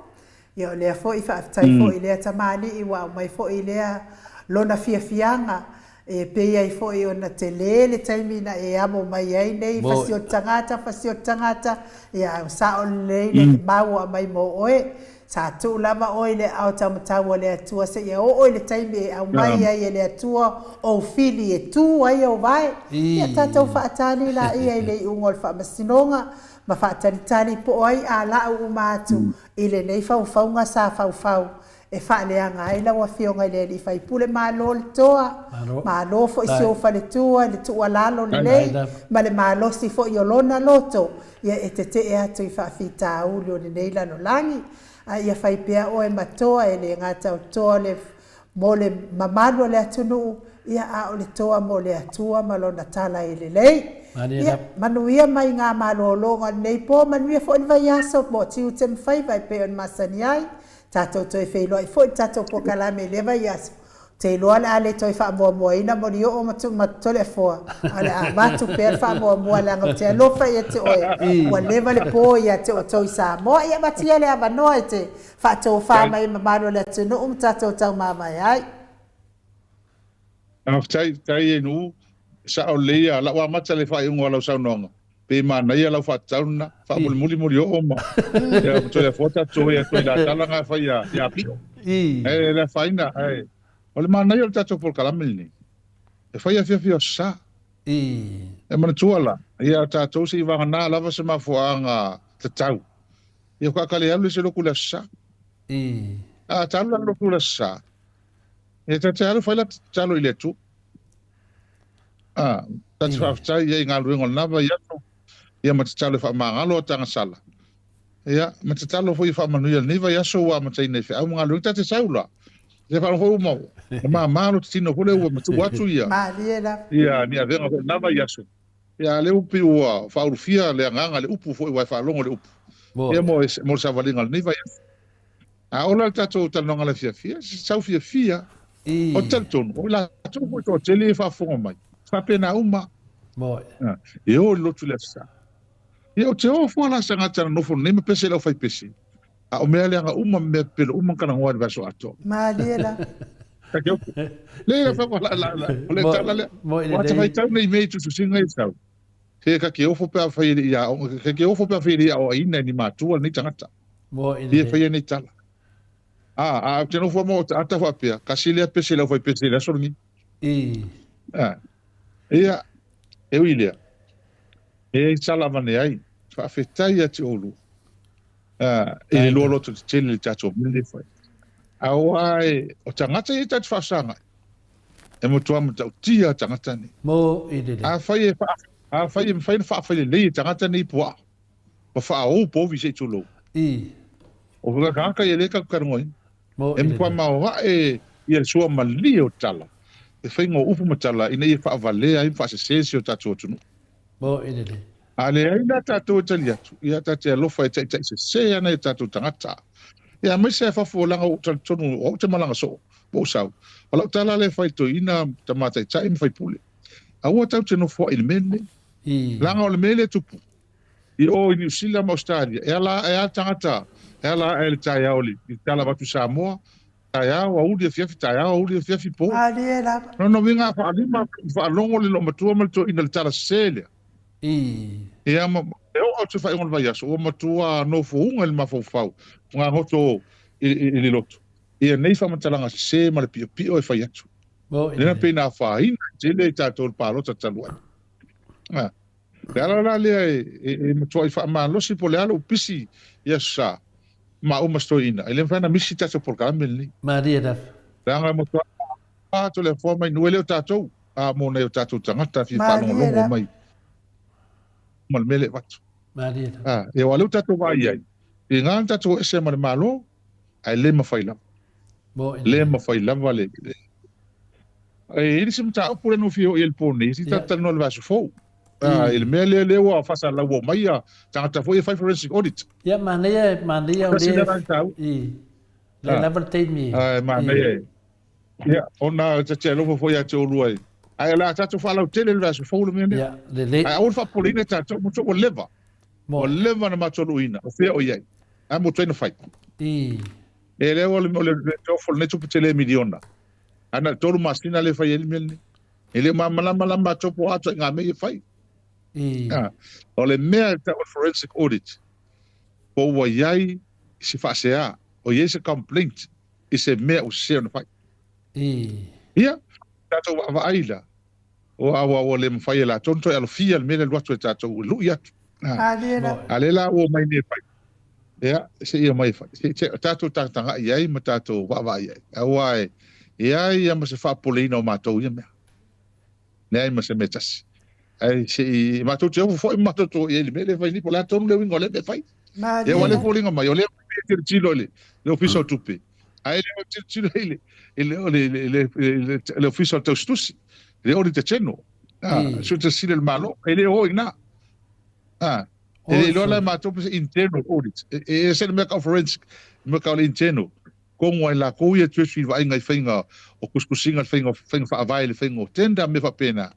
[SPEAKER 1] ia le fo I fa tai fo I le tamali I wa mai fo I le lona fianga e pe ai fo I ona tele taimi na e amo mai ai nei fasio tangata ia sa o le maua mai mo oe sa tu lava oe le au tamatawa le atua se ia oe le taimi au mai ai le atua o fili e tu ai o vai ia tatou faatali la ia I le ungol fa masinonga ma faatali po ai a la u matu I le nei faufaunga sa faufau e fa le anga ai la wa fionga le li fai pule malo le toa malo fo I so fa le tua le tua lalo le nei ma le malo si fo I olona loto ia e te e atu I fa fita u le nei la no langi ia fai pea o e matoa e le ngata o toa le mo le mamalo le atunu ia a o le toa mo le atua ma lona tala I le lei ia manuia mai ngā malolonga nei po manuia fo I vai aso mo tiu te mwhai vai pe on masani ai tatou toi whailo ai fo tatou po kalame le vai aso te loa le ale toi wha mua ina mo ni o matole foa ale a matu per wha mua le anga te alofa ia te oe wa leva le po ia te o toi Samoa ia matia le avanoa e te wha tau wha mai mamano le tunu tatou tau mamai ai
[SPEAKER 4] tai e nu sa o leia la wa mata le fai unga lau saunonga pe mana ia lau fatauna fa muli o ma ya to le fota to ya to la talanga fa ya piko e la faina e o le mana ia tato por kalamel ni e fa ya fia sa e mana tuala ia tato si va na lava se ma fuanga te tau ia ka kale alu se lokula sa a tala lokula sa e talo fa la talo ile tu that's why ia ngā ruengo lava ia matatalo fa mangalo tanga sala ia matatalo foi fa manuia ni vai aso wa matai nei fa ngā ruengo tate saula ia fa ho mo ma malo tino hole o matu watu ia ia ni avenga lava iaso ia le upi o fa urfia le nganga le upu foi wa fa longo le upu ia mo sa valinga ni vai a ola tato tanonga le fia sau fia o tanton o la tu to tele fa fonga mai fa pena uma e o lotu le sa e o te o fo la sanga tana no fo nem pese la fai pese a o mea le nga uma me pelo uma kana ngwa va so ato
[SPEAKER 1] maliela
[SPEAKER 4] le fa la le tala le o te vai tana i mei tu singa i sa ka ke o fo pa fai ia ke o fo pa fai ia o ina ni matua ni tangata e fai ni tala te no fo mo ata fa pia kasile pese la fai pese la so ni ia e wilia e sala vane ai fa fetai ati olu e lo lo to tele tato mili foi ai o tangata i tat fasanga e mo tua mo tia tangata ni
[SPEAKER 3] mo ile
[SPEAKER 4] a fai fai le tangata ni po pa fa o po vi se tulo o ga ka ele ka karngoi e mo ma wa e ia sua mali o tala e fai ngo upu matala ina ia fa vale ai fa se o tatu tunu
[SPEAKER 3] mo ile
[SPEAKER 4] ale ai na tatu talia ia tatu lo fa se ana tatu tangata ia mai se fa fo langa o tunu o te malanga so bo sau ala tala le fai to ina tamata tai me fai pule a o tau te no fo il mene langa o le mele tupu i o New Zealand Australia e ala tangata e ala e tai oli i tala batu Samoa tai au au dia fiafi tai au dia fiafi po no vinga fa alima fa longo le lo matua mal to ina tala selia e ama e o te fai ngol vai aso o matua no fo unga le mafau nga hoto i loto ia nei fa matalanga se ma le pio e fai atu le pena fa in tele tato palo tatalua la le e matua fa ma lo si pole alo pisi ia sa ma o mastoina ele fa na misi tato por kamel
[SPEAKER 3] Maria da
[SPEAKER 4] nga matua to le forma no ele tato a mo ne tato tangata fi fa longo mai mal mele watu
[SPEAKER 3] Maria
[SPEAKER 4] e wala tato vai ai e nga tato e se ma malo ai le ma fai la le ma fai la vale e il sim ta pure no fio il pone si ta no va su fo il mele le wa fa sa la wo mai ta ta fo e fai forensic audit
[SPEAKER 3] ya mania o le level time
[SPEAKER 4] mania ya ona ta che lo fo ya che lu ai ai la ta fa la tele va su fo le mene
[SPEAKER 3] ya le
[SPEAKER 4] ai or fa polina ta mo to leva mo leva na ma to luina o fe o ye a mo to no fight e le o le tofol ne tupu tele miliona ana tolu masina le fai el melni ele mala topo ato nga me fai o le mea ta forensic audit o wa yai si fa sea o ye se complaint is mea o se no fai ia tato wa aila o le fai la tonto al fia al mele lo tato lu ia ale la o mai ne fai ya se ia mai fa se tato tanga ia ma tato wa ia awai ia ma se fa polino ma to ia me nei ma se metas ai se ma to fo ma to ia me le vai ni pola to le wingo le be fai e wale polinga ma yo le tilo le ufficio tupi ai le tilo le ufficio to stusi le ori te ceno su te sile il malo e le o ina e lo la ma to interno audit e se le mercado forensic mercado interno como la coia tu si vai ngai finga o kuskusinga finga fa availe finga tenda me fa pena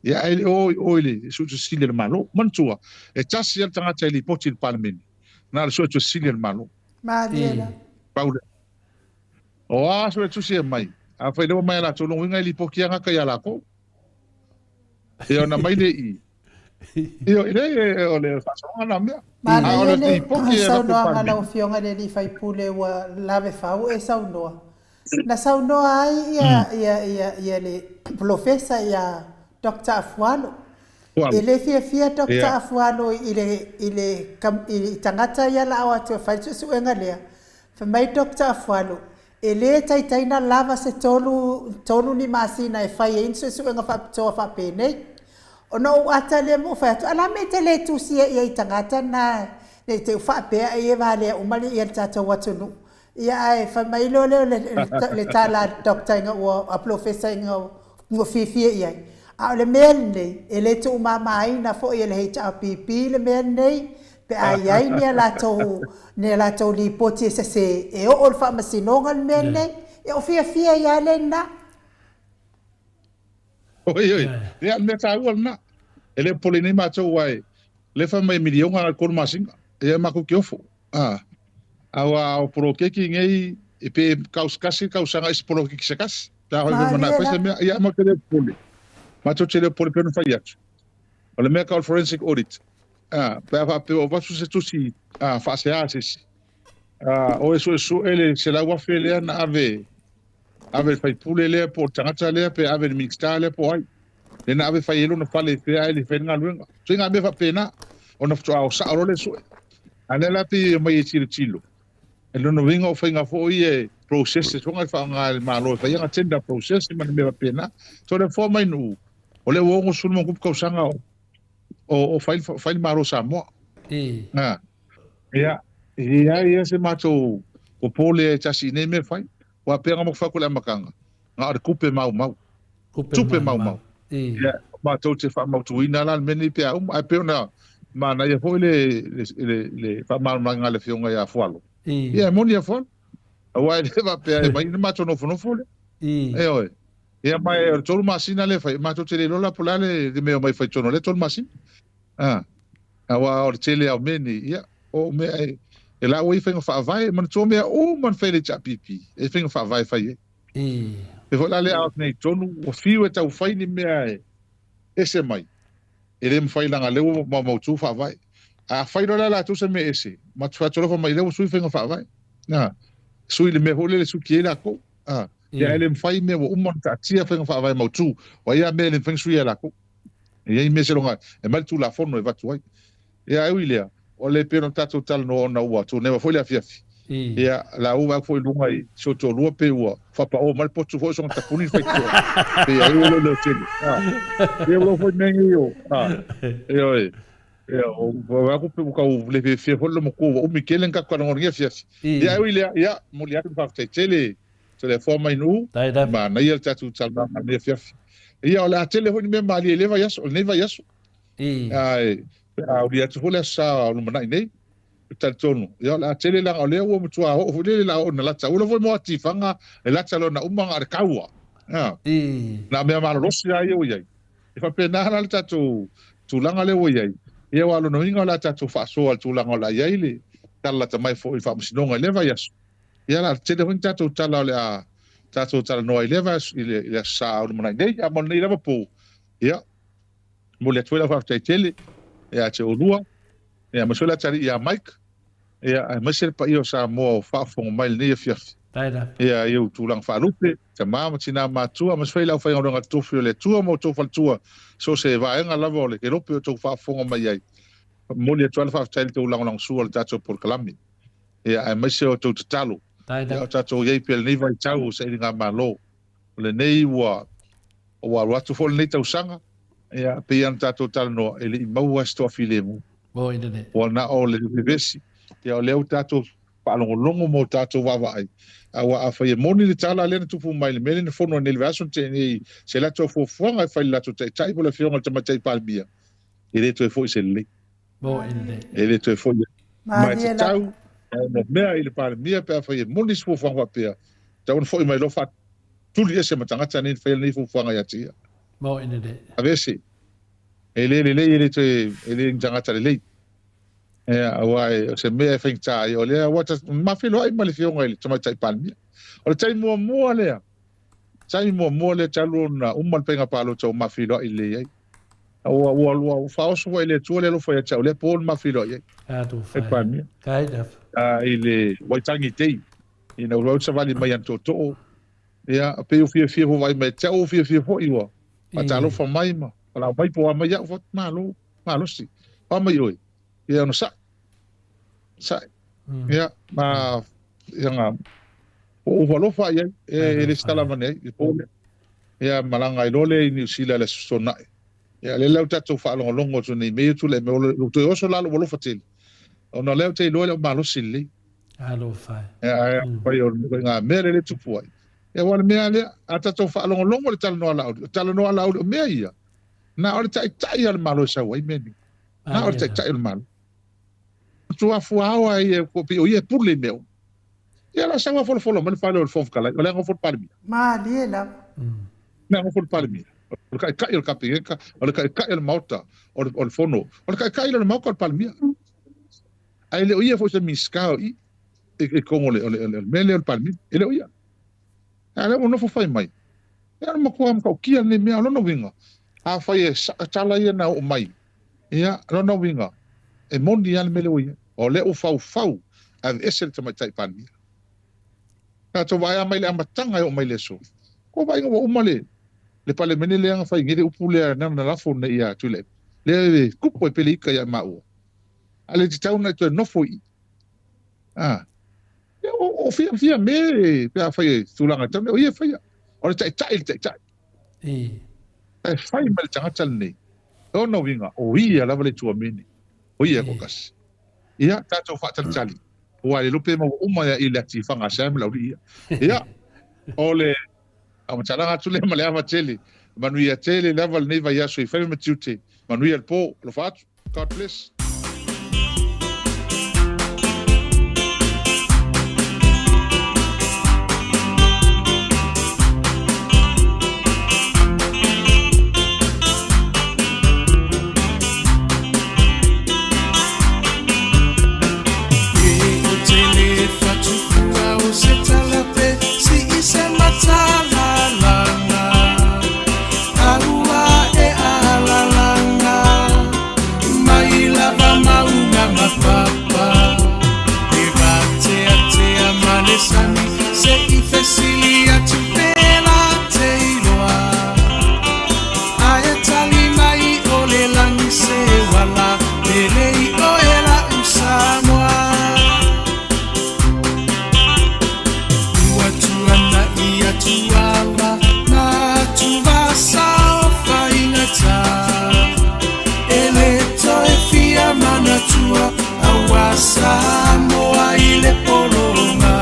[SPEAKER 4] ya ele o ele su te sile il malo mantua e tasi al tanga tele poti il palmen na su te sile il malo
[SPEAKER 1] Mariela
[SPEAKER 4] paula o aso tu si mai a fa le mai la to lo ngai li pokia nga ka ya la ko e ona mai le i io ile o le fa na me
[SPEAKER 1] ora ti poki e na na fionga le li fai pule wa lave fau e saunoa na saunoa ai ia le profesa ia Dr. Afuano ele fia Dr. Afuano ile tangata ia la wa te fai su enga lea fa mai Dr. Afuano ele tai na lava se tolu ni masina e fai insu su enga fa to fa pene ono atale mo fa ala me tele tu si e tangata na le te fa pe e vale o mali e tata watunu ia e fa mai lo le tala doctor nga o a professor nga o fifi ia a le mel ele tu mama ai na fo ele HRPP le mel pe ai ni la to li poti se e o fa masino ngal mel e o fifi ia le na
[SPEAKER 4] oi ya me ta na ele polini ma to wai le fa mai milion al kol masinga e ma ko kiofo awa o prokeki ngai e pe kausanga es prokeki sekas ta ho mana fa se me ya ma kele poli ma to chele poli pe no fa yat o le medical forensic audit pe o va se tu si fa se asis o eso ele se la wa fele na ave fai pule le por tangata le pe ave mixta le po ai le na ave fai no fale fe ai le fe nga luenga singa me fa pena ona fto au sa ro le so anela pi mai chilo e no vinga o fai nga fo ie process so ngai fa ngal malo fa yang tenda process man me pena so le forma inu o le wongo sul mo kup sanga o file malo Samoa ia se mato o pole tasi ne me fai wa penga mo fa kula makanga nga ar kupe mau tupe mau ia mato te fa mau tuina la meni pe a pena mana ia foi le fa mal manga le fionga ia fualo ia monia fol wa le va pe mai mato no fole oi ia mai tol masina le fai mato te le lola polale de me mai fai tono le tol masina wa or tele au meni ia o me e la oi fenga fa vai man to me o man fele cha pipi e fenga fa vai fai e vola le out nei tonu o fiu e tau fai ni me ese mai e le mfai langa le o ma tu fa vai a fai la tu se me ese ma tu fa tolo mai le o sui fenga fa vai na sui le me hole le su kiela ko ya le mfai me o man ta tia fenga fa vai ma tu wa ya me le fenga sui la ko e me se longa e mal tu la fono e va tu vai ya e wilea o le peno tatou tala no ona ua tu neva foi le afiafi ia la ua foi lunga i so to lua pe ua fa pa o mal potu foi so ta puni fai tu pe ai o le tele e o foi nengi o o va ko pe ka o le fe foi le mo ko o mi kelen ka kwa ngorngia fiafi ia e wilea ia mo le atu fa tele so le forma inu ma na ia tatou tala na le fiafi ia o la tele foi me mali le va yaso ne va yaso ai dia tu hola sa no mana nei tatono ya la tele la ole o mutu a o le la o na la tsa o lo mo atifanga e la tsa lo na umanga ar kaua na me ma lo sia yo ye e fa pena la tatu tu langa le wo ye e wa lo no inga la tatu fa so al tu langa la ye le tala ta mai fo i fa msinonga le va yas ya la tele hun tatu tala le a tatu tala no le va ile sa o mana nei a mo nei la po ya mo le tuela fa tele ia te olua ia masula tari ia Mike ia masel pa io Samoa fa fonga mai nei fiafi ia eu tulang fa lupe te mama tina matua mas fai lau fai ngoranga tofu le tua mo tofu tua so se va enga lava le ke lope o fa fonga mai ai mo le tuala fa tali te ulang su al tato por kalami ia masel o to talo ia tato ye pel nei vai tau se nga malo le nei wa watu fol nei tau sanga ia pe an tato tal no ele mau sto filemu
[SPEAKER 3] o ine
[SPEAKER 4] ona o le vesi ia o le tato pa longo mo tato va vai awa a fa moni le tala le tu fu mai le mele fono nel verso te ni se la to fu fonga fa la to tai po le fionga te matai palbia ele to fo se le
[SPEAKER 3] o ine
[SPEAKER 4] ele to fo mai te tau no mea ile palbia pe fa moni fu fonga pe tau fo mai lo fa tu li se matanga tani fa ni fu fonga ya tia
[SPEAKER 3] mo ine de
[SPEAKER 4] avesse ele jangata le wa se me fa ta yo le wa ma filo ai mali fionga ile tama tai palmia o tai mo le talo na mal penga palo to ma filo ile ai wa fa so ile tu le lo fa ya le pol ma filo ai
[SPEAKER 3] tu fa
[SPEAKER 4] palmia
[SPEAKER 3] kind of
[SPEAKER 4] ile wa tangi te ina ro sa vali mai anto ya pe o fie vai mai tau fie ho iwa a talo fa mai ma la mai po mai ya fot malo si pa mai oi ya no sa ya ma ya nga o valo fa ya ele sta la mane po ya malanga i lole ni sila le sona ya le lau tatu fa longo tu ni me tu le me lo to so la lo valo fatil ona le te lole malo sili
[SPEAKER 3] alo fa
[SPEAKER 4] ya pa yo nga mere le tu po e wala me ale ata to fa longo le talo no ala me ia na ora tai al malo sa wai meni na ora tai al malo tu afu awa e ko pi o ye pour le meu e ala sa fo mal fa le fo kala ole ngo fo palmi
[SPEAKER 1] ma liela
[SPEAKER 4] na ngo fo palmi o ka el kapinga o ka el Maota o fono o ka el Maota palmi ai le o ye fo se miskao e como le mele el palmi ele o ya ala no fo fai mai ya no ko am ka kia ni me no winga a fai tala ia na o mai ia no winga e mondial mele o le o fau a ese te mai tai pani ka to vai a mai le amatanga o mai le so ko vai ngo o male le pale mene le anga fai ngire upule na la fo na ia tule le kupo e pelika ya mau ale te tau na to no foi ya o fia me pe fai tulanga tame o ia fai o tai e fai mal tanga talne o no winga o ia la vale tua mini o ia ko kas ia tato fa tali o ale lupe mo uma ia ile ti fanga sam la ia ole a talanga tule male ava tele manu ia tele level nei vai aso i fai me tute manu ia po lo fa God bless.
[SPEAKER 5] Samoa ile polonga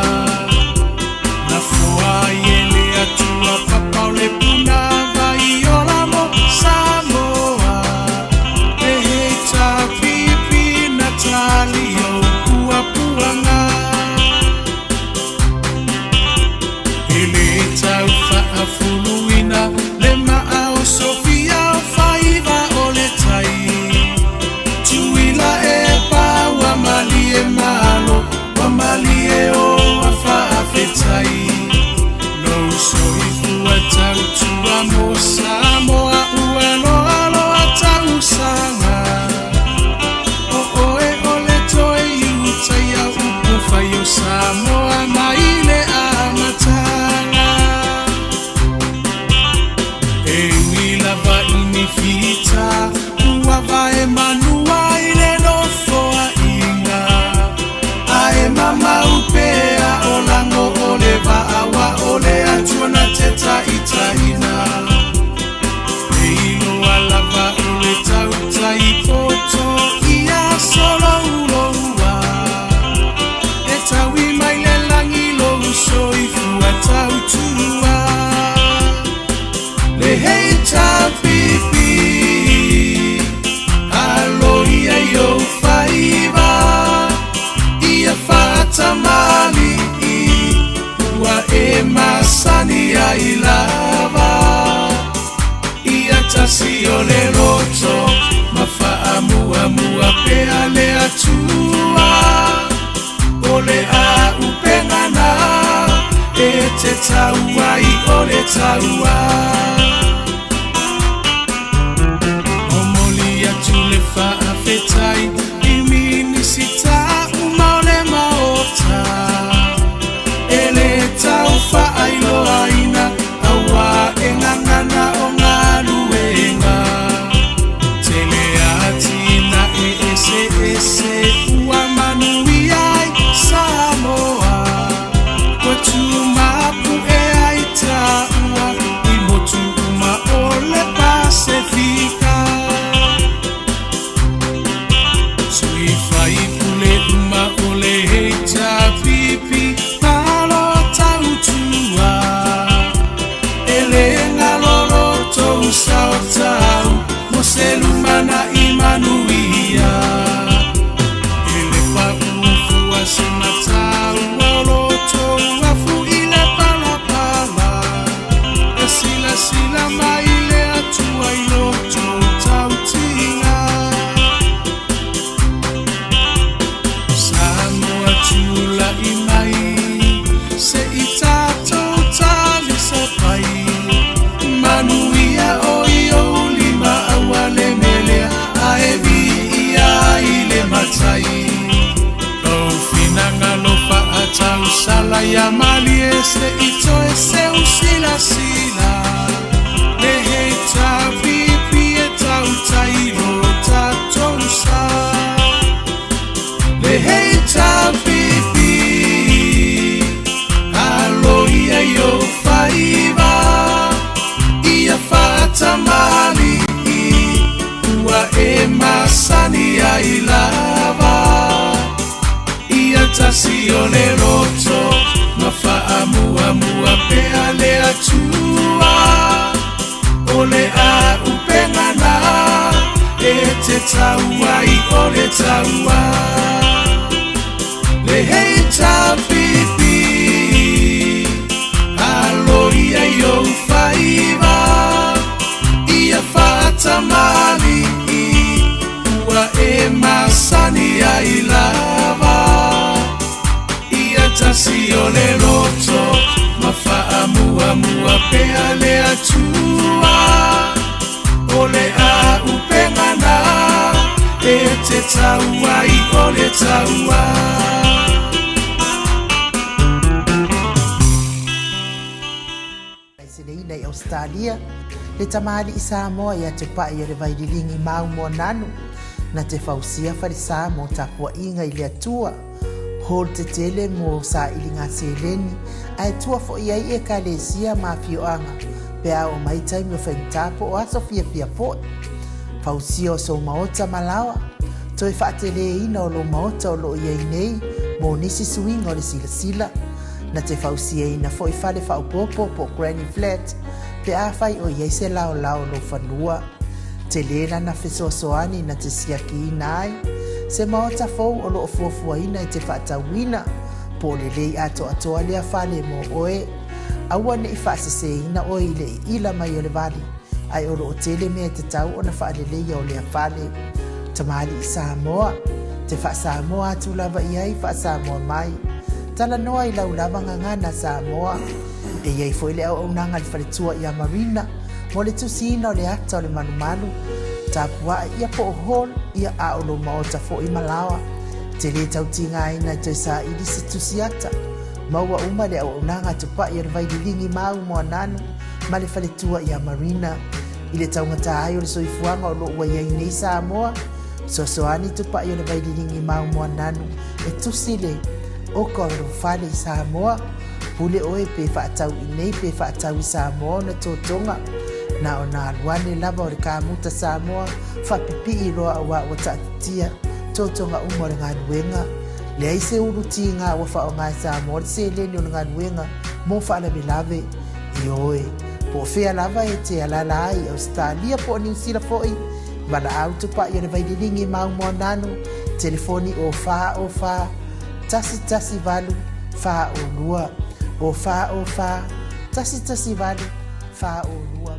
[SPEAKER 5] na fua yele atua papa ole punava iolamo Samoaeheta pipi natalio pua puanga eleta ufa afuluina lema ao Sofia faiva ole tai tuila epa wa malie malo wa malie o afa afetai no so ifu atautu amo Samoa uelo alo atausanga o e ole toe yutai ya upufa yo Samoa maile amatanga e milava inifita uava emanua ile no foa mama upea olango oleva awa ole atuana teta itaina eino alava ole tauta ipoto ia solo uloua etawi maile langi lo uso ifua tautua le heita pipi alo ia yo faiva tamali wa emasani ya ilava ia tasio le roto mafaamu amua peale atua ole a upengana ete taua I ole taua omoli atule fa afetai imini sita Maota ele taufa ailo aina awa engangana ongaluenga teleatina ese uamanuiai Samoa watumapu eaita ua imotuma ole Pasifika suifai pule uma ole heita pipi palo tautua elenga loloto usaotau moselumana imanuia ele papufu asematau loloto wafu ile palapala esila maile atua iloto tautinga Chula imai se itato tali sapai manuia oio lima awale melea aevi ia ile matai o finanga lopa atau sala ya mali ese ito ese usila sila leheta pipi etau tailo tatosa leheta pipi lava ia tasi o le roto ma fa'amuamua pea le atua o le a upengana e te taua i o le taua le hei tapipi alo ia i o faiva ia fa'atamali ua e masani ai lava ia tasi o le roto ma fa'amuamua pea le atua o le a upengana e te taua i o le taua
[SPEAKER 1] Nei Australia, le tamali i Samoa ia te pai o le vaililingi mau mo nanu na te fausia farisa mo tapua inga i le atua hol te tele mo sa ilinga seleni ai tua fo ia i e kalesia ma fioanga pe a o mai taimi o whaintapo o aso fia po fausia o so maota malawa toi whaatele ina o lo maota o lo iei nei mo nisi suinga o le sila na te fausia ina fo i fale faupopo po Granny Flat pe a fai o iei se lao lo whanua te lena na fesoasoani na te siaki ina ai se maota fou o lo fuafua ina i te whaatawina po le lei atoa lea fale mo oe aua ne i whaasese ina oe i le ila mai o le vali ai o lo o tele mea te tau o na whaalelei o lea fale tamali i Samoa te Samoa atu lava i ai Samoa mai tala noa i lau lava ngangana Samoa e iei foi le au nanga le whaletua i a marina mo le tusina o le ata o le manumalu tapua ia po hol ia a o lo maota fo i malawa te le tautinga ina te sa i disi tusiata maua uma le au nanga tupa i le vaililingi mau mo ananu ma le whaletua i a marina i le taungata ai o le soifuanga o lo ua iei nei Samoa soani tupa i le vaililingi mau mo ananu e tusile o ka fale i Samoa pule oe pe whaatau i nei pe whaatau i Samoa na tōtonga na o nā ruane lava o le kāmuta Samoa whapipi i roa a wa tatia tōtonga umore ngā nuenga le aise uruti ngā wa whao ngā Samoa le se leni o ngā nuenga mo whaala milave i oe po whea lava e te alala ai Australia po New Zealand foi mana au tupa i le vaililingi mau mo nanu telefoni o wha tasi valu wha o lua o wha tasi valu wha o lua